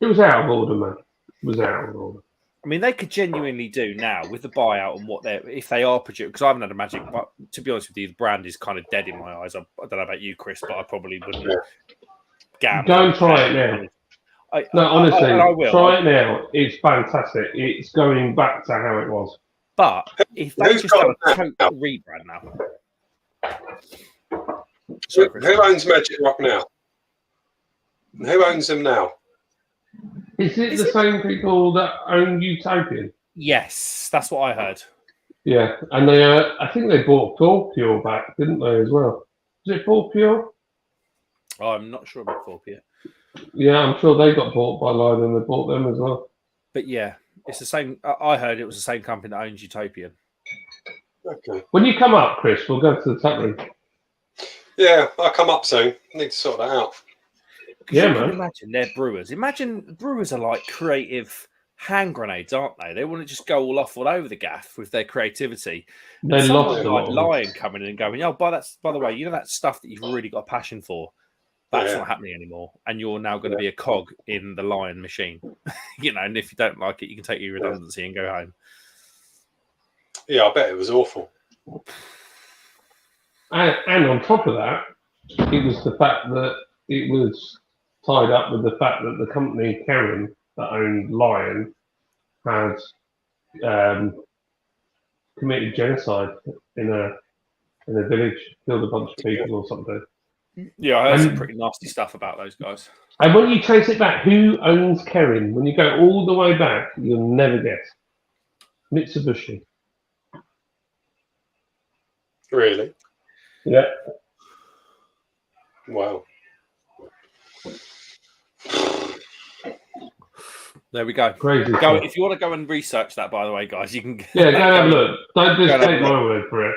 It was out of order, man. It was out of order. I mean, they could genuinely do now with the buyout and what if they are producing, because I haven't had a Magic, but to be honest with you, the brand is kind of dead in my eyes. I don't know about you, Chris, but I probably wouldn't gamble. Don't try it now. Honestly, I will. Try it now. It's fantastic. It's going back to how it was. But if they just have a total rebrand now. Who owns Magic Rock now? Who owns them now? Is it the same people that own Utopian? Yes, that's what I heard. Yeah, and they I think they bought Full Pure back, didn't they, as well? Is it Full Pure? Oh, I'm not sure about Full Pure. Yeah, I'm sure they got bought by Lion and they bought them as well. But yeah, it's the same. I heard it was the same company that owns Utopian. Okay. When you come up, Chris, we'll go to the tap room. Yeah, I'll come up soon. I need to sort that out. Yeah, man. Imagine they're brewers. Imagine brewers are like creative hand grenades, aren't they? They want to just go all over the gaff with their creativity. They lost like Lion coming in and going, oh, by the way, you know that stuff that you've really got a passion for? That's not happening anymore. And you're now going to be a cog in the Lion machine. And if you don't like it, you can take your redundancy and go home. Yeah, I bet it was awful. And on top of that, it was the fact that it was tied up with the fact that the company Karen that owned Lion had committed genocide in a village, killed a bunch of people or something. Yeah, I heard some pretty nasty stuff about those guys. And when you trace it back, who owns Karen? When you go all the way back, you'll never guess. Mitsubishi. Really? Yeah. Wow. There we go. Crazy. If you want to go and research that, by the way, guys, you can. Yeah, go and have a look. Don't just take my word for it.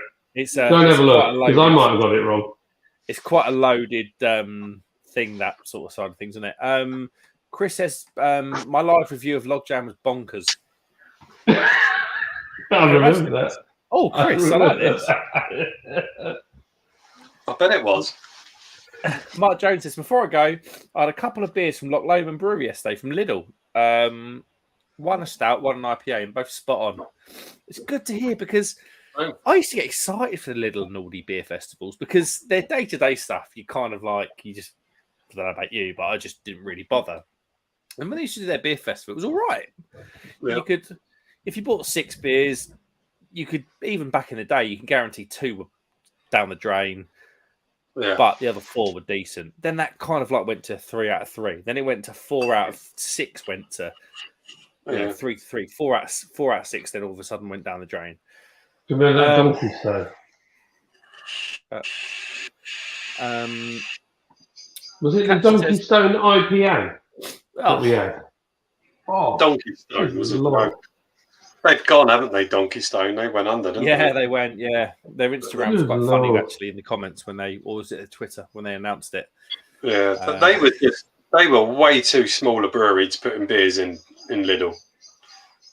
Go and have a look, because I might have got it wrong. It's quite a loaded thing, that sort of side of things, isn't it? Chris says, my live review of Logjam was bonkers. I remember that. Oh, Chris, I like this. I bet it was. Mark Jones says, before I go, I had a couple of beers from Loch Lomond Brewery yesterday from Lidl. One a stout, one an IPA, and both spot on. It's good to hear, because I used to get excited for the Lidl and Aldi beer festivals, because their day-to-day stuff, you kind of like, I don't know about you, but I just didn't really bother. And when they used to do their beer festival, it was all right. Yeah. You could, if you bought 6 beers, you could, even back in the day, you can guarantee 2 were down the drain. Yeah. But the other 4 were decent. Then that kind of like went to 3 out of 3. Then it went to 4 out of 6. Went to 3. 4 out of 6. Then all of a sudden went down the drain. Do you remember that Donkey Stone? Was it the Donkey Stone IPA that we had? Oh, Donkey Stone was a lot. They've gone, haven't they? Donkey Stone. They went under, didn't they? Yeah, they went. Yeah, their Instagram was quite funny actually in the comments when they, or was it Twitter when they announced it? Yeah, they were way too small a brewery to put in beers in Lidl.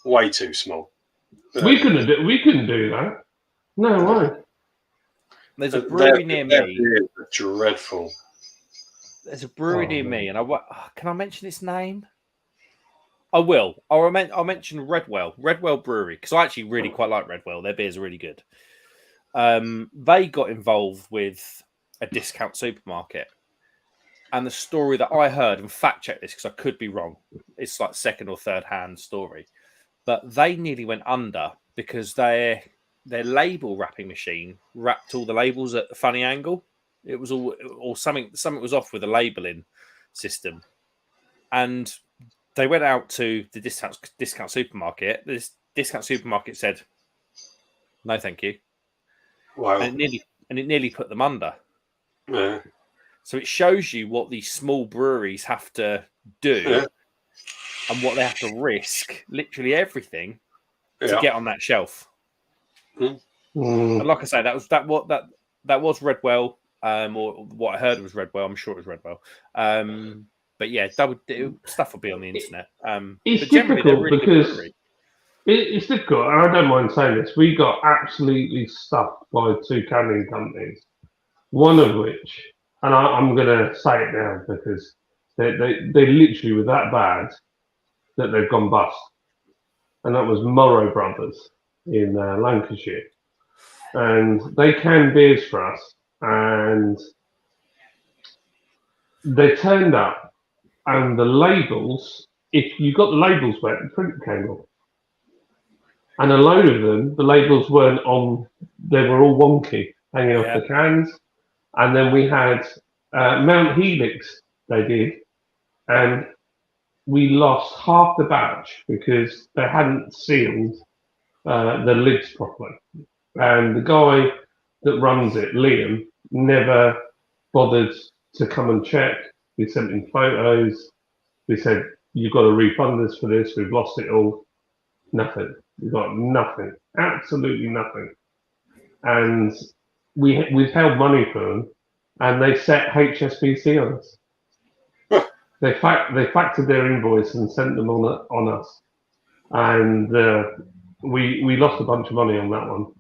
Way too small. We couldn't do that. No way. There's a brewery near me. Dreadful. There's a brewery near me, and can I mention its name? I will. I'll mention Redwell Brewery, because I actually really quite like Redwell. Their beers are really good. They got involved with a discount supermarket, and the story that I heard, and fact check this because I could be wrong, it's like second or third hand story, but they nearly went under because their label wrapping machine wrapped all the labels at a funny angle. It was or something was off with the labeling system, and they went out to the discount supermarket. This discount supermarket said, "No, thank you." Wow. And it nearly put them under. Yeah. So it shows you what these small breweries have to do and what they have to risk, literally everything, to get on that shelf. Mm. And like I say, that was Redwell, or what I heard was Redwell. I'm sure it was Redwell. But yeah, stuff will be on the internet. It's but generally, they're really good brewery. It's difficult, and I don't mind saying this. We got absolutely stuffed by 2 canning companies, one of which, and I'm going to say it now because they literally were that bad that they've gone bust, and that was Morrow Brothers in Lancashire, and they canned beers for us, and they turned up, and the labels, if you got the labels wet, the print came off. And a load of them, the labels weren't on, they were all wonky, hanging off the cans. And then we had Mount Helix, they did, and we lost half the batch because they hadn't sealed the lids properly. And the guy that runs it, Liam, never bothered to come and check. We sent him photos. We said, "You've got to refund us for this. We've lost it all." Nothing. We got nothing. Absolutely nothing. And we've held money for them, and they set HSBC on us. They factored their invoice and sent them on us, and we lost a bunch of money on that one.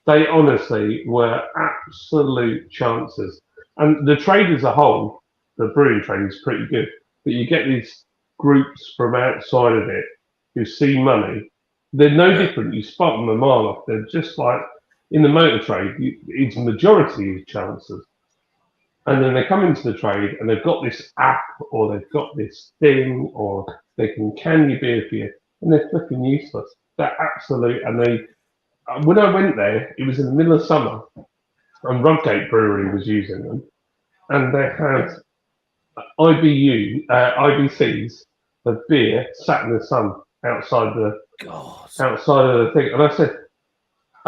They honestly were absolute chances. And the trade as a whole, the brewing trade is pretty good, but you get these groups from outside of it who see money. They're no different. You spot them a mile off. They're just like in the motor trade. It's majority of chances, and then they come into the trade and they've got this app or they've got this thing or they can your beer for you, and they're flipping useless. They're absolute. And they, when I went there, it was in the middle of summer, and Rudgate Brewery was using them, and they had IBCs of beer sat in the sun outside of the thing. And I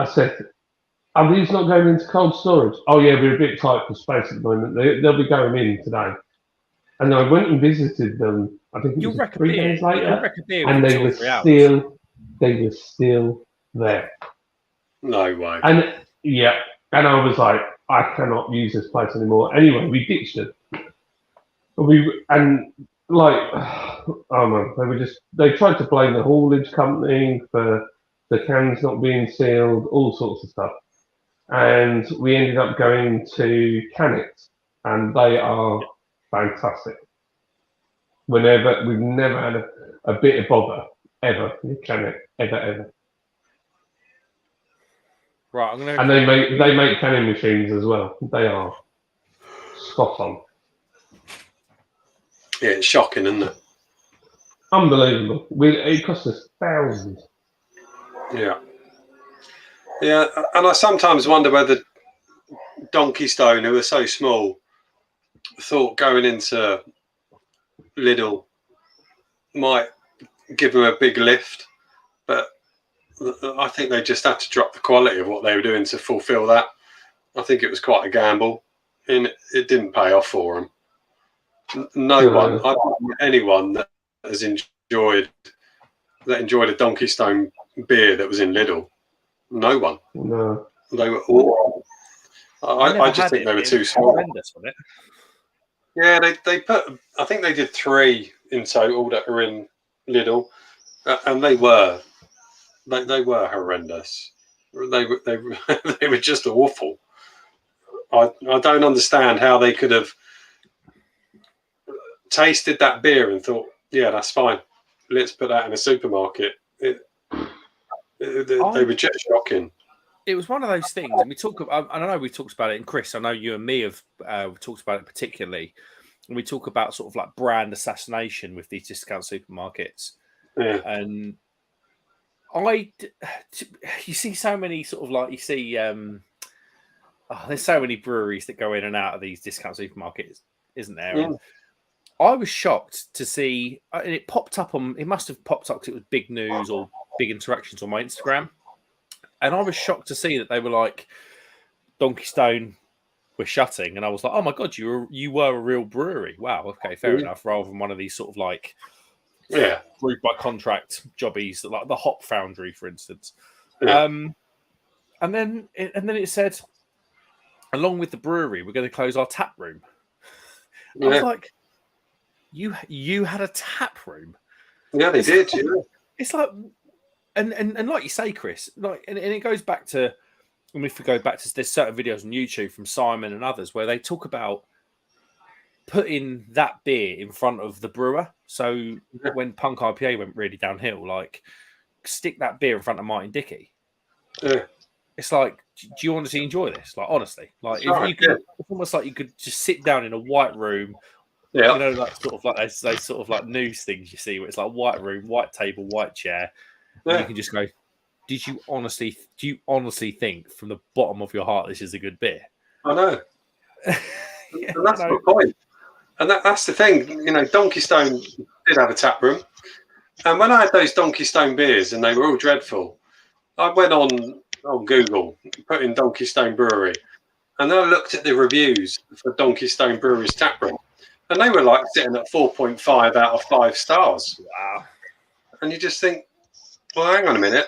said, "Are these not going into cold storage?" "Oh yeah, we're a bit tight for space at the moment. They'll be going in today." And I went and visited them. I think it was 3 days later, and they were still there. No way. And and I was like, I cannot use this place anymore. Anyway, we ditched it. They tried to blame the haulage company for the cans not being sealed, all sorts of stuff. And we ended up going to Cannet, and they are fantastic. We've never had a bit of bother ever with Cannet, ever. Right, and they make canning machines as well. They are spot on. Yeah, it's shocking, isn't it? Unbelievable. It cost us thousands. Yeah, and I sometimes wonder whether Donkey Stone, who are so small, thought going into Lidl might give them a big lift, but I think they just had to drop the quality of what they were doing to fulfil that. I think it was quite a gamble, and it didn't pay off for them. I don't know anyone that enjoyed a Donkey Stone beer that was in Lidl. No one. No. They were all. I just think they were too small. Yeah, they put. I think they did 3 in total that were in Lidl, and they were horrendous. They were just awful. I don't understand how they could have tasted that beer and thought, yeah, that's fine. Let's put that in a supermarket. They were just shocking. It was one of those things, and we talk about. I know we talked about it, and Chris, I know you and me have talked about it particularly. And we talk about sort of like brand assassination with these discount supermarkets, and you see so many sort of like there's so many breweries that go in and out of these discount supermarkets, isn't there? And I was shocked to see, and it popped up on. It must have popped up because it was big news or big interactions on my Instagram. And I was shocked to see that they were like, Donkey Stone, we're shutting. And I was like, oh my God, you were a real brewery. Wow, okay, fair enough. Rather than one of these sort of like brewed by contract jobbies, like the Hop Foundry, for instance. Yeah. And then it said, along with the brewery, we're going to close our tap room. I was like, you had a tap room? Yeah, they did. Yeah. It's like... And like you say, Chris, like, and it goes back to, and if we go back to, there's certain videos on YouTube from Simon and others where they talk about putting that beer in front of the brewer. So when Punk IPA went really downhill, like stick that beer in front of Martin Dickey. Yeah. It's like, do you honestly enjoy this? Like, honestly, like it's almost like you could just sit down in a white room. Yeah. You know, like sort of like those sort of like news things you see where it's like white room, white table, white chair. Yeah. You can just go, do you honestly think from the bottom of your heart this is a good beer? I know. And that's the point. And that's the thing. You know, Donkey Stone did have a tap room. And when I had those Donkey Stone beers and they were all dreadful, I went on Google, put in Donkey Stone Brewery, and then I looked at the reviews for Donkey Stone Brewery's tap room. And they were like sitting at 4.5 out of 5 stars. Wow. And you just think, well, hang on a minute.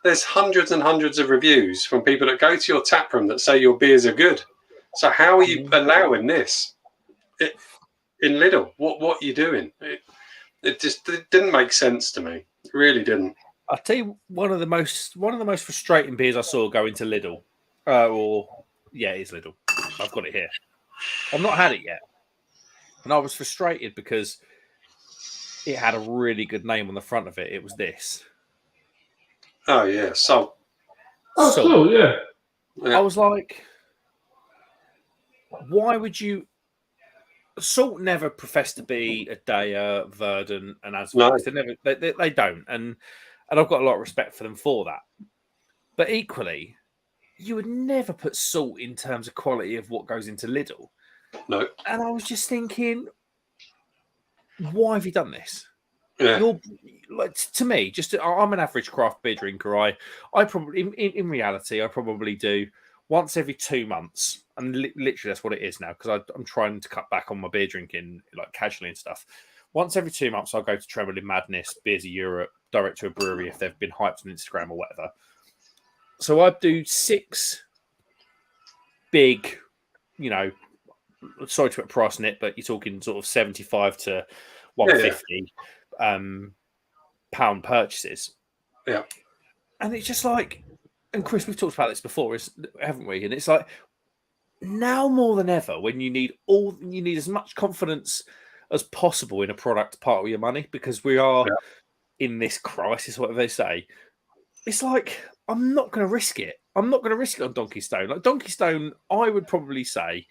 There's hundreds and hundreds of reviews from people that go to your tap room that say your beers are good. So how are you allowing this in Lidl? What are you doing? It didn't make sense to me. It really didn't. I'll tell you one of the most frustrating beers I saw go into Lidl. It is Lidl. I've got it here. I've not had it yet, and I was frustrated because it had a really good name on the front of it. It was this. Oh, yeah. Salt. Oh, Salt, yeah. I was like, why would you... Salt never professed to be a Daya, Verdant, and as no. They don't. And I've got a lot of respect for them for that. But equally, you would never put Salt in terms of quality of what goes into Lidl. No. And I was just thinking... Why have you done this? Yeah. You're like, to me, I'm an average craft beer drinker. I probably, in reality, I probably do once every 2 months, and literally that's what it is now because I'm trying to cut back on my beer drinking, like casually and stuff. Once every 2 months, I'll go to Trembling Madness, Beers of Europe, direct to a brewery if they've been hyped on Instagram or whatever. So I do 6 big, you know. Sorry to put a price on it, but you're talking sort of 75 to 150 pound purchases. Yeah. And it's just like, and Chris, we've talked about this before, haven't we? And it's like, now more than ever, when you need as much confidence as possible in a product part of your money, because we are in this crisis, whatever they say. It's like, I'm not going to risk it. I'm not going to risk it on Donkey Stone. Like Donkey Stone, I would probably say,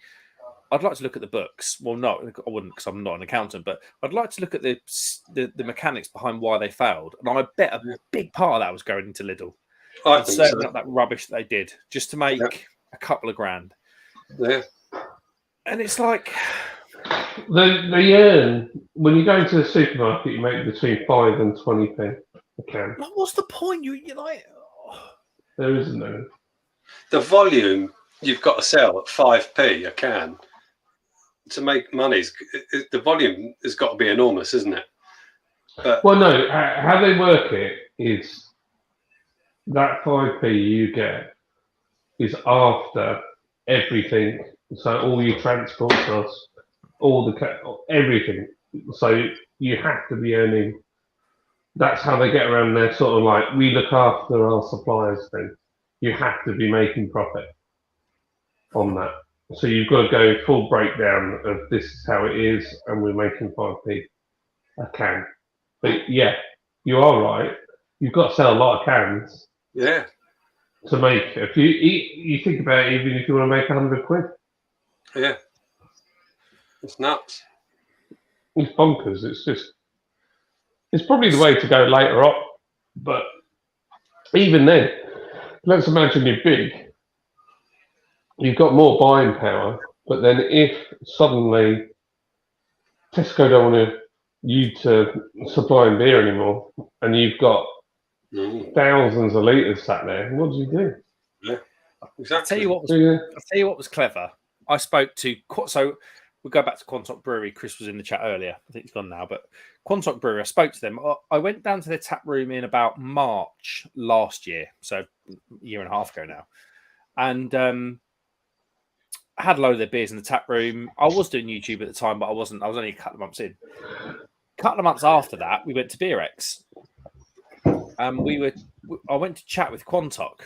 I'd like to look at the books. Well, no, I wouldn't because I'm not an accountant, but I'd like to look at the mechanics behind why they failed. And I bet a big part of that was going into Lidl. I think serving up that rubbish that they did just to make a couple of grand. Yeah. And it's like... They earn, when you go into the supermarket, you make between 5 and 20p a can. Like, what's the point? You're like... Oh. There isn't any. The volume you've got to sell at 5p a can to make money, the volume has got to be enormous, isn't it? But, well, no. How they work it is that 5p you get is after everything. So all your transport costs, everything. So you have to be earning. That's how they get around their sort of like, we look after our suppliers thing. You have to be making profit on that. So you've got to go full breakdown of this is how it is, and we're making 5p a can. But yeah, you are right. You've got to sell a lot of cans. Yeah. To make, if you think about it, even if you want to make 100 quid. Yeah. It's nuts. It's bonkers. It's probably the way to go later on. But even then, let's imagine you're big. You've got more buying power. But then if suddenly Tesco don't want you to supply beer anymore, and you've got thousands of litres sat there, what do you do? Yeah, exactly. I'll tell you what was clever. I spoke to we'll go back to Quantock Brewery. Chris was in the chat earlier. I think he's gone now, but Quantock Brewery. I spoke to them. I went down to their tap room in about March last year, so a year and a half ago now, and I had a load of their beers in the tap room. I was doing YouTube at the time, but I wasn't. I was only a couple of months in. A couple of months after that, we went to BeerX. I went to chat with Quantock,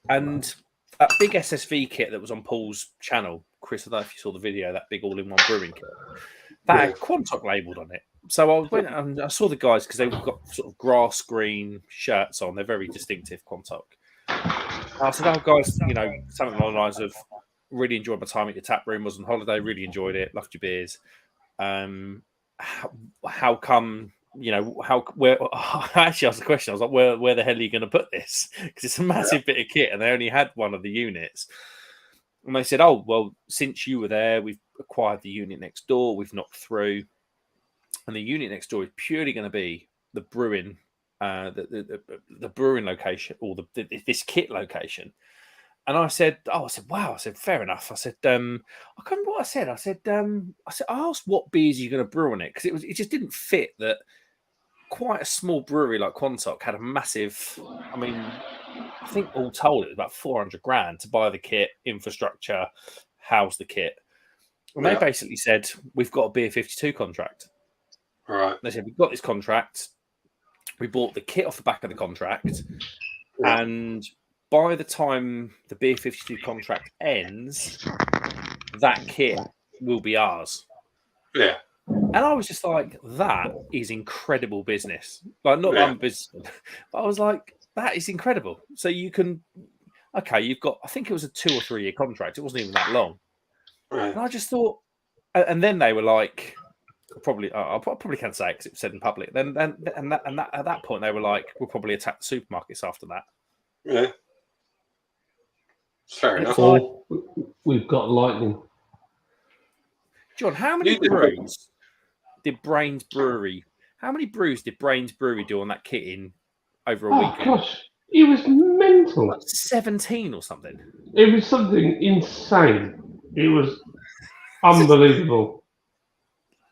and that big SSV kit that was on Paul's channel, Chris, I don't know if you saw the video, that big all-in-one brewing kit, that had Quantock labelled on it. So I went and I saw the guys because they've got sort of grass green shirts on. They're very distinctive, Quantock. I said, "Oh, guys, you know, something along the lines of really enjoyed my time at your tap room. Was on holiday, really enjoyed it, loved your beers. How come?" You know, where I actually asked the question. I was like, where the hell are you going to put this? Because it's a massive bit of kit and they only had one of the units. And they said, oh, well, since you were there, we've acquired the unit next door. We've knocked through. And the unit next door is purely going to be the brewing, the brewing location or this kit location. And I said, wow. I said, fair enough. I said, I can't remember what I said. I said, I asked what beers are you going to brew on it? Because it just didn't fit that quite a small brewery like Quantock had a massive, I mean, I think all told it was about 400 grand to buy the kit, infrastructure, house the kit. And they basically said, we've got a Beer 52 contract. All right. They said, we've got this contract. We bought the kit off the back of the contract. Yeah. And by the time the Beer 52 contract ends, that kit will be ours. Yeah. And I was just like, that is incredible business. Like, not that I'm business, but I was like, that is incredible. So you can, you've got, I think it was a 2 or 3 year contract. It wasn't even that long. Right. And I just thought, and then they were like, I probably can't say it because it was said in public. Then at that point, they were like, we'll probably attack the supermarkets after that. Yeah. Fair enough. Or we've got lightning. John, how many brews did Brains Brewery? How many brews did Brains Brewery do on that kit in over a weekend? Oh gosh, it was mental. Like 17 or something. It was something insane. It was unbelievable.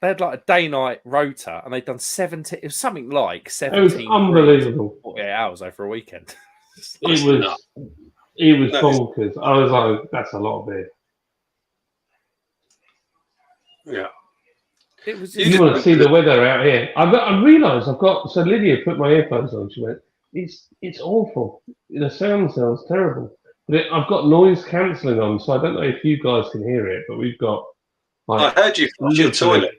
They had like a day-night rota, and they'd done 17. It was something like 17. It was unbelievable. 48 hours over a weekend. It was bonkers. I was like, that's a lot of beer. Yeah. It was. You want to see the weather out here? I realised I've got. So Lydia put my earphones on. She went, "It's awful. The sound sounds terrible." But I've got noise cancelling on, so I don't know if you guys can hear it. But we've got. Like, I heard you flush your toilet.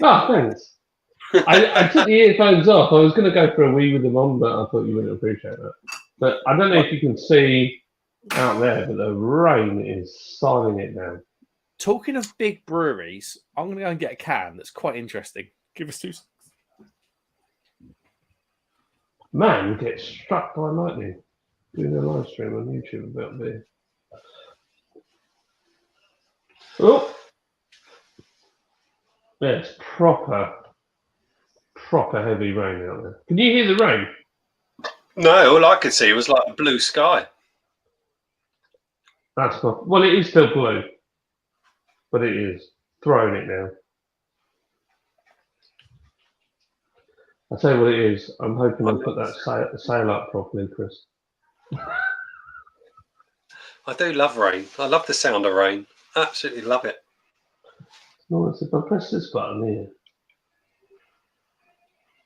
Oh, thanks. I took the earphones off. I was going to go for a wee with them on, but I thought you wouldn't appreciate that. But I don't know if you can see out there, but the rain is silting it down. Talking of big breweries, I'm going to go and get a can that's quite interesting. Give us 2 seconds. Man gets struck by lightning doing a live stream on YouTube about beer. Oh, there's proper heavy rain out there. Can you hear the rain? No, all I could see was like a blue sky. That's not. Well, it is still blue, but it is throwing it now. I'll tell you what it is. I'm hoping I'll put that sail up properly, Chris. I do love rain. I love the sound of rain. Absolutely love it. No, if I press this button here,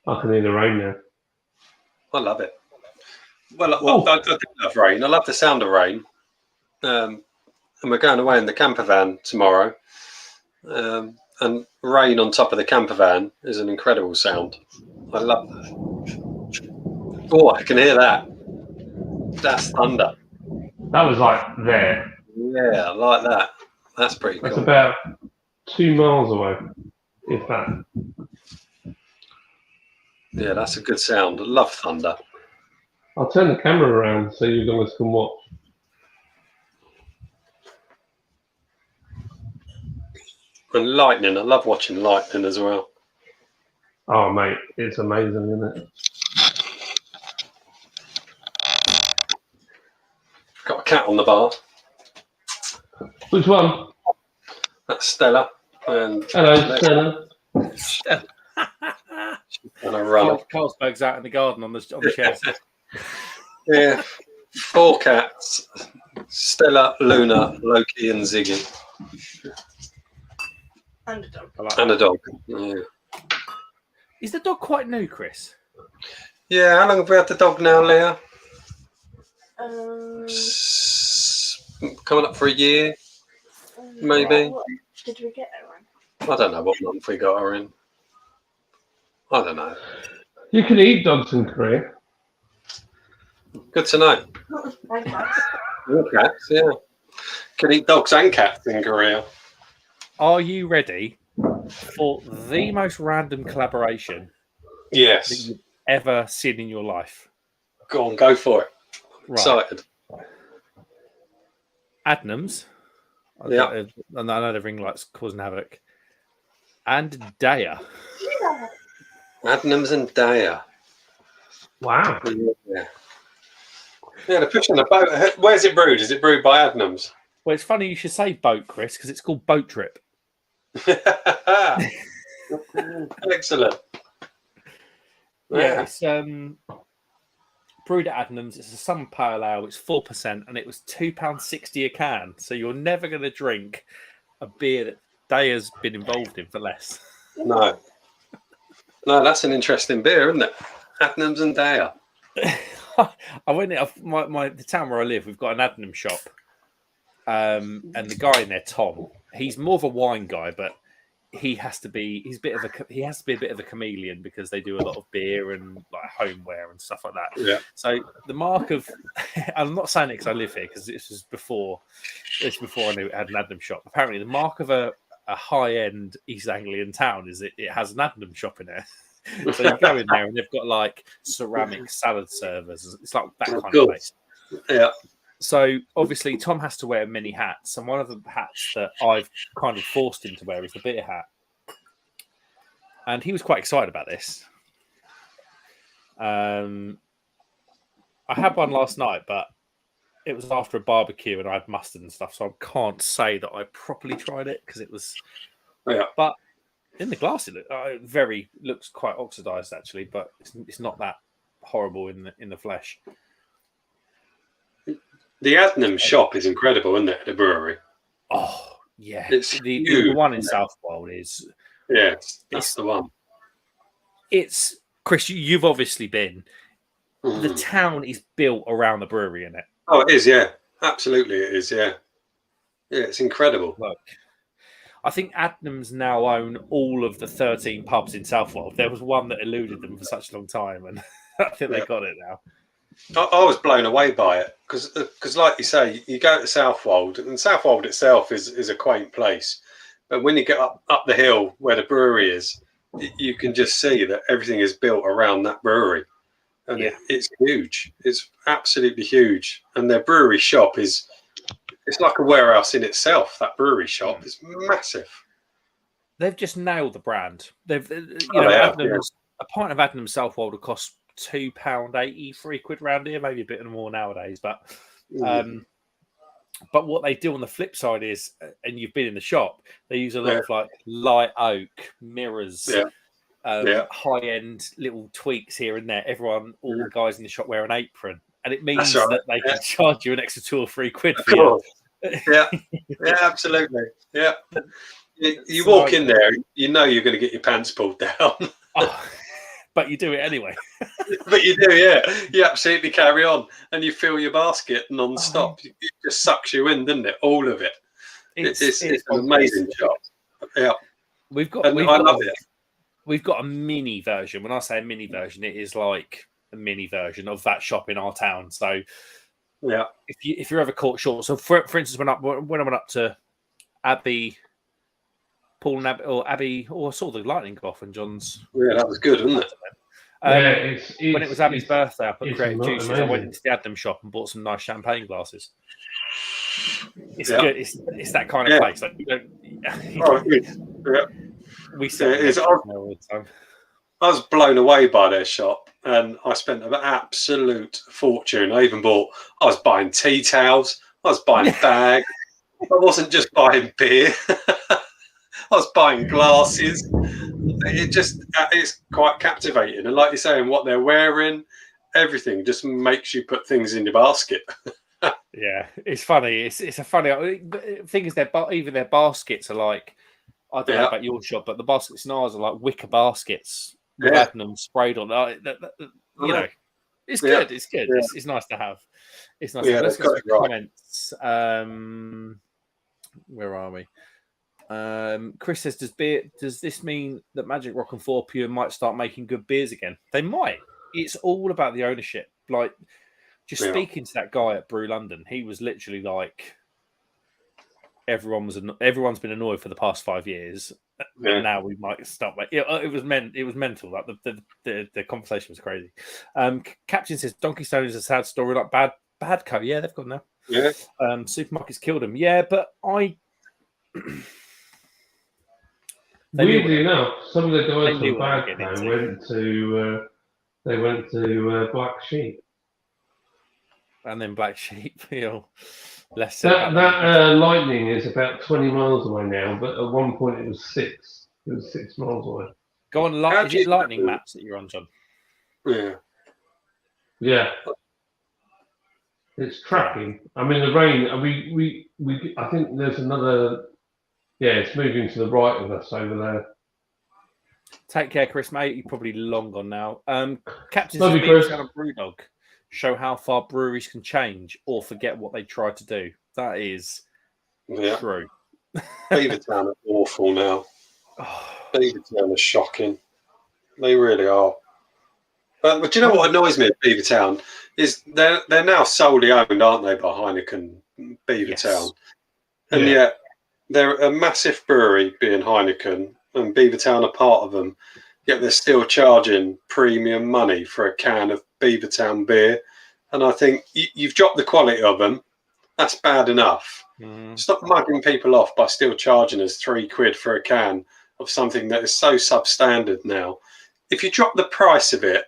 I can hear the rain now. I love it. Well, I do love rain. I love the sound of rain. and we're going away in the camper van tomorrow. And rain on top of the camper van is an incredible sound. I love that. Oh, I can hear that. That's thunder. That was like there. Yeah, I like that. That's pretty That's cool. about 2 miles away, if that. Yeah, that's a good sound. I love thunder. I'll turn the camera around so you guys can watch. And lightning. I love watching lightning as well. Oh, mate, it's amazing, isn't it? Got a cat on the bar. Which one? That's Stella. And Hello, Stella. and a runner. Carlsberg's out in the garden on the chairs. Yeah, 4 cats. Stella, Luna, Loki, and Ziggy. And a dog. And a dog. Yeah. Is the dog quite new, Chris? Yeah, how long have we had the dog now, Leah? Coming up for a year, maybe. What did we get her on? I don't know what month we got her in. I don't know. You can eat dogs in Korea. Good to know. And cats. And cats, yeah. Can eat dogs and cats in Korea. Are you ready for the most random collaboration that Yes. you've ever seen in your life? Go on, go for it. Right. Excited. Adnams. Yeah. I know the ring light's causing havoc. And Daya. Adnams and Daya. Wow. Yeah. Yeah, they're pushing the boat. Where's it brewed? Is it brewed by Adnams? Well, it's funny you should say boat, Chris, because it's called Boat Trip. Excellent. Yeah, it's brewed at Adnams. It's a summer pale ale. It's 4%, and it was £2.60 a can. So you're never going to drink a beer that Daya's been involved in for less. No, that's an interesting beer, isn't it? Adnams and Daya. I went in the town where I live. We've got an Adnam shop, and the guy in there, Tom, he's more of a wine guy, but he has to be a bit of a chameleon because they do a lot of beer and like homeware and stuff like that. Yeah. So the mark of, I'm not saying it because I live here, because this was before I knew it had an Adnam shop. Apparently, the mark of a high-end East Anglian town is it has an Adnam shop in there. So you go in there and they've got like ceramic salad servers. It's like that kind of place. Yeah. So obviously Tom has to wear many hats, and one of the hats that I've kind of forced him to wear is the beer hat. And he was quite excited about this. I had one last night, but it was after a barbecue and I had mustard and stuff, so I can't say that I properly tried it because it was. Yeah. But in the glass, it looks quite oxidized actually, but it's not that horrible in the flesh. The Adnam shop is incredible, isn't it? The brewery. Oh yeah, It's the one in Southwold is. Yeah, that's the one. It's Chris. You've obviously been. Mm. The town is built around the brewery, in it. Oh, it is. Yeah, absolutely, it is. Yeah, yeah, it's incredible. Look, I think Adnams now own all of the 13 pubs in Southwold. There was one that eluded them for such a long time, and I think they got it now. I was blown away by it because, like you say, you go to Southwold, and Southwold itself is a quaint place. But when you get up the hill where the brewery is, you can just see that everything is built around that brewery, and it's huge. It's absolutely huge, and their brewery shop it's like a warehouse in itself. That brewery shop is massive. They've just nailed the brand. Adnams, a pint of Adnams Southwold will cost £2.80, £3 round here, maybe a bit more nowadays. But but what they do on the flip side is, and you've been in the shop, they use a lot of like light oak mirrors, high end little tweaks here and there. All the guys in the shop wear an apron, and it means that they can charge you an extra £2 or £3 for you. Yeah, absolutely. Yeah, you walk in there, you know you're going to get your pants pulled down. but you do it anyway. But you do, yeah. You absolutely carry on, and you fill your basket non-stop. It just sucks you in, doesn't it? All of it. It's an amazing job. Yeah, I love it. We've got a mini version. When I say a mini version, it is like a mini version of that shop in our town. So, yeah, if you're ever caught short, so for instance, when I went up to Abbey, Paul and Abbey, I saw the lightning go off, and John's. Yeah, that was good, wasn't it? When it was Abby's birthday up at Creative Juices, I went into the Adnam shop and bought some nice champagne glasses. It's good. It's that kind of place. Like, we say all the time. I was blown away by their shop, and I spent an absolute fortune. I was buying tea towels, I was buying bags. I wasn't just buying beer. I was buying glasses. It's quite captivating, and like you're saying, what they're wearing, everything just makes you put things in your basket. Yeah, it's funny. It's a funny thing. Is even their baskets are like, I don't know about your shop, but the baskets in ours are like wicker baskets with Adnam sprayed on. You know, it's good. It's good. Yeah. It's nice to have. It's nice. Yeah, Let's got get some comments. Where are we? Chris says, does this mean that Magic Rock and 4 Pure might start making good beers again? They might. It's all about the ownership. Like, just speaking to that guy at Brew London, he was literally like, everyone's been annoyed for the past 5 years, and now we might stop. It was mental. Like the conversation was crazy. Captain says Donkey Stone is a sad story, like Badco. Yeah, they've gone now. Yeah. Supermarkets killed them. Yeah, but weirdly enough, some of the guys from Badco went to Black Sheep. And then Black Sheep, less. That Lightning is about 20 miles away now, but at one point it was 6. It was 6 miles away. Go on, is it Lightning maps that you're on, John? Yeah. Yeah. It's tracking. I mean, the rain. I think there's another. Yeah, it's moving to the right of us over there. Take care, Chris, mate. You're probably long gone now. Captain's Brewdog show how far breweries can change or forget what they try to do. That is true. Beavertown are awful now. Beavertown are shocking. They really are. But do you know what annoys me at Beavertown is they're now solely owned, aren't they, by Heineken Beavertown? Yes. And yet they're a massive brewery, being Heineken, and Beavertown are part of them. Yet they're still charging premium money for a can of Beavertown beer. And I think you've dropped the quality of them. That's bad enough. Stop mugging people off by still charging us £3 for a can of something that is so substandard now. If you drop the price of it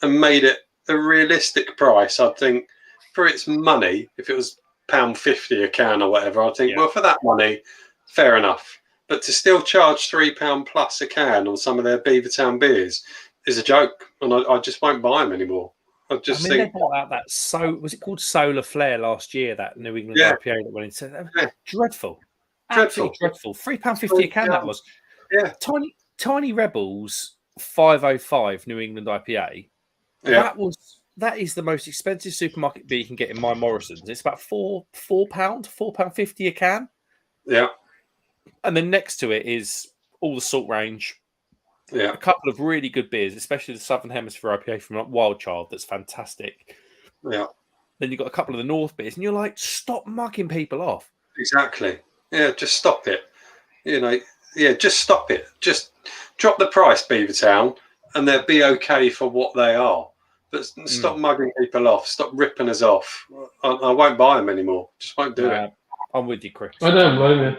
and made it a realistic price, I'd think for its money, if it was £1.50 a can or whatever, I'd think, well, for that money, fair enough. But to still charge £3 plus a can on some of their Beavertown beers is a joke, and I just won't buy them anymore. I think they brought out that was it called Solar Flare last year? That New England IPA that went into dreadful, absolutely dreadful. £3.50 a can that was. Yeah, Tiny Rebels 505 New England IPA. Yeah, that is the most expensive supermarket beer you can get in my Morrison's. It's about £4.50 a can. Yeah. And then next to it is all the salt range. Yeah. A couple of really good beers, especially the Southern Hemisphere IPA from Wild Child. That's fantastic. Yeah. Then you've got a couple of the North beers, and you're like, stop mugging people off. Exactly. Yeah, just stop it. Just stop it. Just drop the price, Beavertown, and they'll be okay for what they are. But stop mugging people off. Stop ripping us off. I won't buy them anymore. Just won't do it. I'm with you, Chris. I don't blame you.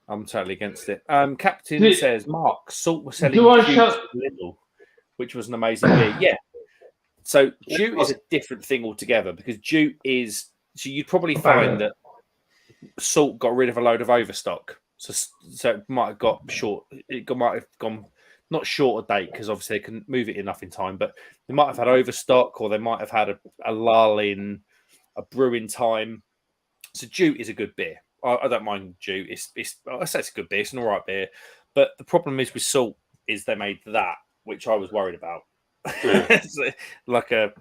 I'm totally against it. Captain says, Mark, Salt was selling Little, which was an amazing beer. Yeah. So Jute is a different thing altogether, because Jute is... So you'd probably find that Salt got rid of a load of overstock. So it might have got short. Might have gone not short a date, because obviously they couldn't move it enough in time, but they might have had overstock, or they might have had a lull in a brewing time. So Jute is a good beer. I don't mind Jute. I say it's a good beer. It's an all right beer. But the problem is with Salt is they made that, which I was worried about. It's like a.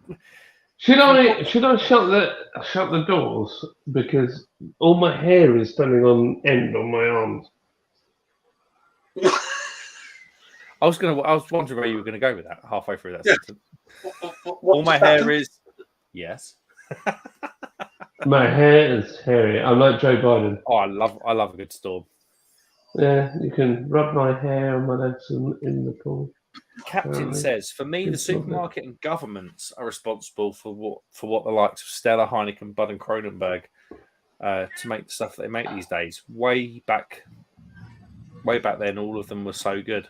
Should I shut the doors because all my hair is standing on end on my arms? I was wondering where you were gonna go with that halfway through that Yeah. sentence. All my hair is. Yes. My hair is hairy. I'm like Joe Biden. Oh, I love a good storm. Yeah, you can rub my hair on my legs in the pool. Captain says, for me, the It's lovely. supermarket and governments are responsible for what the likes of Stella, Heineken, Bud and Kronenberg to make the stuff that they make these days. Way back then, all of them were so good.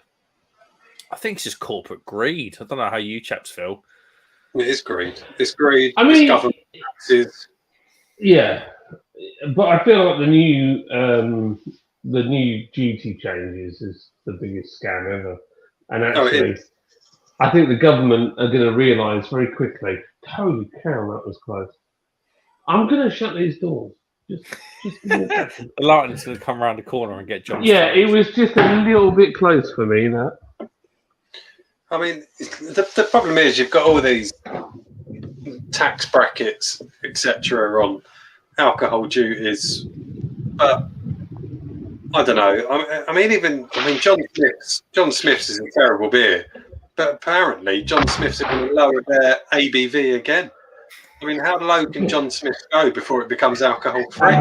I think it's just corporate greed. I don't know how you chaps feel. It is greed. It's greed. I mean, it's government taxes. Yeah, but I feel like the new duty changes is the biggest scam ever. And actually, I think the government are going to realise very quickly. Holy cow, that was close. I'm going to shut these doors. Just give me a second. The lightning's going to come around the corner and get John. Yeah, it was just a little bit close for me. That. I mean, the problem is you've got all these tax brackets, etc., on alcohol duties, but I don't know. I mean, John Smith's is a terrible beer, but apparently John Smith's are going to lower their ABV again. I mean, how low can John Smith go before it becomes alcohol free?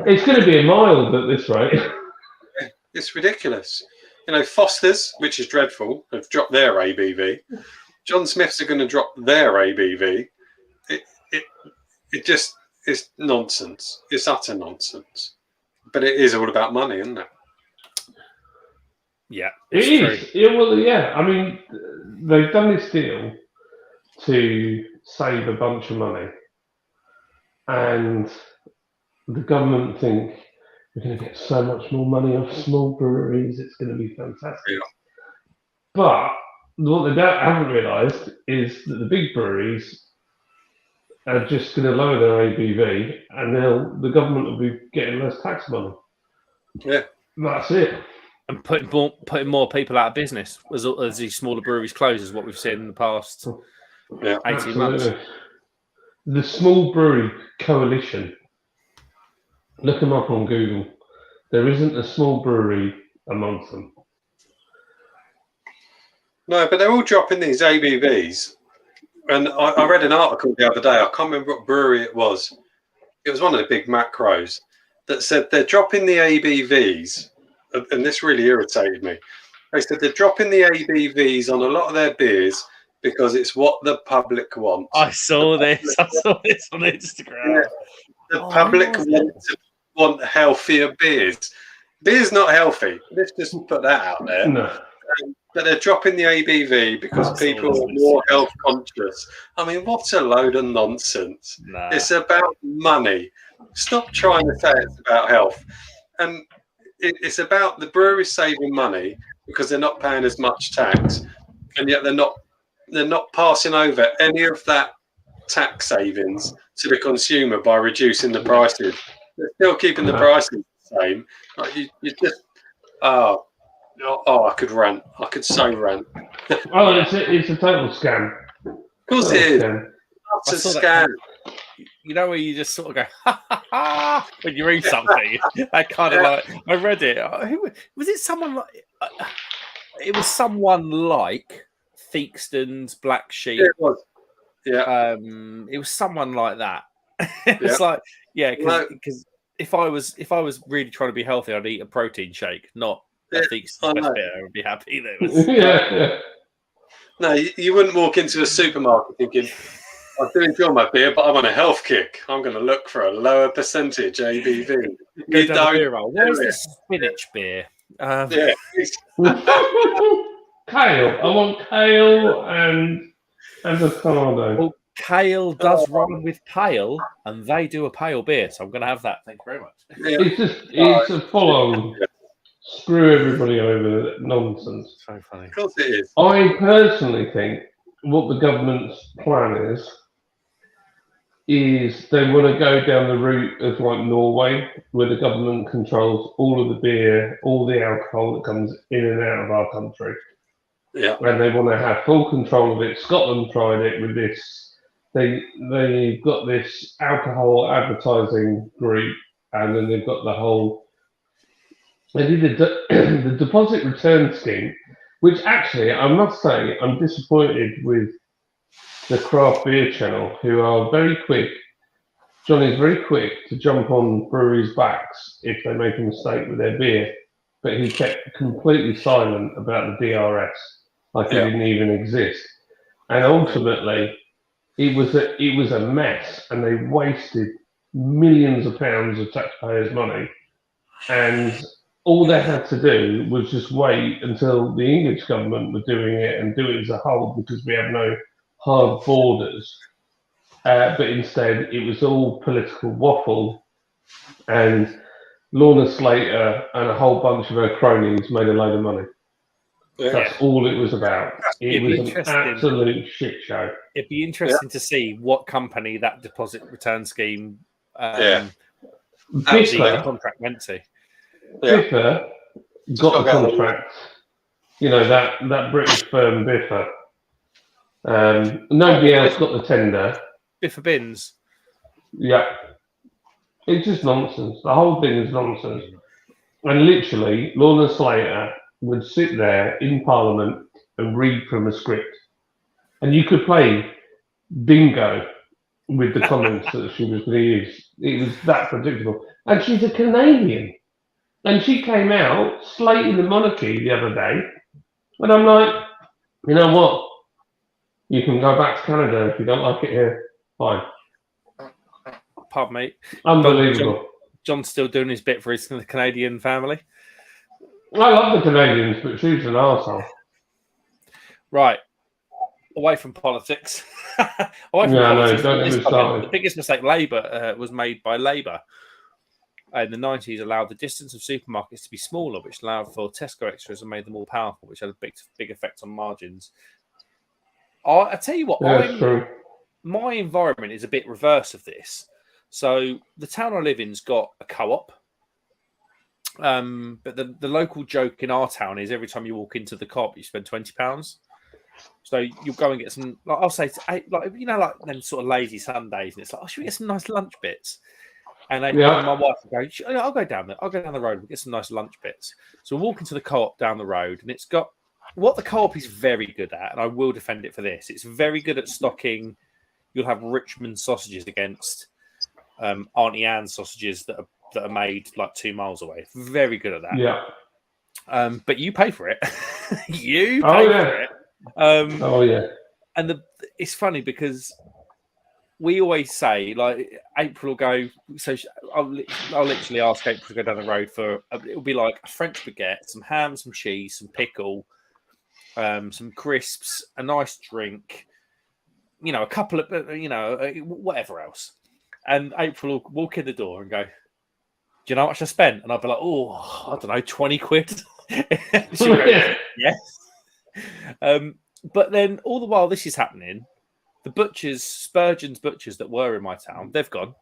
It's going to be a mild at this rate. It's ridiculous. You know, Foster's, which is dreadful, have dropped their ABV. John Smith's are going to drop their ABV. It just is nonsense. It's utter nonsense. But it is all about money, isn't it? Yeah, it is. Yeah, well, yeah. I mean, they've done this deal to save a bunch of money, and the government think we're going to get so much more money off small breweries. It's going to be fantastic. Yeah. But what they haven't realised is that the big breweries are just going to lower their ABV, and the government will be getting less tax money. Yeah, that's it. And putting more people out of business as these smaller breweries close, is what we've seen in the past 18 months. The Small Brewery Coalition. Look them up on Google. There isn't a small brewery amongst them. No, but they're all dropping these ABVs. And I read an article the other day. I can't remember what brewery it was. It was one of the big macros that said they're dropping the ABVs. And this really irritated me. They said they're dropping the ABVs on a lot of their beers because it's what the public wants. I saw this on Instagram. Yeah. The public want healthier beers. Beer's not healthy. Let's just put that out there. No. But they're dropping the ABV because people are more health conscious. I mean, what's a load of nonsense? Nah. It's about money. Stop trying to say it's about health. And it's about the breweries saving money because they're not paying as much tax, and yet they're not passing over any of that tax savings to the consumer by reducing the prices. They're still keeping the prices the same. Like you just I could rant. I could so rant. It's a total scam. Of course it is. It's a scam. You know where you just sort of go, ha ha ha, when you read something. I kind of like, I read it. Who was it? Someone like, it was someone like Theakston's Black Sheep. Yeah, it was. Yeah. It was someone like that. It's like, because if I was really trying to be healthy, I'd eat a protein shake, not a Theakston's Best Beer. I would be happy. Yeah. No, you wouldn't walk into a supermarket thinking, I do enjoy my beer, but I'm on a health kick. I'm going to look for a lower percentage ABV. Go down the beer roll. Where's the spinach beer? Kale. I want kale and avocado. Well, kale does rhyme with pale, and they do a pale beer, so I'm going to have that. Thank you very much. Yeah. It's a full-on screw everybody over nonsense. So funny. Of course it is. I personally think what the government's plan is they want to go down the route of like Norway, where the government controls all of the beer, all the alcohol that comes in and out of our country. Yeah. And they want to have full control of it. Scotland tried it with this. They've got this alcohol advertising group, and then they've got the whole. They did the deposit return scheme, which actually I must say I'm disappointed with the craft beer channel, who are very quick. Johnny's very quick to jump on breweries' backs if they make a mistake with their beer, but he kept completely silent about the DRS, like it didn't even exist. And ultimately, it was a mess, and they wasted millions of pounds of taxpayers' money. And all they had to do was just wait until the English government were doing it and do it as a whole, because we have no hard borders. But instead, it was all political waffle, and Lorna Slater and a whole bunch of her cronies made a load of money. Yeah. That's all it was about. It was an interesting. absolute shit show. It'd be interesting to see what company that deposit return scheme the contract went to. Biffa got the contract. You know, that British firm Biffa. Nobody else got the tender. Biffa Bins. Yeah. It's just nonsense. The whole thing is nonsense. And literally, Lorna Slater would sit there in Parliament and read from a script. And you could play bingo with the comments that she was going to use. It was that predictable. And she's a Canadian. And she came out slating the monarchy the other day. And I'm like, you know what? You can go back to Canada if you don't like it here. Fine. Pardon me. Unbelievable. John's still doing his bit for his Canadian family. I love the Canadians, but she's an arsehole. Right. Away from politics. Don't get me started. The biggest mistake Labour was made by Labour in the 90s allowed the distance of supermarkets to be smaller, which allowed for Tesco extras and made them more powerful, which had a big effect on margins. I tell you what, my environment is a bit reverse of this. So the town I live in's got a co-op. But the local joke in our town is every time you walk into the co-op, you spend £20. So you'll go and get some, like I'll say, like them sort of lazy Sundays, and it's like, oh, should we get some nice lunch bits? And my wife will go, I'll go down there. I'll go down the road and get some nice lunch bits. So we'll walk into the co-op down the road, and it's got what the co-op is very good at, and I will defend it for this. It's very good at stocking. You'll have Richmond sausages against Auntie Anne's sausages that are made like 2 miles away. Very good at that. Yeah. But you pay for it. You pay for it. And it's funny because we always say, like, April will go, so I'll literally ask April to go down the road for, it'll be like a French baguette, some ham, some cheese, some pickle, some crisps, a nice drink, a couple of, whatever else. And April will walk in the door and go, do you know how much I spent? And I'll be like, I don't know, 20 quid. She'll go, yes. But then all the while this is happening, the butchers, Spurgeon's butchers that were in my town, they've gone.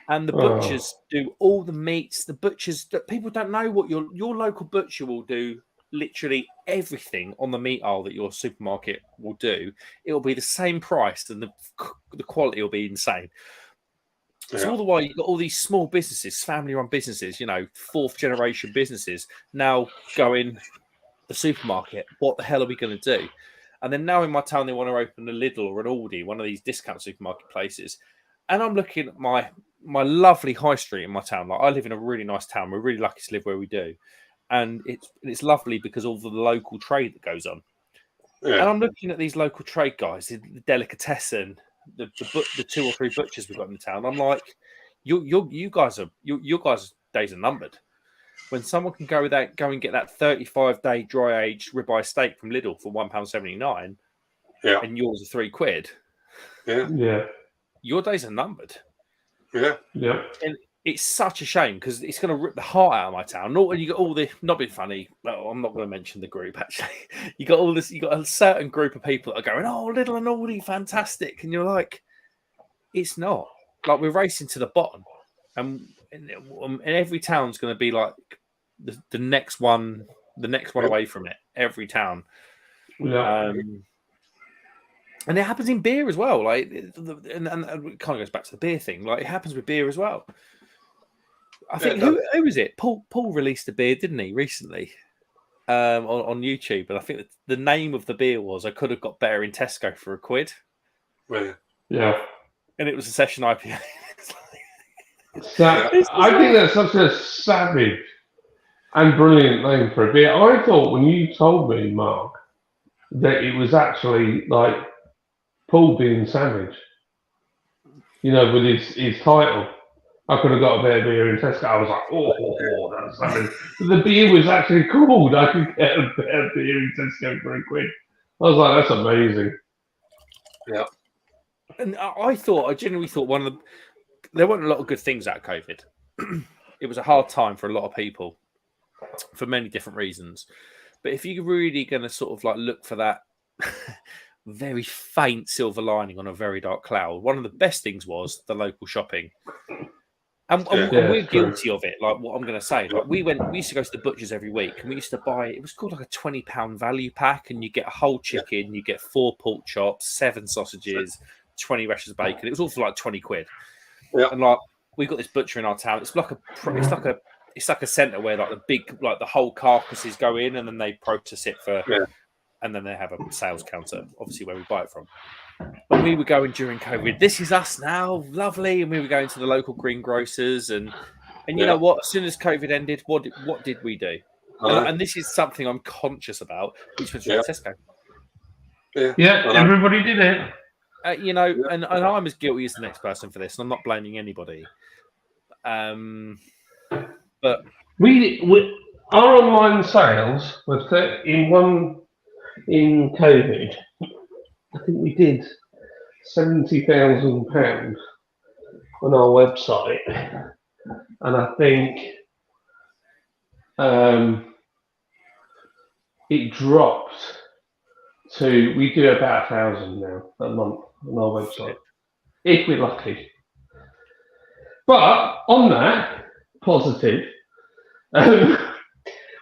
And the butchers do all the meats. The butchers, people don't know what your local butcher will do. Literally everything on the meat aisle that your supermarket will do, it will be the same price, and the quality will be insane. Yeah. So all the while you've got all these small businesses, family-run businesses, 4th generation businesses now going, the supermarket, what the hell are we going to do? And then now in my town, they want to open a Lidl or an Aldi, one of these discount supermarket places. And I'm looking at my lovely high street in my town. Like, I live in a really nice town. We're really lucky to live where we do. And it's lovely because of the local trade that goes on. Yeah. And I'm looking at these local trade guys, the delicatessen, the 2 or 3 butchers we've got in the town. I'm like, you guys' days are numbered. When someone can go and get that 35-day dry-aged ribeye steak from Lidl for £1.79, and yours are £3. Yeah. Your days are numbered. Yeah. And it's such a shame because it's going to rip the heart out of my town. And you got all the, not being funny, well, I'm not going to mention the group actually. You got a certain group of people that are going, oh, Lidl and Aldi, fantastic. And you're like, it's not. Like, we're racing to the bottom. And every town's going to be like the next one away from it. Every town. Yeah. And it happens in beer as well. Like, and it kind of goes back to the beer thing. Like, it happens with beer as well. I think who was it? Paul released a beer, didn't he, recently, on YouTube? And I think that the name of the beer was "I could have got better in Tesco for £1." Right. Yeah. And it was a session IPA. So, I think that's such a savage and brilliant name for a beer. I thought when you told me, Mark, that it was actually like Paul being savage. You know, with his title. I could have got a better beer in Tesco. I was like, oh, that's savage. But the beer was actually called "I could get a better beer in Tesco for £1." I was like, that's amazing. Yeah. And I genuinely thought there weren't a lot of good things out of COVID. It was a hard time for a lot of people for many different reasons. But if you're really going to sort of like look for that very faint silver lining on a very dark cloud, one of the best things was the local shopping. And we're guilty of it. Like, what I'm going to say, like we used to go to the butcher's every week, and we used to buy. It was called like a £20 value pack, and you get a whole chicken, you get 4 pork chops, 7 sausages, 20 rashers of bacon. It was all for like £20. Yeah. And like we got this butcher in our town. It's like a centre where like the whole carcasses go in, and then they process it and then they have a sales counter, obviously where we buy it from. When we were going during COVID, this is us now, lovely, and we were going to the local greengrocers, and you know what? As soon as COVID ended, what did we do? And this is something I'm conscious about. We just went straight to Tesco. Yeah, everybody did it. And I'm as guilty as the next person for this, and I'm not blaming anybody. But our online sales were in COVID. I think we did £70,000 on our website, and I think it dropped to, we do about 1,000 now a month on our website, if we're lucky. But on that positive,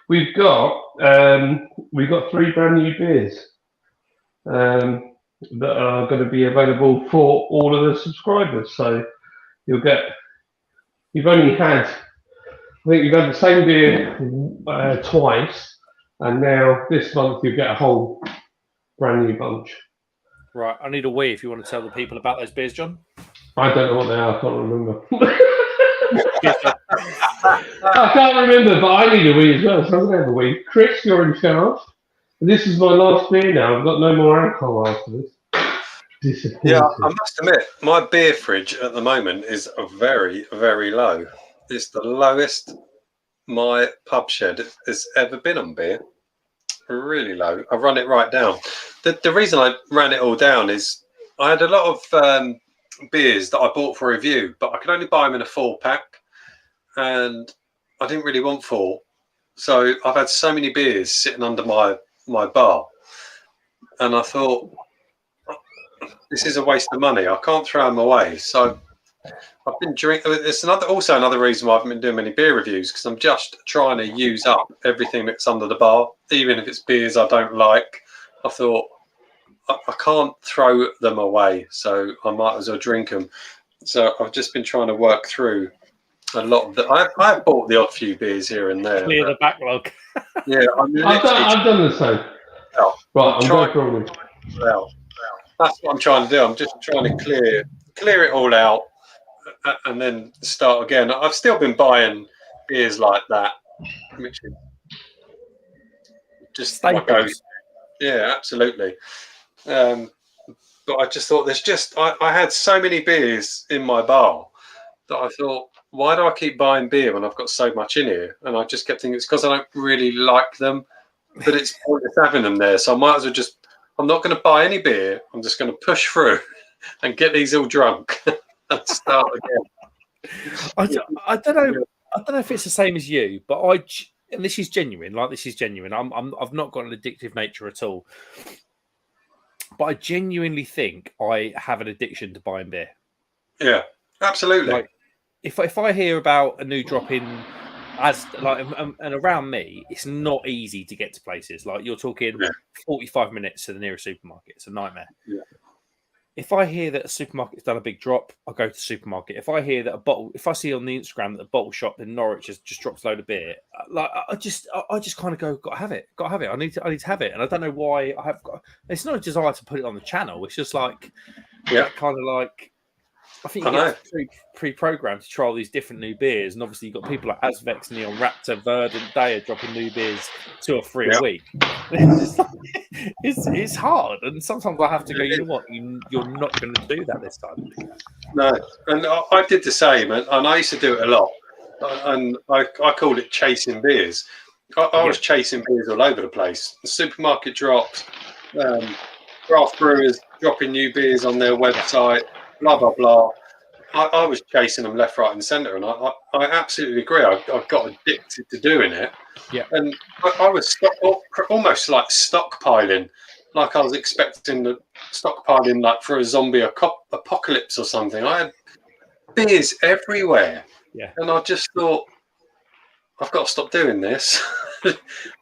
we've got 3 brand new beers that are going to be available for all of the subscribers. So you've only had, I think you've had the same beer twice, and now this month you'll get a whole brand new bunch. Right, I need a wee if you want to tell the people about those beers, John. I don't know what they are, I can't remember. I can't remember, but I need a wee as well, so I'm going to have a wee. Chris, you're in charge. This is my last beer now. I've got no more alcohol after this. Disappointing. Yeah, I must admit, my beer fridge at the moment is very, very low. It's the lowest my pub shed has ever been on beer. Really low. I've run it right down. The reason I ran it all down is I had a lot of beers that I bought for review, but I could only buy them in a 4-pack, and I didn't really want 4. So I've had so many beers sitting under my bar, and I thought, this is a waste of money. I can't throw them away. So I've been drinking. It's also another reason why I haven't been doing many beer reviews, because I'm just trying to use up everything that's under the bar, even if it's beers I don't like. I thought I can't throw them away, so I might as well drink them. So I've just been trying to work through a lot of the. I've bought the odd few beers here and there. Clear the backlog. Yeah, I've done the same. Right, I'm going through it. Well, that's what I'm trying to do. I'm just trying to clear it all out, and then start again. I've still been buying beers like that, which is just my go. Yeah, absolutely. But I just thought I had so many beers in my bar that I thought, why do I keep buying beer when I've got so much in here? And I just kept thinking it's because I don't really like them, but it's pointless having them there. So I might as well I'm not going to buy any beer. I'm just going to push through and get these all drunk and start again. I don't know if it's the same as you, but and this is genuine. Like, this is genuine. I've not got an addictive nature at all, but I genuinely think I have an addiction to buying beer. Yeah, absolutely. Like, if I hear about a new drop in as like and around me, it's not easy to get to places. Like you're talking 45 minutes to the nearest supermarket. It's a nightmare. Yeah. If I hear that a supermarket's done a big drop, I'll go to the supermarket. If I hear that if I see on the Instagram that a bottle shop in Norwich has just dropped a load of beer, like I just kind of go, got to have it. I need to have it, and I don't know why I have got. It's not a desire to put it on the channel. It's just like, kind of like. I think you get pre-programmed to try all these different new beers, and obviously you've got people like Asvex, Neon Raptor, Verdant, Daya dropping new beers 2 or 3 a week. It's hard, and sometimes I have to go. You know what? You're not going to do that this time. No, and I did the same, and I used to do it a lot, and I called it chasing beers. I was chasing beers all over the place. The supermarket drops, craft brewers dropping new beers on their website. Blah blah blah. I was chasing them left, right, and centre, and I absolutely agree. I got addicted to doing it. Yeah, and I was almost like stockpiling, like I was expecting the stockpiling like for a zombie apocalypse or something. I had beers everywhere. Yeah, and I just thought, I've got to stop doing this.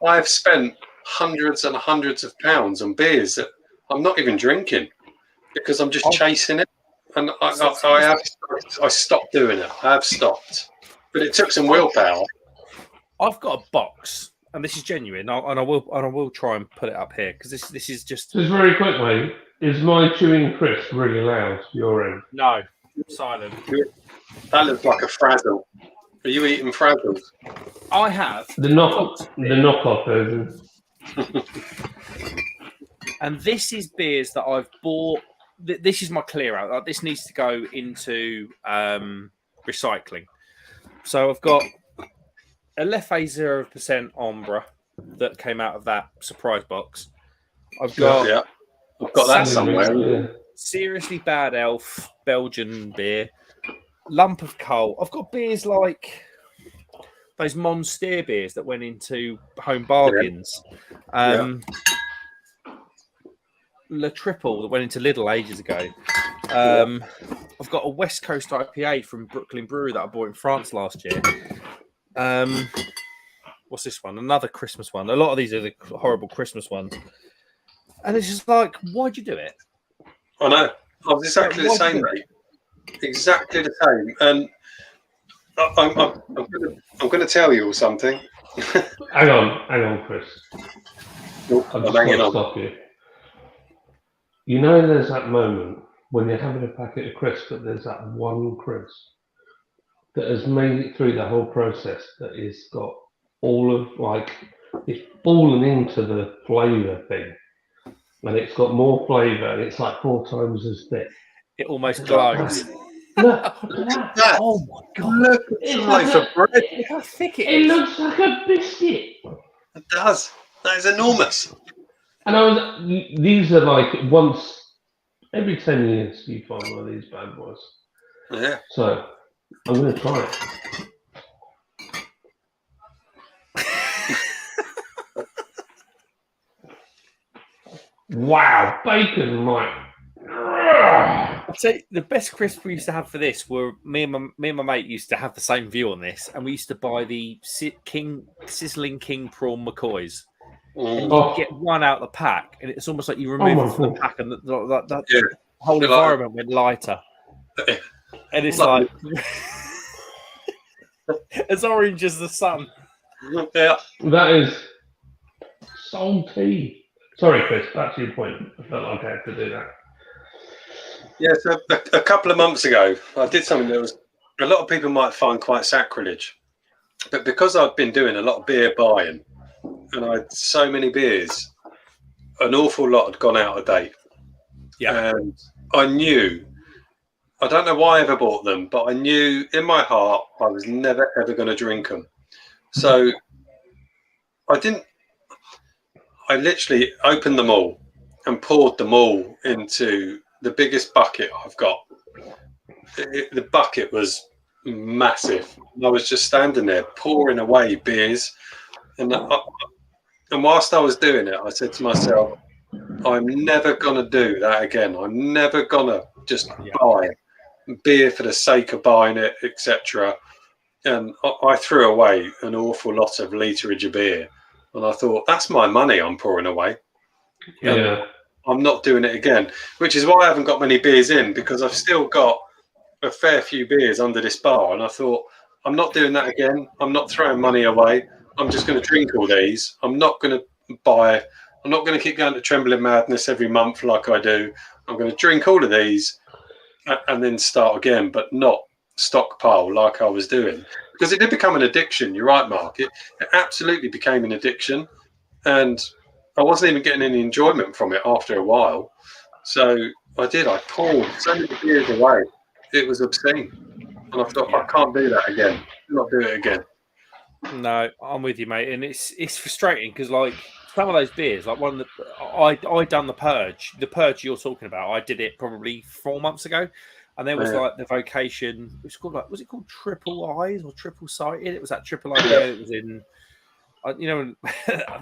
I have spent hundreds and hundreds of pounds on beers that I'm not even drinking because I'm just chasing it. And I stopped doing it. I have stopped, but it took some willpower. I've got a box, and this is genuine, and I will try and put it up here because this is just. Just very quick, mate. Is my chewing crisp really loud? Your end? No, silent. That looks like a frazzle. Are you eating frazzles? I have the knockoff version. And this is beers that I've bought. This is my clear out. Like, this needs to go into recycling. So I've got a Leffe 0% Ombre that came out of that surprise box. I've got I've got that somewhere. Seriously Bad Elf Belgian beer, Lump of Coal. I've got beers like those Monster beers that went into Home Bargains. Le Triple that went into Lidl ages ago. I've got a West Coast IPA from Brooklyn Brewery that I bought in France last year. What's this one? Another Christmas one. A lot of these are the horrible Christmas ones. And it's just like, why'd you do it? I know. I was exactly the same, mate. Exactly the same. And I'm going to tell you something. Hang on, Chris. I'm just going to stop you. You know, there's that moment when you're having a packet of crisps, but there's that one crisp that has made it through the whole process that is got all of, like, it's fallen into the flavour thing. And it's got more flavour and it's like 4 times as thick. It almost glows. Look at that. Oh my God. Look, it's like a bread. Look how thick it It is. looks like a biscuit. It does. That is enormous. And these are like once every 10 years you find one of these bad boys. Yeah. So I'm going to try it. Wow, bacon, right? I'd say the best crisp we used to have for this were me and my mate used to have the same view on this, and we used to buy the Sizzling King Prawn McCoys. And you get one out of the pack, and it's almost like you remove it from the pack, and the whole environment went lighter. And it's like as orange as the sun. Yeah, that is salty. Sorry, Chris, back to your point. I felt like I had to do that. Yeah, so a couple of months ago, I did something that was a lot of people might find quite sacrilege. But because I've been doing a lot of beer buying and I had so many beers, an awful lot had gone out of date. Yeah. And I knew, I don't know why I ever bought them, but I knew in my heart I was never, ever going to drink them. So I literally opened them all and poured them all into the biggest bucket I've got. The bucket was massive. I was just standing there pouring away beers. And whilst I was doing it, I said to myself, I'm never going to do that again. I'm never going to just buy beer for the sake of buying it, etc. and I threw away an awful lot of literage of beer, and I thought, that's my money I'm pouring away. Yeah. I'm not doing it again, which is why I haven't got many beers in, because I've still got a fair few beers under this bar, and I thought, I'm not doing that again. I'm not throwing money away. I'm just going to drink all these. I'm not going to keep going to Trembling Madness every month like I do. I'm going to drink all of these and then start again, but not stockpile like I was doing, because it did become an addiction. You're right, Mark. It absolutely became an addiction, and I wasn't even getting any enjoyment from it after a while. So I poured so many beers away. It was obscene. And I thought, I can't do that again. Not do it again. No, I'm with you, mate. And it's frustrating because, like, some of those beers, like one that I done the purge you're talking about. I did it probably 4 months ago, and there was like the vocation. It's called was it called Triple Eyes or Triple Sighted? It was that triple IPA that was in. You know, when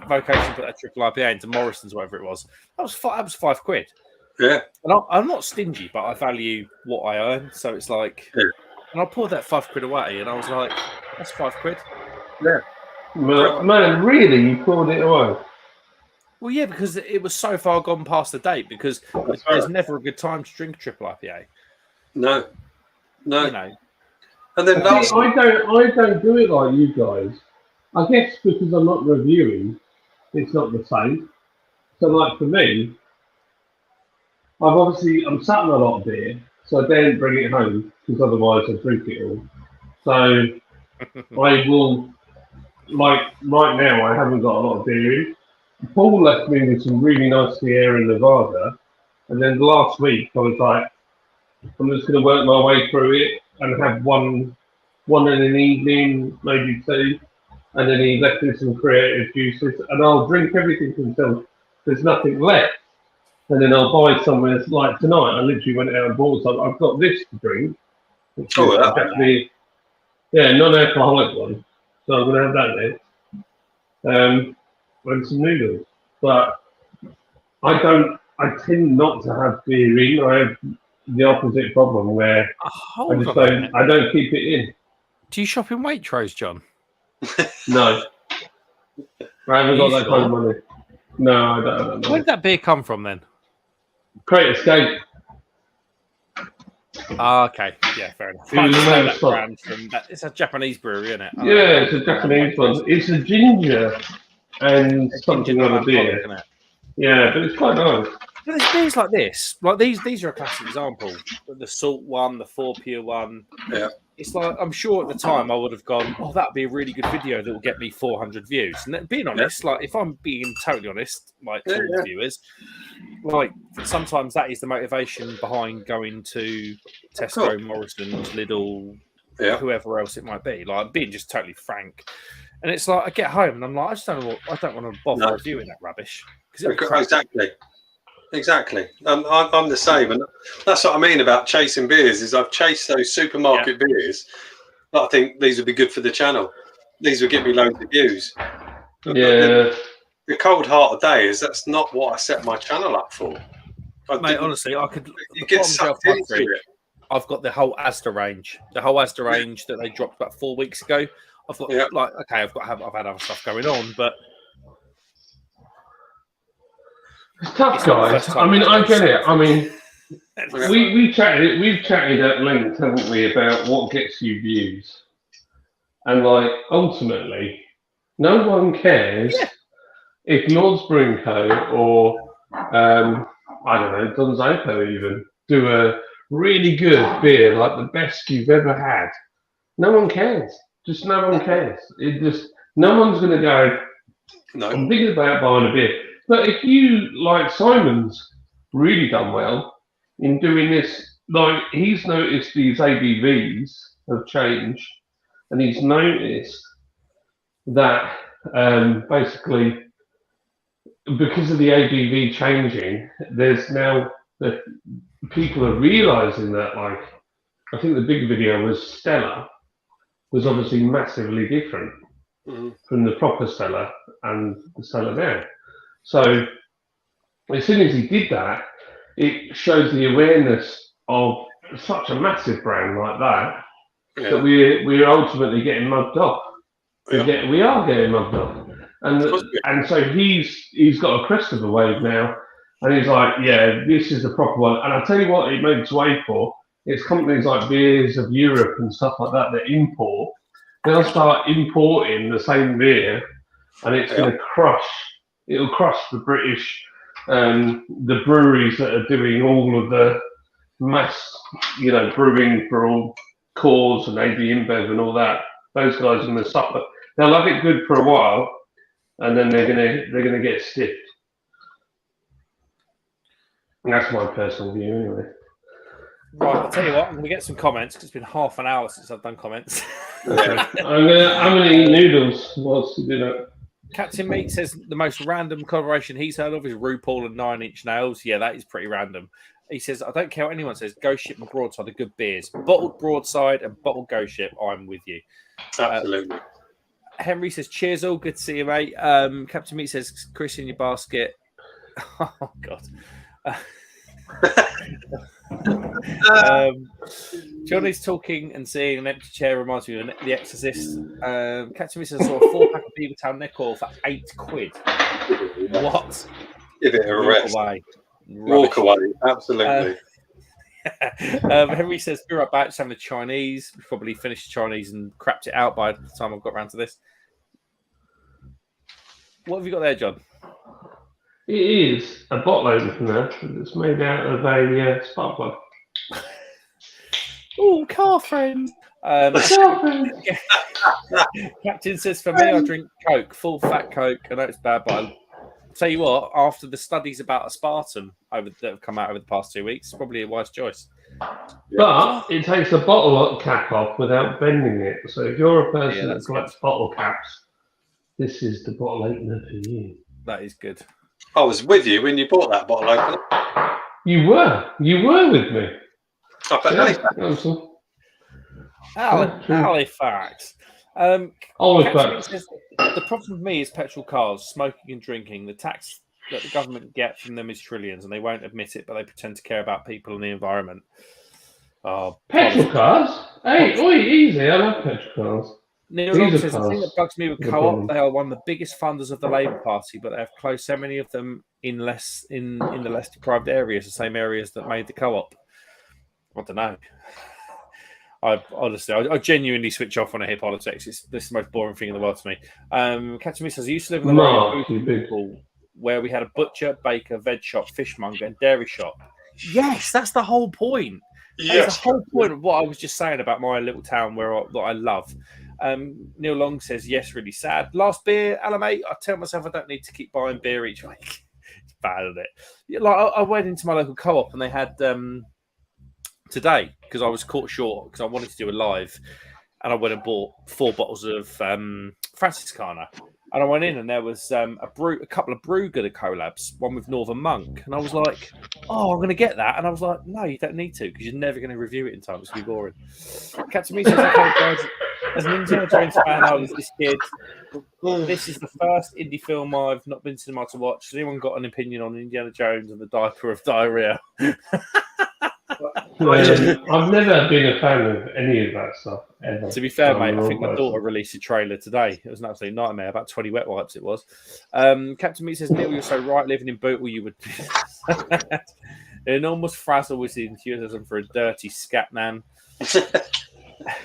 vocation put that triple IPA into Morrison's, whatever it was. That was £5. Yeah, and I'm not stingy, but I value what I earn. So it's like, and I poured that £5 away, and I was like, that's £5. Yeah. Man, really? You poured it away? Well, yeah, because it was so far gone past the date, because there's never a good time to drink a triple IPA. No. You know. And then I don't do it like you guys. I guess because I'm not reviewing, it's not the same. So, like, for me, I'm sat on a lot of beer, so I don't bring it home, because otherwise I'll drink it all. So I will, like, right now I haven't got a lot of beer in. Paul left me with some really nice Sierra Nevada, and then last week I was like, I'm just going to work my way through it and have one in an evening, maybe two, and then he left me some creative juices, and I'll drink everything until there's nothing left. And then I'll buy somewhere, like tonight, I literally went out and bought some. I've got this to drink. Which is definitely, non-alcoholic one. So I'm going to have that next. And some noodles. But I tend not to have beer in. I have the opposite problem where I don't keep it in. Do you shop in Waitrose, John? No. I haven't got that kind of money. No, I don't. Where did that beer come from then? Great Escape. Okay, yeah, fair enough. It's a Japanese brewery, isn't it? Yeah, it's a Japanese one. It's a ginger and something on a beer. Isn't it? Yeah, but it's quite nice. But there's beers like this. Like these are a classic example. The salt one, the 4 pure one. Yeah. It's like, I'm sure at the time I would have gone, oh, that'd be a really good video that will get me 400 views. And being honest, like, if I'm being totally honest, like, to all viewers, like, sometimes that is the motivation behind going to Tesco, Morrison's, Lidl, whoever else it might be. Like, being just totally frank. And it's like, I get home and I'm like, I don't want to bother reviewing that rubbish. Exactly. I'm the same. And that's what I mean about chasing beers, is I've chased those supermarket beers that I think these would be good for the channel. These would get me loads of views. Yeah. The cold heart of days, that's not what I set my channel up for. Mate, honestly, I could get sucked into it. I've got the whole Asda range. The whole Asda range that they dropped about 4 weeks ago. I've got I've had other stuff going on, but it's tough, guys. I mean, I get it. I mean, we've chatted at length, haven't we, about what gets you views, and like ultimately, no one cares if Lord's Brewing Co. or I don't know, Donzoko even do a really good beer, like the best you've ever had. No one cares. Just no one cares. No one's going to go, I'm thinking about buying a beer. But if you, like Simon's really done well in doing this, like he's noticed these ABVs have changed, and he's noticed that basically because of the ABV changing, there's now that people are realizing that, like, I think the big video was Stella was obviously massively different from the proper Stella and the Stella now. So as soon as he did that, it shows the awareness of such a massive brand like that that we're ultimately getting mugged off. We are getting mugged off, and so he's got a crest of the wave now, and he's like, yeah, this is the proper one. And I tell you what, it made its way for. It's companies like Beers of Europe and stuff like that that import. They'll start importing the same beer, and it's going to crush. It'll crush the British, the breweries that are doing all of the mass, brewing for all Coors and AB InBev and all that. Those guys are going to suffer. They'll have it good for a while, and then they're gonna get stiffed. And that's my personal view, anyway. Right, I'll tell you what. I'm gonna get some comments because it's been half an hour since I've done comments. I'm gonna eat noodles whilst you do that. Captain Meat says the most random collaboration he's heard of is RuPaul and 9 Inch Nails. Yeah, that is pretty random. He says, I don't care what anyone says, Ghost Ship and Broadside are good beers. Bottled Broadside and bottled Ghost Ship, I'm with you. Absolutely. Henry says, cheers all, good to see you, mate. Captain Meat says, Chris in your basket. Oh, God. Johnny's talking and seeing an empty chair reminds me of The Exorcist. Captain Meat says, I saw a 4-pack of Beavertown Neck Oil for £8. What? Give it a rest. Walk away, absolutely. Henry says, be right back, just having a Chinese. We probably finished the Chinese and crapped it out by the time I've got around to this. What have you got there, John? It is a bottle opener that's made out of a spark plug. Oh, car friend. Captain says, for me, I drink Coke, full fat Coke. I know it's bad, but I'll tell you what, after the studies about aspartame that have come out over the past 2 weeks, it's probably a wise choice. But it takes a bottle cap off without bending it. So if you're a person that collects bottle caps, this is the bottle opener for you. That is good. I was with you when you bought that bottle opener. You were with me. I bet Halifax. Halifax. Says, the problem with me is petrol cars, smoking and drinking. The tax that the government get from them is trillions, and they won't admit it, but they pretend to care about people and the environment. Oh, petrol cars? Hey, easy. I love petrol cars. Neil Long says, the thing that bugs me with Co-op, they are one of the biggest funders of the Labour Party, but they have closed so many of them in the less deprived areas, the same areas that made the Co-op. I don't know. I genuinely switch off when I hear politics. This is the most boring thing in the world to me. Captain Me says, I used to live in the where we had a butcher, baker, veg shop, fishmonger, and dairy shop. Yes, that's the whole point. Yes. That's the whole point of what I was just saying about my little town that I love. Neil Long says, yes, really sad. Last beer, Alamate, I tell myself I don't need to keep buying beer each week. It's bad, isn't it? Like I went into my local co-op and they had today, because I was caught short because I wanted to do a live, and I went and bought 4 bottles of Franciscana. And I went in and there was a couple of Brewger collabs, one with Northern Monk. And I was like, oh, I'm going to get that. And I was like, no, you don't need to, because you're never going to review it in time. It's going to be boring. Captain Me says, okay, guys, as an Indiana Jones fan, I was this kid. This is the first indie film I've not been to cinema to watch. Has anyone got an opinion on Indiana Jones and the diaper of diarrhea? I've never been a fan of any of that stuff ever. To be fair, mate, I think my daughter released a trailer today. It was an absolute nightmare. About 20 wet wipes it was. Captain Meat says, Neil, you're so right. Living in Bootle, you would... An enormous frazzle with the enthusiasm for a dirty scat man.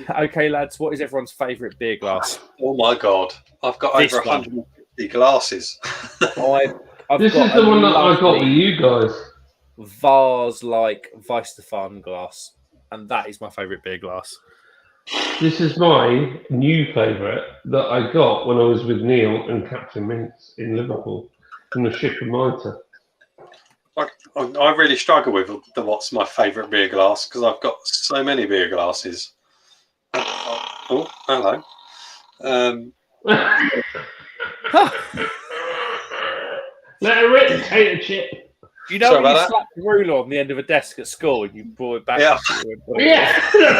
Okay, lads, what is everyone's favourite beer glass? Oh, my God. I've got over 150 glasses. This is the one that I got with you guys. Vase-like Weissstefan glass, and that is my favourite beer glass. This is my new favourite that I got when I was with Neil and Captain Mints in Liverpool from the ship of Mitre. I really struggle with what's my favourite beer glass, because I've got so many beer glasses. Oh, hello. Let her rip, potato chip. You know when you slap the ruler on the end of a desk at school and you brought it back? Yeah, that's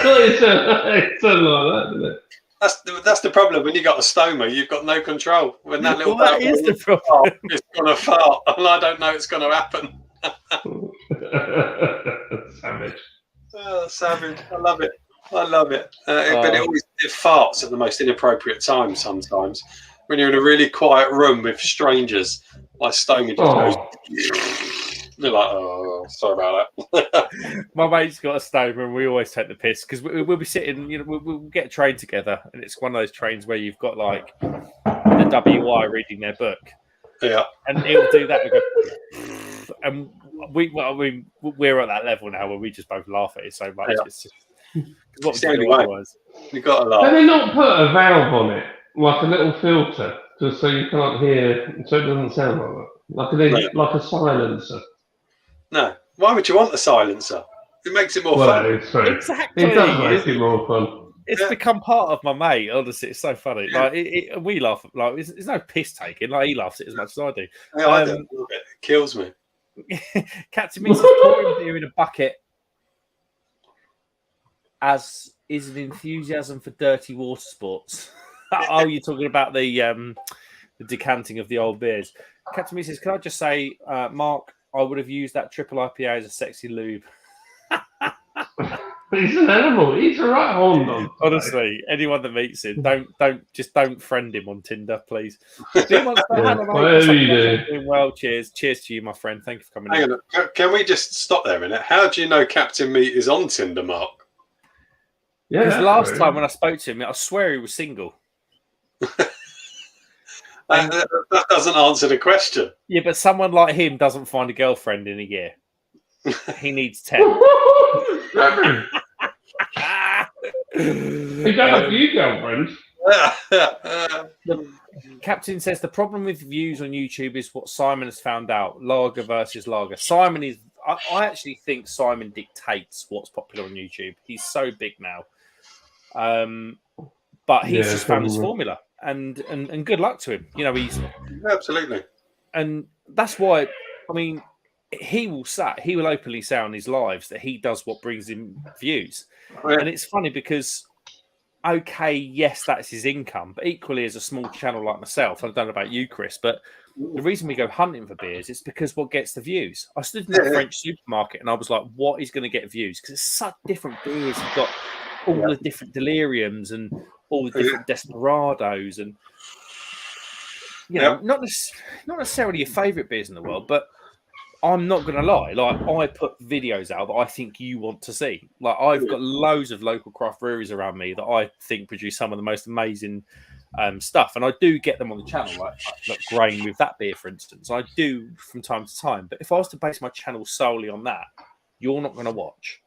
what it sounded like that, didn't it? That's the problem. When you got a stoma, you've got no control. When that little that is the problem. It's going to fart, and I don't know it's going to happen. Savage. Oh, savage. I love it. I love it. But it farts at the most inappropriate times sometimes. When you're in a really quiet room with strangers, like Stoney just goes. They're like, oh, sorry about that. My mate's got a stover, and we always take the piss because we'll be sitting, we'll get a train together, and it's one of those trains where you've got like the WI reading their book. Yeah. And he'll do that. And we're at that level now where we just both laugh at it so much. Yeah. It's just what was the only way. You got to laugh. Can they not put a valve on it, like a little filter, just so you can't hear, so it doesn't sound like that, like a silencer? No. Why would you want a silencer? It makes it more fun. It's true. Exactly. It does make it more fun. It's become part of my mate. Honestly, it's so funny. Like we laugh. Like it's no piss taking. Like he laughs at it as much as I do. Yeah, I do. It kills me. Captain Meat says pouring beer in a bucket as is an enthusiasm for dirty water sports. Oh, you're talking about the decanting of the old beers. Captain Meat says, can I just say, Mark, I would have used that triple IPA as a sexy lube. He's an animal. He's a right horn dog. Honestly, anyone that meets him, don't friend him on Tinder, please. Doing well. Cheers to you, my friend. Thank you for coming. Hang on. Can we just stop there a minute? How do you know Captain Meat is on Tinder, Mark? Yeah, because last time when I spoke to him, I swear he was single. That doesn't answer the question. Yeah, but someone like him doesn't find a girlfriend in a year. He needs 10. He got a few girlfriends. The Captain says the problem with views on YouTube is what Simon has found out: lager versus lager. Simon is. I actually think Simon dictates what's popular on YouTube. He's so big now, but he's just found his formula, and good luck to him. He's absolutely, and that's why. I mean, he will openly say on his lives that he does what brings him views. And it's funny because, okay, yes, that's his income, but equally as a small channel like myself, I don't know about you, Chris, but the reason we go hunting for beers is because what gets the views. I stood in the French supermarket and I was like, what is going to get views? Because it's such different beers. You've got all the different deliriums and all the different desperados and, not necessarily your favourite beers in the world, but I'm not going to lie. Like, I put videos out that I think you want to see. Like, I've got loads of local craft breweries around me that I think produce some of the most amazing stuff. And I do get them on the channel, like Grain with that beer, for instance. I do from time to time. But if I was to base my channel solely on that, you're not going to watch.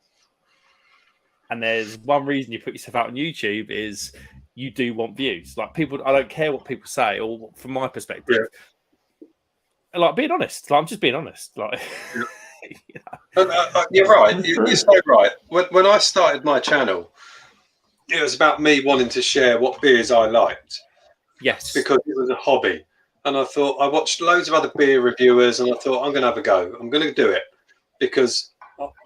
And there's one reason you put yourself out on YouTube is you do want views. Like, people, I don't care what people say, or from my perspective. Yeah. Like, being honest. Like, I'm just being honest. Like, you're right. You're so right. When I started my channel, it was about me wanting to share what beers I liked. Yes. Because it was a hobby. And I thought, I watched loads of other beer reviewers and I thought, I'm going to have a go. I'm going to do it because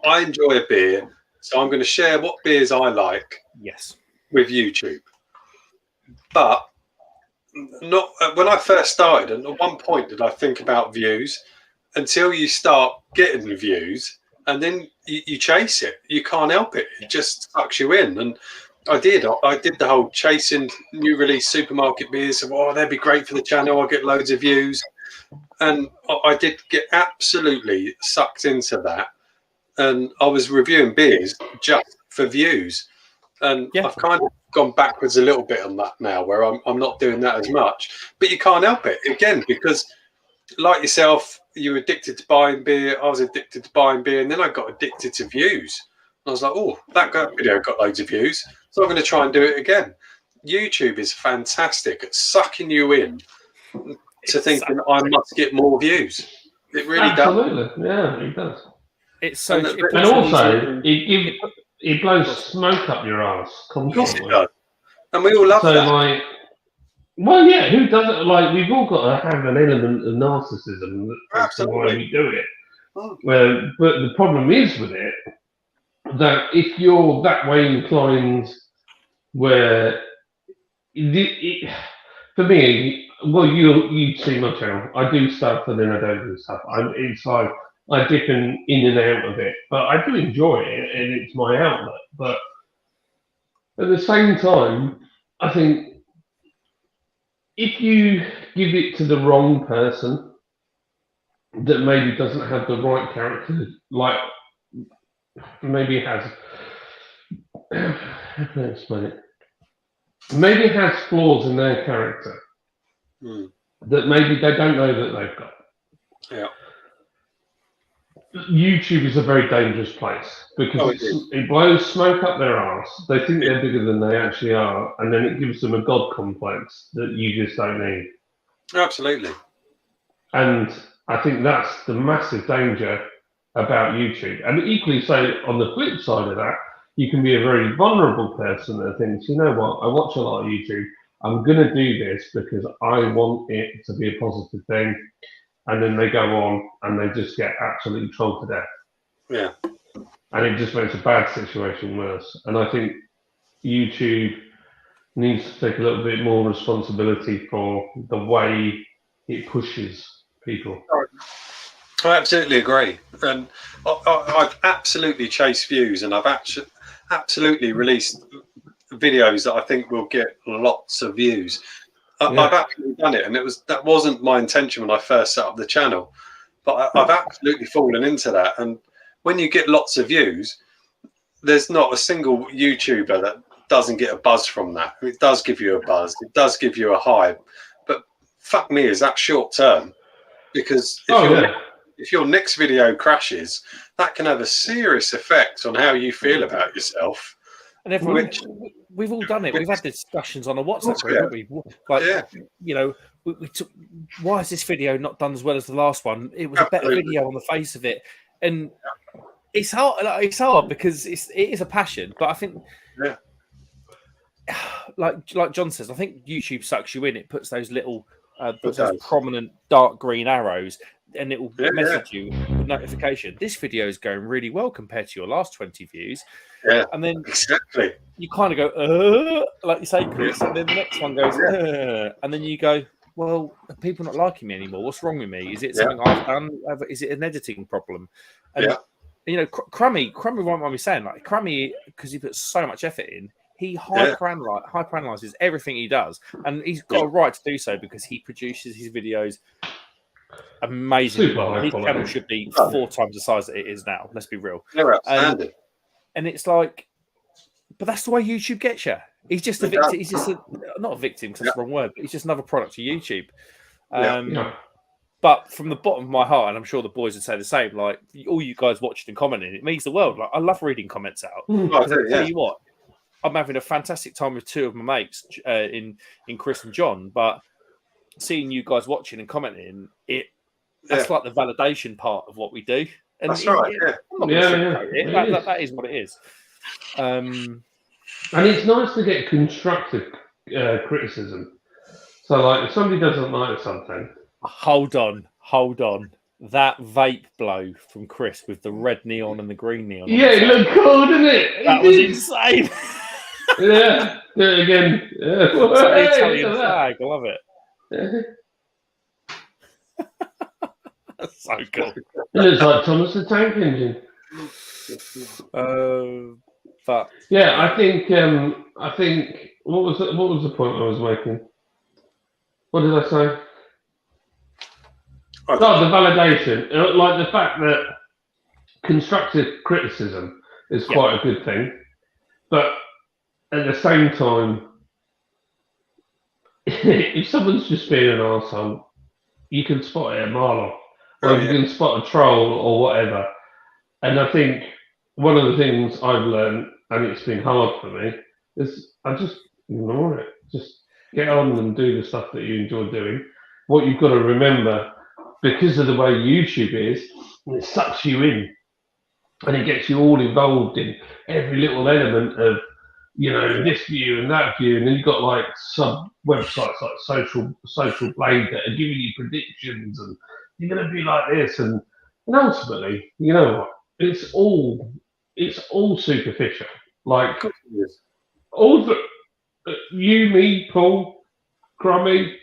I enjoy a beer. So I'm going to share what beers I like. Yes. With YouTube. But not when I first started, and at one point did I think about views until you start getting the views and then you chase it. You can't help it. It just sucks you in. And I did the whole chasing new release supermarket beers. So, they'd be great for the channel. I'll get loads of views. And I did get absolutely sucked into that. And I was reviewing beers just for views. And I've kind of gone backwards a little bit on that now, where I'm not doing that as much. But you can't help it, again, because like yourself, you were addicted to buying beer. I was addicted to buying beer, and then I got addicted to views. And I was like, that video got loads of views, so I'm going to try and do it again. YouTube is fantastic at sucking you in to thinking I must get more views. It really does. Yeah, it does. It's so. And also, it blows smoke up your ass constantly. And we all love that. Who doesn't? Like, we've all got to have an element of narcissism that's why we do it. But the problem is with it that if you're that way inclined, where for me, you see my channel. I do stuff and then I don't do stuff. It's like I dip in and out of it, but I do enjoy it, and it's my outlet. But At the same time, I think if you give it to the wrong person that maybe doesn't have the right character, like maybe has, how can I explain it? Maybe has flaws in their character that maybe they don't know that they've got. Yeah. YouTube is a very dangerous place because it blows smoke up their arse. They think they're bigger than they actually are, and then it gives them a god complex that you just don't need. Absolutely. And I think that's the massive danger about YouTube. And equally so, on the flip side of that, you can be a very vulnerable person that thinks, you know what, I watch a lot of YouTube. I'm going to do this because I want it to be a positive thing. And then they go on and they just get absolutely trolled to death. Yeah. And it just makes a bad situation worse. And I think YouTube needs to take a little bit more responsibility for the way it pushes people. I absolutely agree. And I've absolutely chased views, and I've absolutely released videos that I think will get lots of views. I've absolutely done it, and that wasn't my intention when I first set up the channel, but I've absolutely fallen into that. And when you get lots of views, there's not a single YouTuber that doesn't get a buzz from that. It does give you a buzz, it does give you a hype, but fuck me, is that short term? Because if your next video crashes, that can have a serious effect on how you feel about yourself. And everyone, we've all done it. We've had discussions on a WhatsApp group, haven't we? Like, you know, we took, why is this video not done as well as the last one? It was a better video on the face of it, and it's hard. It's hard because it is a passion. But I think, like John says, I think YouTube sucks you in. It puts those little, those prominent dark green arrows, and it will message you with notification. This video is going really well compared to your last 20 views. Yeah, and then exactly you kind of go, like you say, Chris, and then the next one goes, and then you go, well, are people not liking me anymore? What's wrong with me? Is it something I've done? Is it an editing problem? And you know, Crummy won't mind me saying, like Crummy, because he puts so much effort in, he hyper-analyzes everything he does, and he's got a right to do so because he produces his videos amazingly well. His channel should be 4 times the size that it is now. Let's be real. They're outstanding. And it's like, but that's the way YouTube gets you. He's just a victim. He's just not a victim because that's the wrong word. But he's just another product of YouTube. But from the bottom of my heart, and I'm sure the boys would say the same. Like all you guys watching and commenting, it means the world. Like I love reading comments out. I tell you what, I'm having a fantastic time with 2 of my mates in Chris and John. But seeing you guys watching and commenting, that's like the validation part of what we do. And that's right. That is what it is. And it's nice to get constructive criticism. So, like, if somebody doesn't like something, hold on. That vape blow from Chris with the red neon and the green neon. Yeah, it looked cool, didn't it? That was insane. Do it again. It's an Italian flag. I love it. That's so cool. It looks like Thomas the Tank Engine. But yeah, I think what was the point I was making? What did I say? The validation. Like the fact that constructive criticism is quite a good thing, but at the same time, if someone's just being an arsehole, you can spot it a mile off. Or you can spot a troll or whatever. And I think one of the things I've learned, and it's been hard for me, is I just ignore it. Just get on and do the stuff that you enjoy doing. What you've got to remember, because of the way YouTube is, it sucks you in. And it gets you all involved in every little element of, you know, this view and that view. And then you've got like sub websites like Social Blade that are giving you predictions and you're going to be like this, and ultimately, you know what? It's all superficial. Like all the you, me, Paul, Crummy.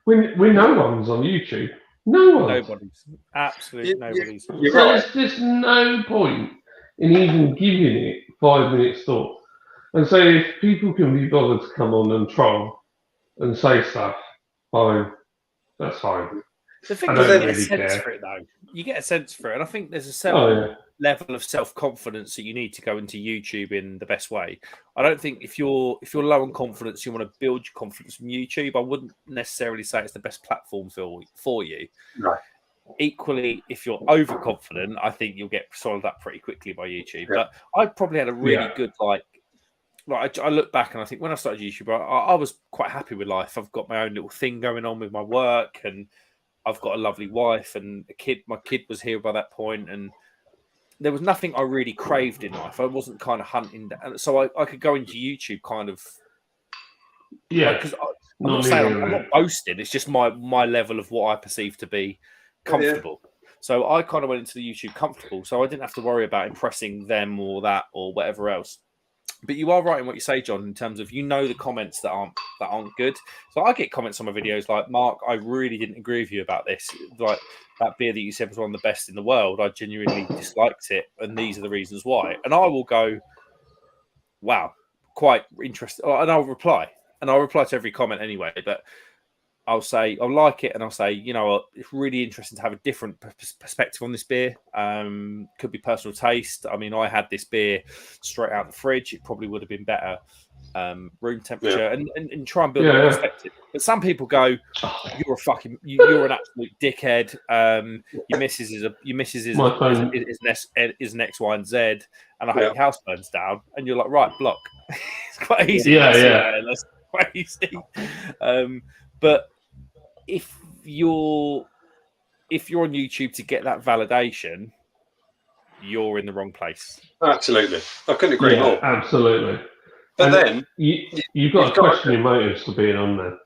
We're no one's on YouTube. No one. Nobody's. Absolutely nobody's. So there's just no point in even giving it 5-minute thought. And so if people can be bothered to come on and troll and say stuff, fine, that's fine. The thing I is, don't you get a really sense care. for it, though. You get a sense for it, and I think there's a certain level of self-confidence that you need to go into YouTube in the best way. I don't think if you're low on confidence, you want to build your confidence from YouTube. I wouldn't necessarily say it's the best platform for you. Right. Equally, if you're overconfident, I think you'll get swallowed up pretty quickly by YouTube. Yeah. But I probably had a really good I look back and I think when I started YouTube, I was quite happy with life. I've got my own little thing going on with my work, and I've got a lovely wife and a kid. My kid was here by that point, and there was nothing I really craved in life. I wasn't kind of hunting, and so I could go into YouTube kind of. Yeah, because I'm not saying I'm not boasting. It's just my level of what I perceive to be comfortable. So I kind of went into the YouTube comfortable, so I didn't have to worry about impressing them or that or whatever else. But you are right in what you say, John, in terms of the comments that aren't good. So I get comments on my videos like, Mark, I really didn't agree with you about this. Like that beer that you said was one of the best in the world. I genuinely disliked it, and these are the reasons why. And I will go, wow, quite interesting. And I'll reply. And I'll reply to every comment anyway. But I'll say, I'll like it, and I'll say, it's really interesting to have a different perspective on this beer. Could be personal taste. I mean, I had this beer straight out of the fridge. It probably would have been better room temperature, and try and build a perspective. But some people go, you're an absolute dickhead. Your missus is an X, Y, and Z, and I hope your house burns down. And you're like, right, block. It's quite easy. That's quite easy. But if you're on YouTube to get that validation, you're in the wrong place. Absolutely, I couldn't agree more. Absolutely. But then you've got to question your motives for being on there.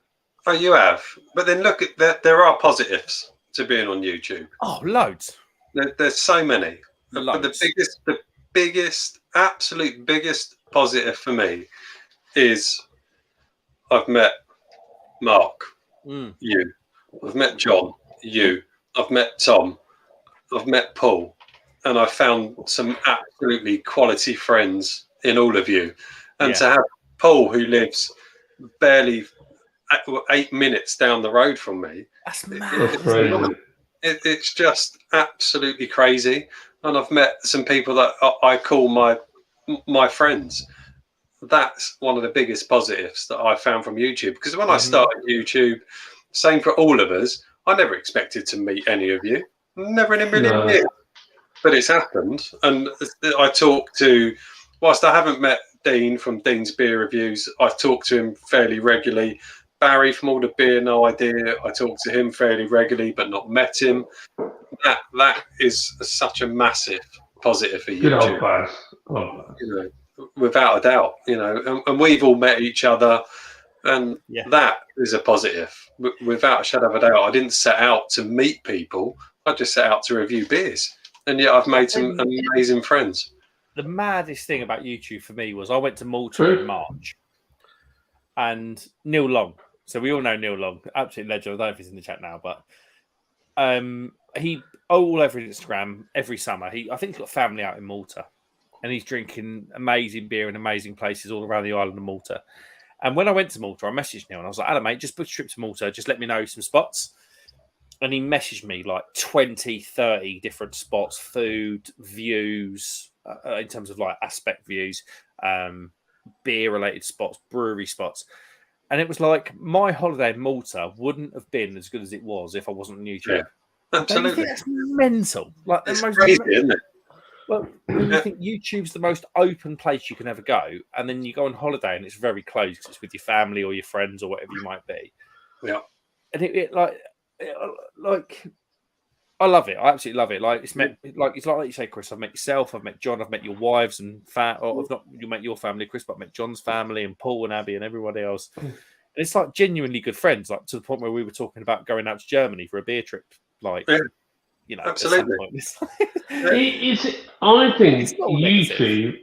Oh, you have. But then look at that. There are positives to being on YouTube. Oh, loads. There's so many. Loads. But the absolute biggest positive for me is I've met Mark, you. I've met John, you. I've met Tom. I've met Paul. And I've found some absolutely quality friends in all of you. And to have Paul, who lives barely 8 minutes down the road from me. That's mad. It's just absolutely crazy. And I've met some people that I call my friends. That's one of the biggest positives that I found from YouTube. Because when I started YouTube, same for all of us, I never expected to meet any of you. Never in a million years. But it's happened. And I talk to, whilst I haven't met Dean from Dean's Beer Reviews, I talk to him fairly regularly. Barry from All the Beer, No Idea, I talk to him fairly regularly, but not met him. That is such a massive positive for YouTube. Good old Baz. Without a doubt, and we've all met each other, and that is a positive, without a shadow of a doubt. I didn't set out to meet people; I just set out to review beers, and yet I've made some amazing friends. The maddest thing about YouTube for me was I went to Malta in March, and Neil Long. So we all know Neil Long, absolute legend. I don't know if he's in the chat now, but he all over Instagram every summer. I think he's got family out in Malta. And he's drinking amazing beer in amazing places all around the island of Malta. And when I went to Malta, I messaged Neil and I was like, "Hello, mate, just book a trip to Malta. Just let me know some spots." And he messaged me like 20, 30 different spots, food, views, in terms of like aspect views, beer-related spots, brewery spots. And it was like my holiday in Malta wouldn't have been as good as it was if I wasn't on YouTube. Yeah, absolutely. That's mental. Like, it's crazy, isn't it? Well, you think YouTube's the most open place you can ever go, and then you go on holiday and it's very close because it's with your family or your friends or whatever you might be. Yeah. And I love it. I absolutely love it. Like it's like you say, Chris. I've met yourself. I've met John. I've met your wives and you met your family, Chris, but I've met John's family and Paul and Abby and everybody else. And it's like genuinely good friends. Like to the point where we were talking about going out to Germany for a beer trip. Like. Yeah. Absolutely. I think YouTube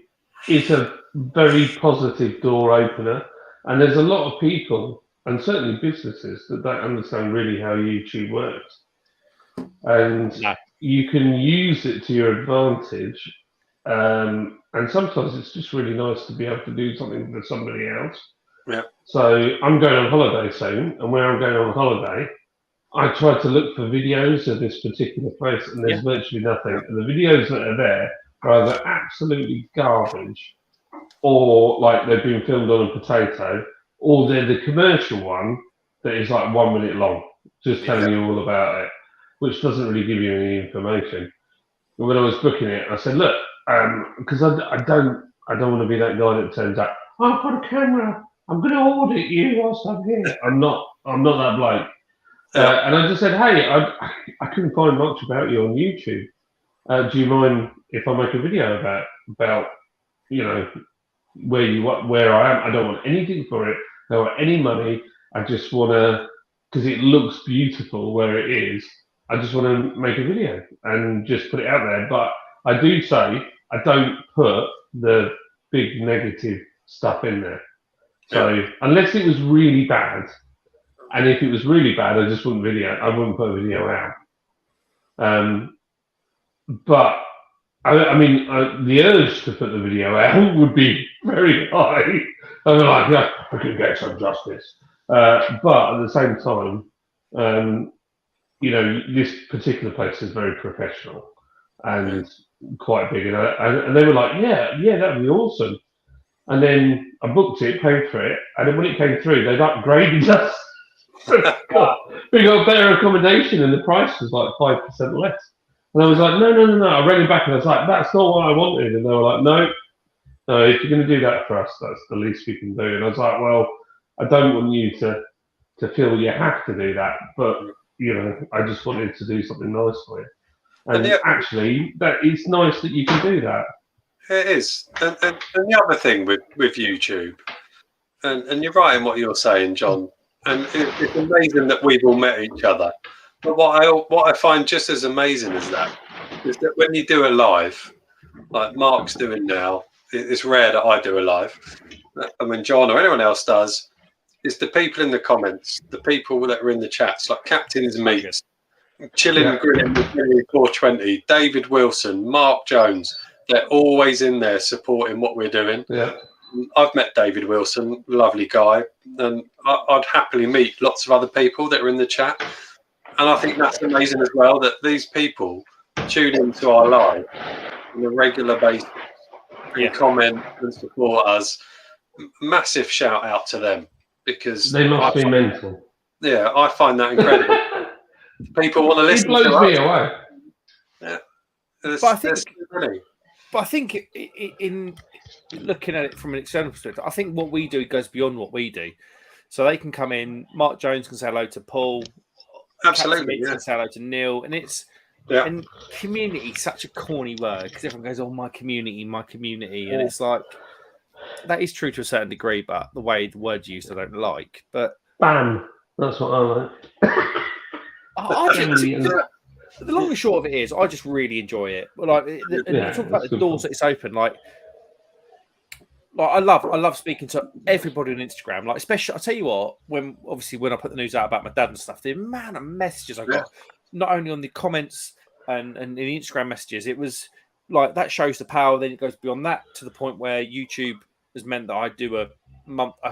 is a very positive door opener, and there's a lot of people, and certainly businesses, that don't understand really how YouTube works. And you can use it to your advantage And sometimes it's just really nice to be able to do something for somebody else. Yeah. So I'm going on holiday soon, and where I'm going on holiday, I tried to look for videos of this particular place, and there's virtually nothing. And the videos that are there are either absolutely garbage, or like they've been filmed on a potato, or they're the commercial one that is like 1 minute long, just telling you all about it, which doesn't really give you any information. But when I was booking it, I said, look, because I don't want to be that guy that turns up, I've got a camera, I'm going to audit you whilst I'm here. I'm not that bloke. And I just said, hey, I couldn't find much about you on YouTube. Do you mind if I make a video about where I am? I don't want anything for it. I don't want any money. I just want to, because it looks beautiful where it is. I just want to make a video and just put it out there. But I do say I don't put the big negative stuff in there. So unless it was really bad, and if it was really bad, I just wouldn't put a video out. But I mean, the urge to put the video out would be very high. I'm like, yeah, I could get some justice. But at the same time, this particular place is very professional and quite big. And they were like, yeah, that'd be awesome. And then I booked it, paid for it, and then when it came through, they'd upgraded us. We got better accommodation, and the price was like 5% less. And I was like, no. I read it back, and I was like, that's not what I wanted. And they were like, no, if you're going to do that for us, that's the least we can do. And I was like, well, I don't want you to feel you have to do that, but I just wanted to do something nice for you. And actually, that it's nice that you can do that. It is. And the other thing with YouTube, and you're right in what you're saying, John, and it's amazing that we've all met each other. But what I find just as amazing as that is that when you do a live, like Mark's doing now, it's rare that I do a live. And when John or anyone else does, it's the people in the comments, the people that are in the chats, like Captain's Meats, Chilling Grilling with 420, David Wilson, Mark Jones. They're always in there supporting what we're doing. Yeah. I've met David Wilson, lovely guy, and I'd happily meet lots of other people that are in the chat. And I think that's amazing as well, that these people tune into our live on a regular basis and comment and support us. Massive shout out to them, because they must be mental. Yeah, I find that incredible. People want to listen to us. It blows me away. Yeah. But I think in looking at it from an external perspective, I think what we do goes beyond what we do. So they can come in. Mark Jones can say hello to Paul. Absolutely, can say hello to Neil, and it's and community, such a corny word, because everyone goes, "Oh, my community," and it's like that is true to a certain degree, but the way the word's used, I don't like. But bam, that's what I like. The long and short of it is, I just really enjoy it. Like, talk about the doors that it's open. Like I love speaking to everybody on Instagram. Like, especially, I'll tell you what, when I put the news out about my dad and stuff, the amount of messages I got, not only on the comments and in the Instagram messages, it was like that shows the power. Then it goes beyond that to the point where YouTube has meant that I do a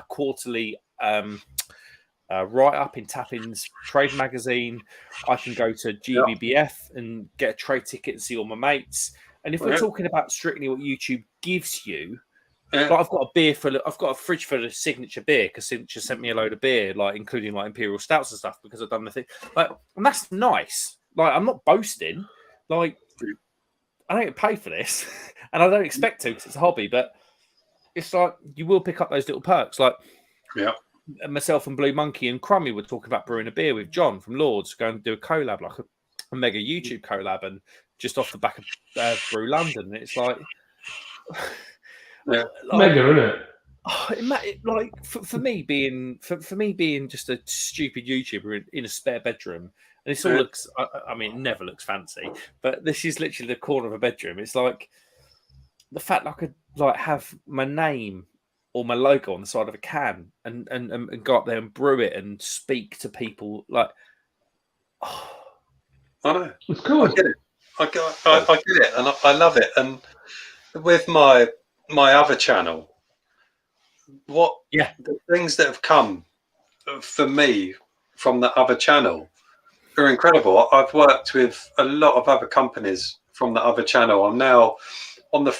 quarterly write up in Tappin's trade magazine. I can go to GBBF and get a trade ticket and see all my mates. And if we're talking about strictly what YouTube gives you, like I've got a fridge full of signature beer, because Signature sent me a load of beer, like including like imperial stouts and stuff, because I've done the thing. Like, and that's nice. Like, I'm not boasting. Like, I don't get paid for this, and I don't expect to, because it's a hobby. But it's like you will pick up those little perks. Like, myself and Blue Monkey and Crummy were talking about brewing a beer with John from Lords, going to do a collab, like a mega YouTube collab, and just off the back of Brew London. And it's like, mega, isn't it? Like for me being just a stupid YouTuber in a spare bedroom, and this all looks, I mean, it never looks fancy, but this is literally the corner of a bedroom. It's like the fact that I could like have my name or my logo on the side of a can and go up there and brew it and speak to people. Like, I know, it's cool. I get it. I get it, and I love it. And with my other channel, the things that have come for me from the other channel are incredible. I've worked with a lot of other companies from the other channel. I'm now on the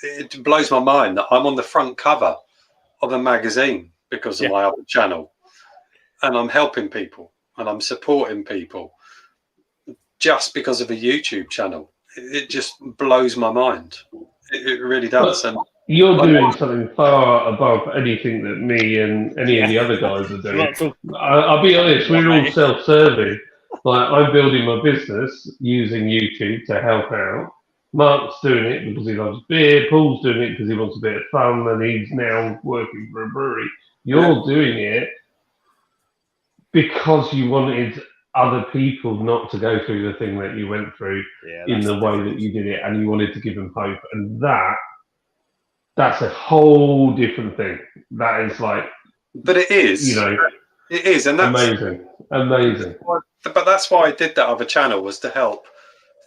it blows my mind that I'm on the front cover of a magazine because of my other channel, and I'm helping people and I'm supporting people just because of a YouTube channel. It just blows my mind. It really does. And you're doing something far above anything that me and any of the other guys are doing. I'll be honest, we're all self-serving. Like, I'm building my business using YouTube to help out. Mark's doing it because he loves beer. Paul's doing it because he wants a bit of fun, and he's now working for a brewery. You're doing it because you wanted other people not to go through the thing that you went through in the way that you did it, and you wanted to give them hope. And that's a whole different thing. That is like, but it is, you know, it is, and that's amazing. But that's why I did that other channel, was to help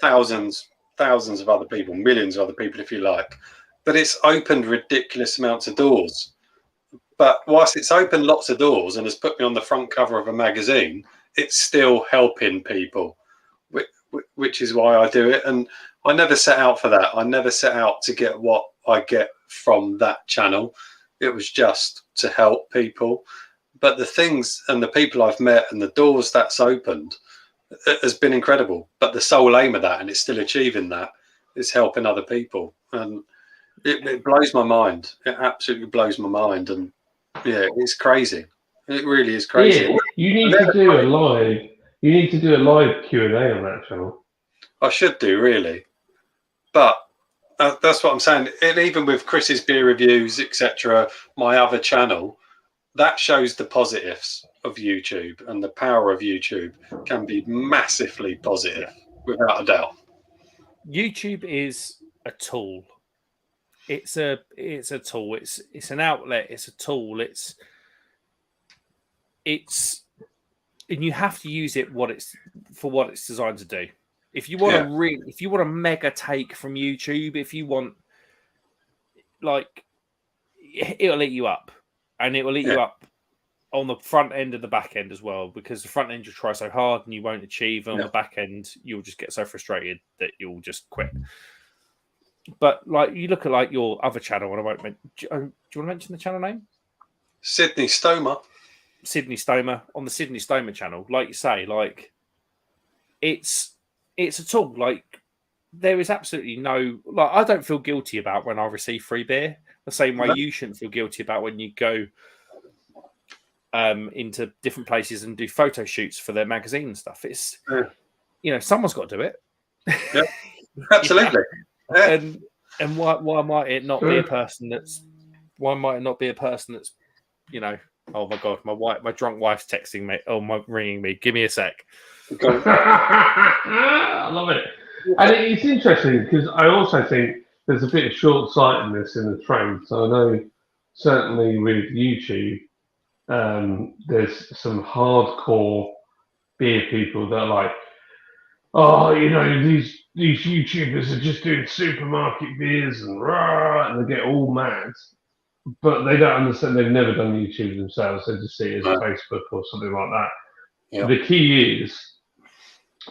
thousands of other people, millions of other people, if you like. But it's opened ridiculous amounts of doors. But whilst it's opened lots of doors and has put me on the front cover of a magazine, it's still helping people, which is why I do it. And I never set out for that. I never set out to get what I get from that channel. It was just to help people. But the things and the people I've met and the doors that's opened, it has been incredible. But the sole aim of that, and it's still achieving that, is helping other people. And it blows my mind. It absolutely blows my mind. And yeah, it's crazy. It really is crazy. Yeah, you need to do a live. You need to do a live Q&A on that channel. I should do, really. But that's what I'm saying. And even with Chris's beer reviews, etc., my other channel, that shows the positives of YouTube, and the power of YouTube can be massively positive, without a doubt. YouTube is a tool. It's a tool. It's an outlet. It's a tool. It's and you have to use it for what it's designed to do. If you want if you want a mega take from YouTube, if you want, like, it'll eat you up, and it will eat you up on the front end and the back end as well, because the front end you'll try so hard and you won't achieve, and on the back end you'll just get so frustrated that you'll just quit. But like, you look at like your other channel, and I won't mention. Do you want to mention the channel name? Sydney Stomer. Sydney Stomer, on the Sydney Stomer channel, like you say, like, it's a tool. Like, there is absolutely no, like, I don't feel guilty about when I receive free beer, the same way you shouldn't feel guilty about when you go into different places and do photo shoots for their magazine and stuff. It's you know, someone's got to do it. Yeah, absolutely. Yeah. And why might it not be a person that's you know, oh my god, my drunk wife's texting me, ringing me. Give me a sec. I love it. And it's interesting because I also think there's a bit of short-sightedness in the trade. So I know certainly with YouTube, there's some hardcore beer people that are like, oh, you know, these YouTubers are just doing supermarket beers and rah, and they get all mad. But they don't understand. They've never done YouTube themselves. They just see it as Facebook or something like that. Yeah. The key is,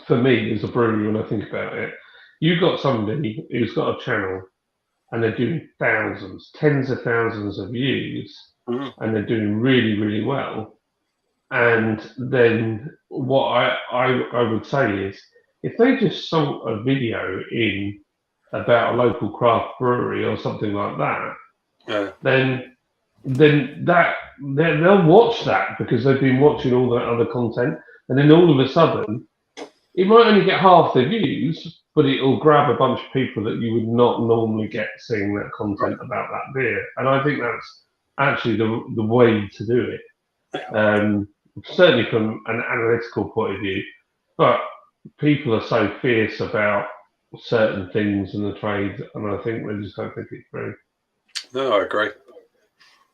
for me, as a brewery, when I think about it, you've got somebody who's got a channel and they're doing thousands, tens of thousands of views, and they're doing really, really well. And then what I would say is, if they just saw a video in about a local craft brewery or something like that, then they'll watch that because they've been watching all that other content, and then all of a sudden it might only get half the views, but it'll grab a bunch of people that you would not normally get seeing that content about that beer. And I think that's actually the way to do it. Certainly from an analytical point of view, but people are so fierce about certain things in the trade, and I think they just don't think it's true. No, I agree.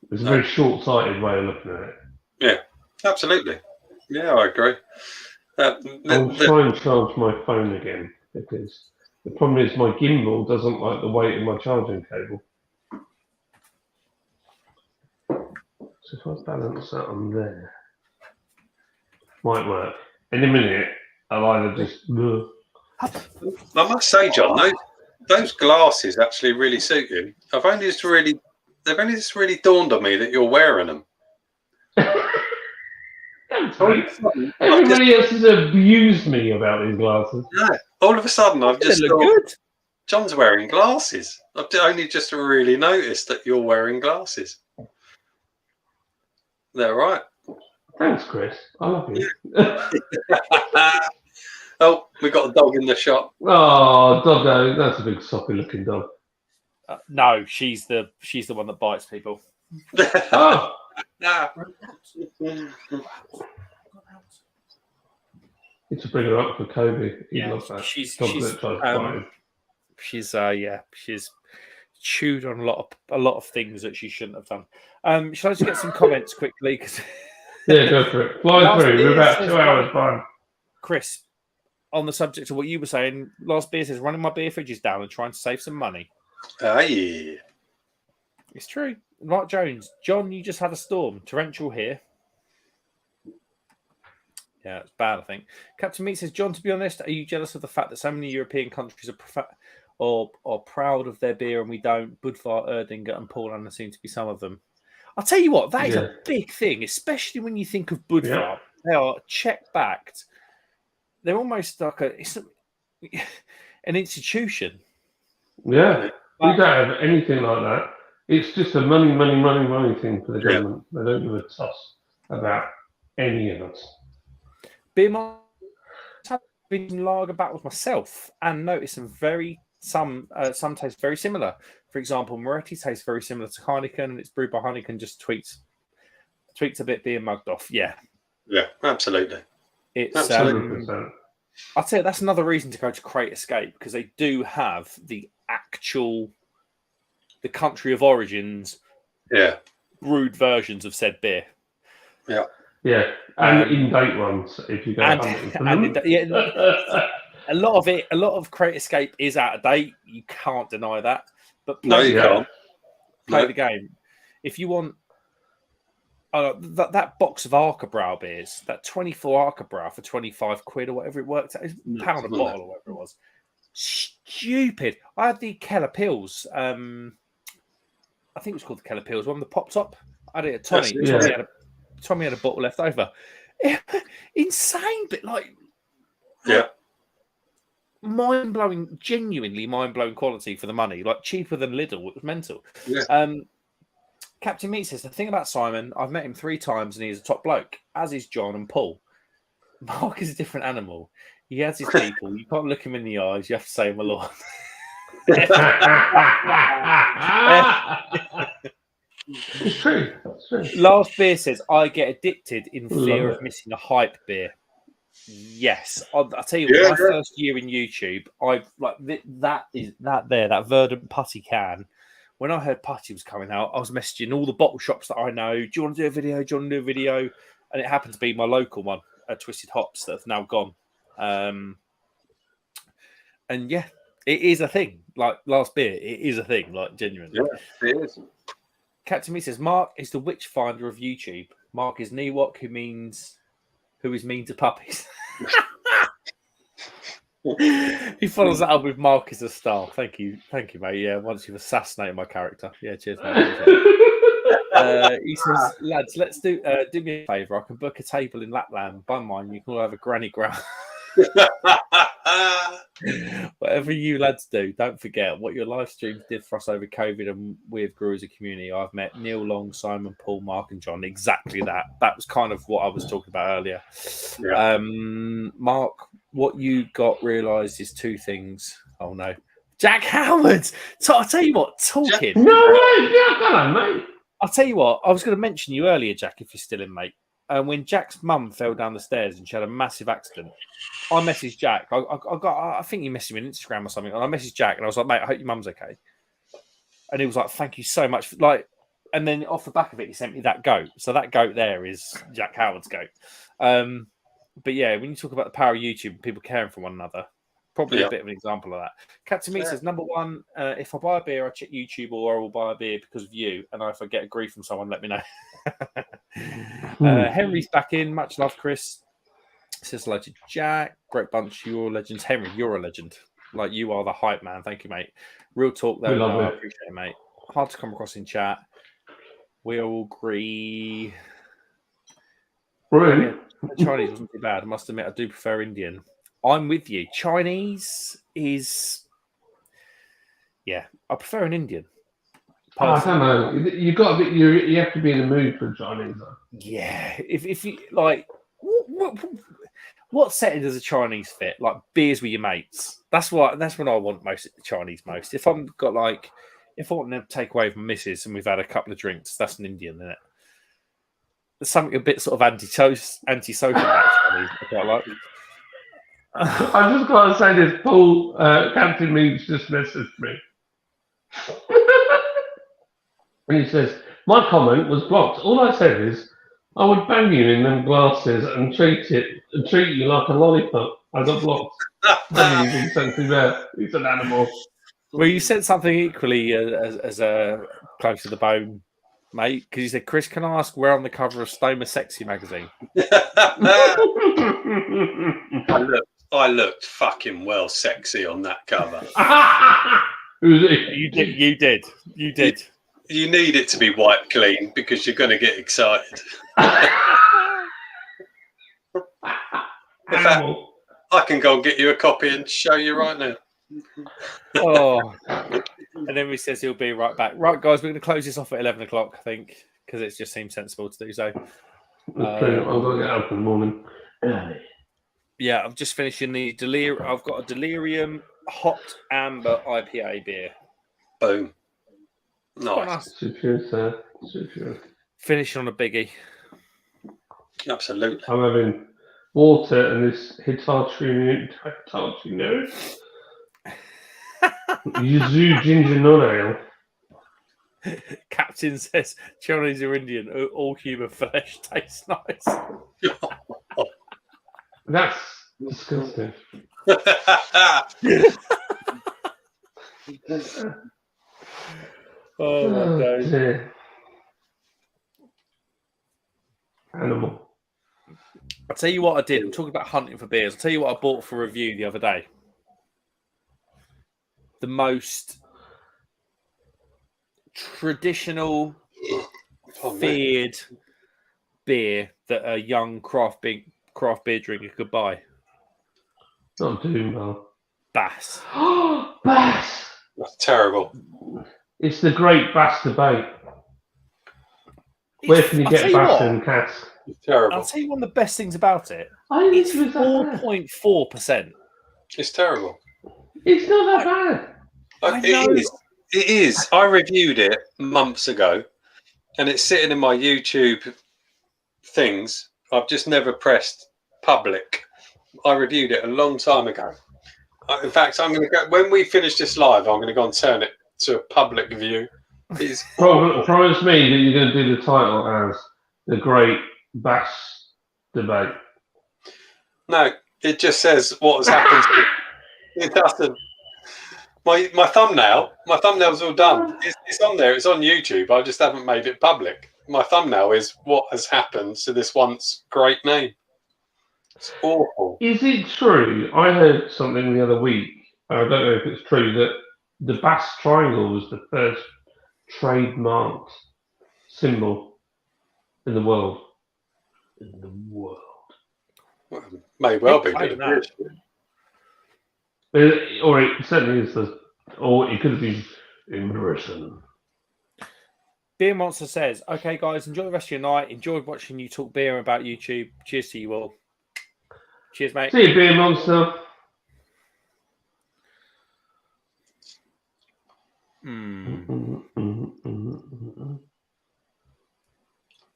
It's a very short-sighted way of looking at it. Yeah, absolutely. Yeah, I agree. I'll try and charge my phone again because The problem is my gimbal doesn't like the weight of my charging cable. So if I balance that on there, might work. In a minute, I'll either just. I must say, John, those glasses actually really suit you. They've only just really dawned on me that you're wearing them. Everybody else has abused me about these glasses. No, all of a sudden, I've just look thought, good. John's wearing glasses. I've only just really noticed that you're wearing glasses. They're right. Thanks, Chris. I love you. Oh, we got a dog in the shop. Oh, doggo, that's a big soppy-looking dog. No, she's the one that bites people. Oh, need to bring her up for Kobe. He loves that. She's chewed on a lot of things that she shouldn't have done. Shall I just get some comments quickly? Yeah, go for it. Fly through. We're about 2 hours behind. Chris, on the subject of what you were saying, Last Beer says running my beer fridges down and trying to save some money. Yeah. It's true. Mark Jones, John, you just had a storm. Torrential here. Yeah, it's bad, I think. Captain Meat says, John, to be honest, are you jealous of the fact that so many European countries are proud of their beer and we don't? Budvar, Erdinger and Paulaner seem to be some of them. I'll tell you what, that is a big thing, especially when you think of Budvar. Yeah. They are Czech-backed. They're almost like an institution. Yeah. We don't have anything like that. It's just a money thing for the government. They don't give a toss about any of us. Beer I've been lager battles myself and noticed some taste very similar. For example, Moretti tastes very similar to Heineken, and it's brewed by Heineken, just tweaks a bit being mugged off. Yeah, absolutely. It's absolutely. I'll tell you, that's another reason to go to Crate Escape, because they do have the country of origins, brewed versions of said beer. Yeah. Yeah, and in-date ones if you go hunting for them. A lot of Crate Escape is out of date. You can't deny that. But you can't. Play the game. If you want that box of Arca beers, that 24 Arca for 25 quid or whatever it worked out, £1 a bottle or whatever it was. Stupid. I had the Keller Pills. I think it was called the Keller Pills one, the pop top. I had it at Tommy. Tommy had a bottle left over. Insane, but mind-blowing, genuinely mind-blowing quality for the money. Like cheaper than Lidl. It was mental. Yeah. Captain Meat says, the thing about Simon, I've met him 3 times and he's a top bloke, as is John and Paul. Mark is a different animal. He has his people. You can't look him in the eyes. You have to say him a lot. It's true. Last Beer says, I get addicted in fear of missing a hype beer. Yes. I'll tell you what, my first year in YouTube, that Verdant Putty can. When I heard Putty was coming out, I was messaging all the bottle shops that I know. Do you want to do a video? Do you want to do a video? And it happened to be my local one, Twisted Hops, that have now gone. And yeah, it is a thing. Like Last Beer, it is a thing. Like genuinely, yeah, it is. Captain Me says Mark is the witch finder of YouTube. Mark is Newok, who is mean to puppies. He follows that up with Mark is a star. Thank you, mate. Yeah, once you've assassinated my character. Yeah, cheers, mate. He says, lads, let's do me a favour. I can book a table in Lapland. Buy mine. You can all have a granny ground. Whatever you lads do, don't forget what your live streams did for us over COVID, and we have grew as a community. I've met Neil Long, Simon, Paul, Mark, and John. Exactly that. That was kind of what I was talking about earlier. Yeah. Mark, what you got realised is 2 things. Oh no, Jack Howard. So I'll tell you what. Talking. No way. Yeah, come on, mate. I'll tell you what. I was going to mention you earlier, Jack. If you're still in, mate. When Jack's mum fell down the stairs and she had a massive accident, I messaged Jack. I think he messaged me on Instagram or something. And I messaged Jack and I was like, mate, I hope your mum's okay. And he was like, thank you so much. And then off the back of it, he sent me that goat. So that goat there is Jack Howard's goat. But yeah, when you talk about the power of YouTube and people caring for one another, Probably a bit of an example of that. Captain Me says, number one, if I buy a beer, I check YouTube or I will buy a beer because of you. And if I get a grief from someone, let me know. Henry's back in. Much love, Chris. Says hello to Jack. Great bunch. You're legends. Henry, you're a legend. Like, you are the hype man. Thank you, mate. Real talk, though. No, I appreciate it, mate. Hard to come across in chat. We all agree. Brewing. Chinese wasn't too bad. I must admit, I do prefer Indian. I'm with you. Chinese is, I prefer an Indian. I don't know. You got to be. You have to be in the mood for Chinese, though. Yeah. If you like, what setting does a Chinese fit? Like beers with your mates. That's when I want most Chinese most. If I want to take away from missus and we've had a couple of drinks, that's an Indian, isn't it? There's something a bit sort of antisocial about Chinese. I quite like. I just got to say this. Paul Captain Meats just messaged me. And he says, my comment was blocked. All I said is, I would bang you in them glasses and treat you like a lollipop. I got blocked. He's an animal. Well, you said something equally as close to the bone, mate, because you said, Chris, can I ask where on the cover of Stoma Sexy magazine? I looked fucking well sexy on that cover. You did. You need it to be wiped clean because you're going to get excited. In fact, I can go and get you a copy and show you right now. Oh, and then he says he'll be right back. Right, guys, we're going to close this off at 11 o'clock, I think, because it just seems sensible to do so. I'm going to get up in the morning. Yeah, I'm just finishing the Delirium. I've got a Delirium Hot Amber IPA beer. Boom. Nice. Super. Finishing on a biggie. Absolutely. I'm having water and this Hitachi Yuzu ginger non-ale. Captain says Chinese or Indian, all human flesh tastes nice. That's disgusting. Oh my God. Animal. I'll tell you what I did. I'm talking about hunting for beers. I'll tell you what I bought for review the other day. The most traditional, feared beer that a young craft beer drinker could buy. Not doing well. Bass. Bass! That's terrible. It's the great Bass debate. Where can you get Bass in cask? It's terrible. I'll tell you one of the best things about it. It's 4.4%. It's terrible. It's not that bad. It is. I reviewed it months ago, and it's sitting in my YouTube things. I've just never pressed public. I reviewed it a long time ago. In fact, I'm going to go when we finish this live. I'm going to go and turn it to a public view. Promise me that you're going to do the title as the Great Bass Debate. No, it just says what has happened. It doesn't. My thumbnail's all done. It's on there. It's on YouTube. I just haven't made it public. My thumbnail is what has happened to this once great name. It's awful. Is it true? I heard something the other week. I don't know if it's true that the Bass Triangle was the first trademarked symbol in the world. Well, may well be. Or it certainly is, or it could have been in Britain. Beer Monster says, okay, guys, enjoy the rest of your night. Enjoyed watching you talk beer about YouTube. Cheers to you all. Cheers, mate. See you, Beer Monster.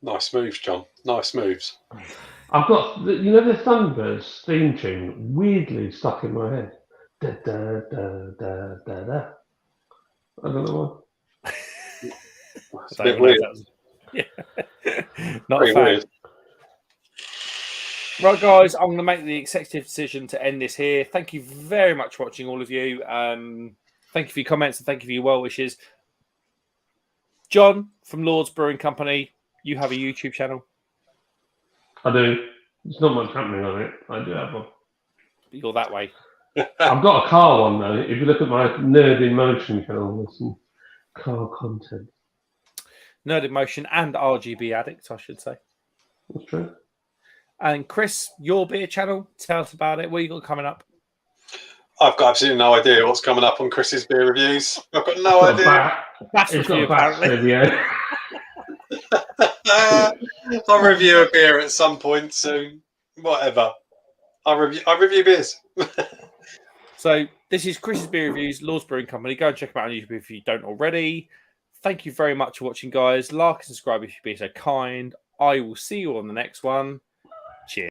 Nice moves, John. Nice moves. I've got, the Thunderbirds theme tune weirdly stuck in my head. Da, da, da, da, da, da. I don't know why. It's a bit weird. Yeah. Not pretty weird. Right, guys, I'm going to make the executive decision to end this here. Thank you very much for watching, all of you. Thank you for your comments and thank you for your well wishes. John from Lord's Brewing Company, you have a YouTube channel. I do. There's not much happening on it. I do have one. You're that way. I've got a car one though. If you look at my Nerd in Motion channel, there's some car content. Nerd in Motion and RGB Addict, I should say. That's true. And Chris, your beer channel, tell us about it. What you got coming up? I've got absolutely no idea what's coming up on Chris's beer reviews. I've got no idea. That's It's review, got a apparently. video. I'll review a beer at some point soon. Whatever. I review beers. So this is Chris's Beer Reviews, Lord's Brewing Company. Go and check them out on YouTube if you don't already. Thank you very much for watching, guys. Like and subscribe if you'd be so kind. I will see you on the next one.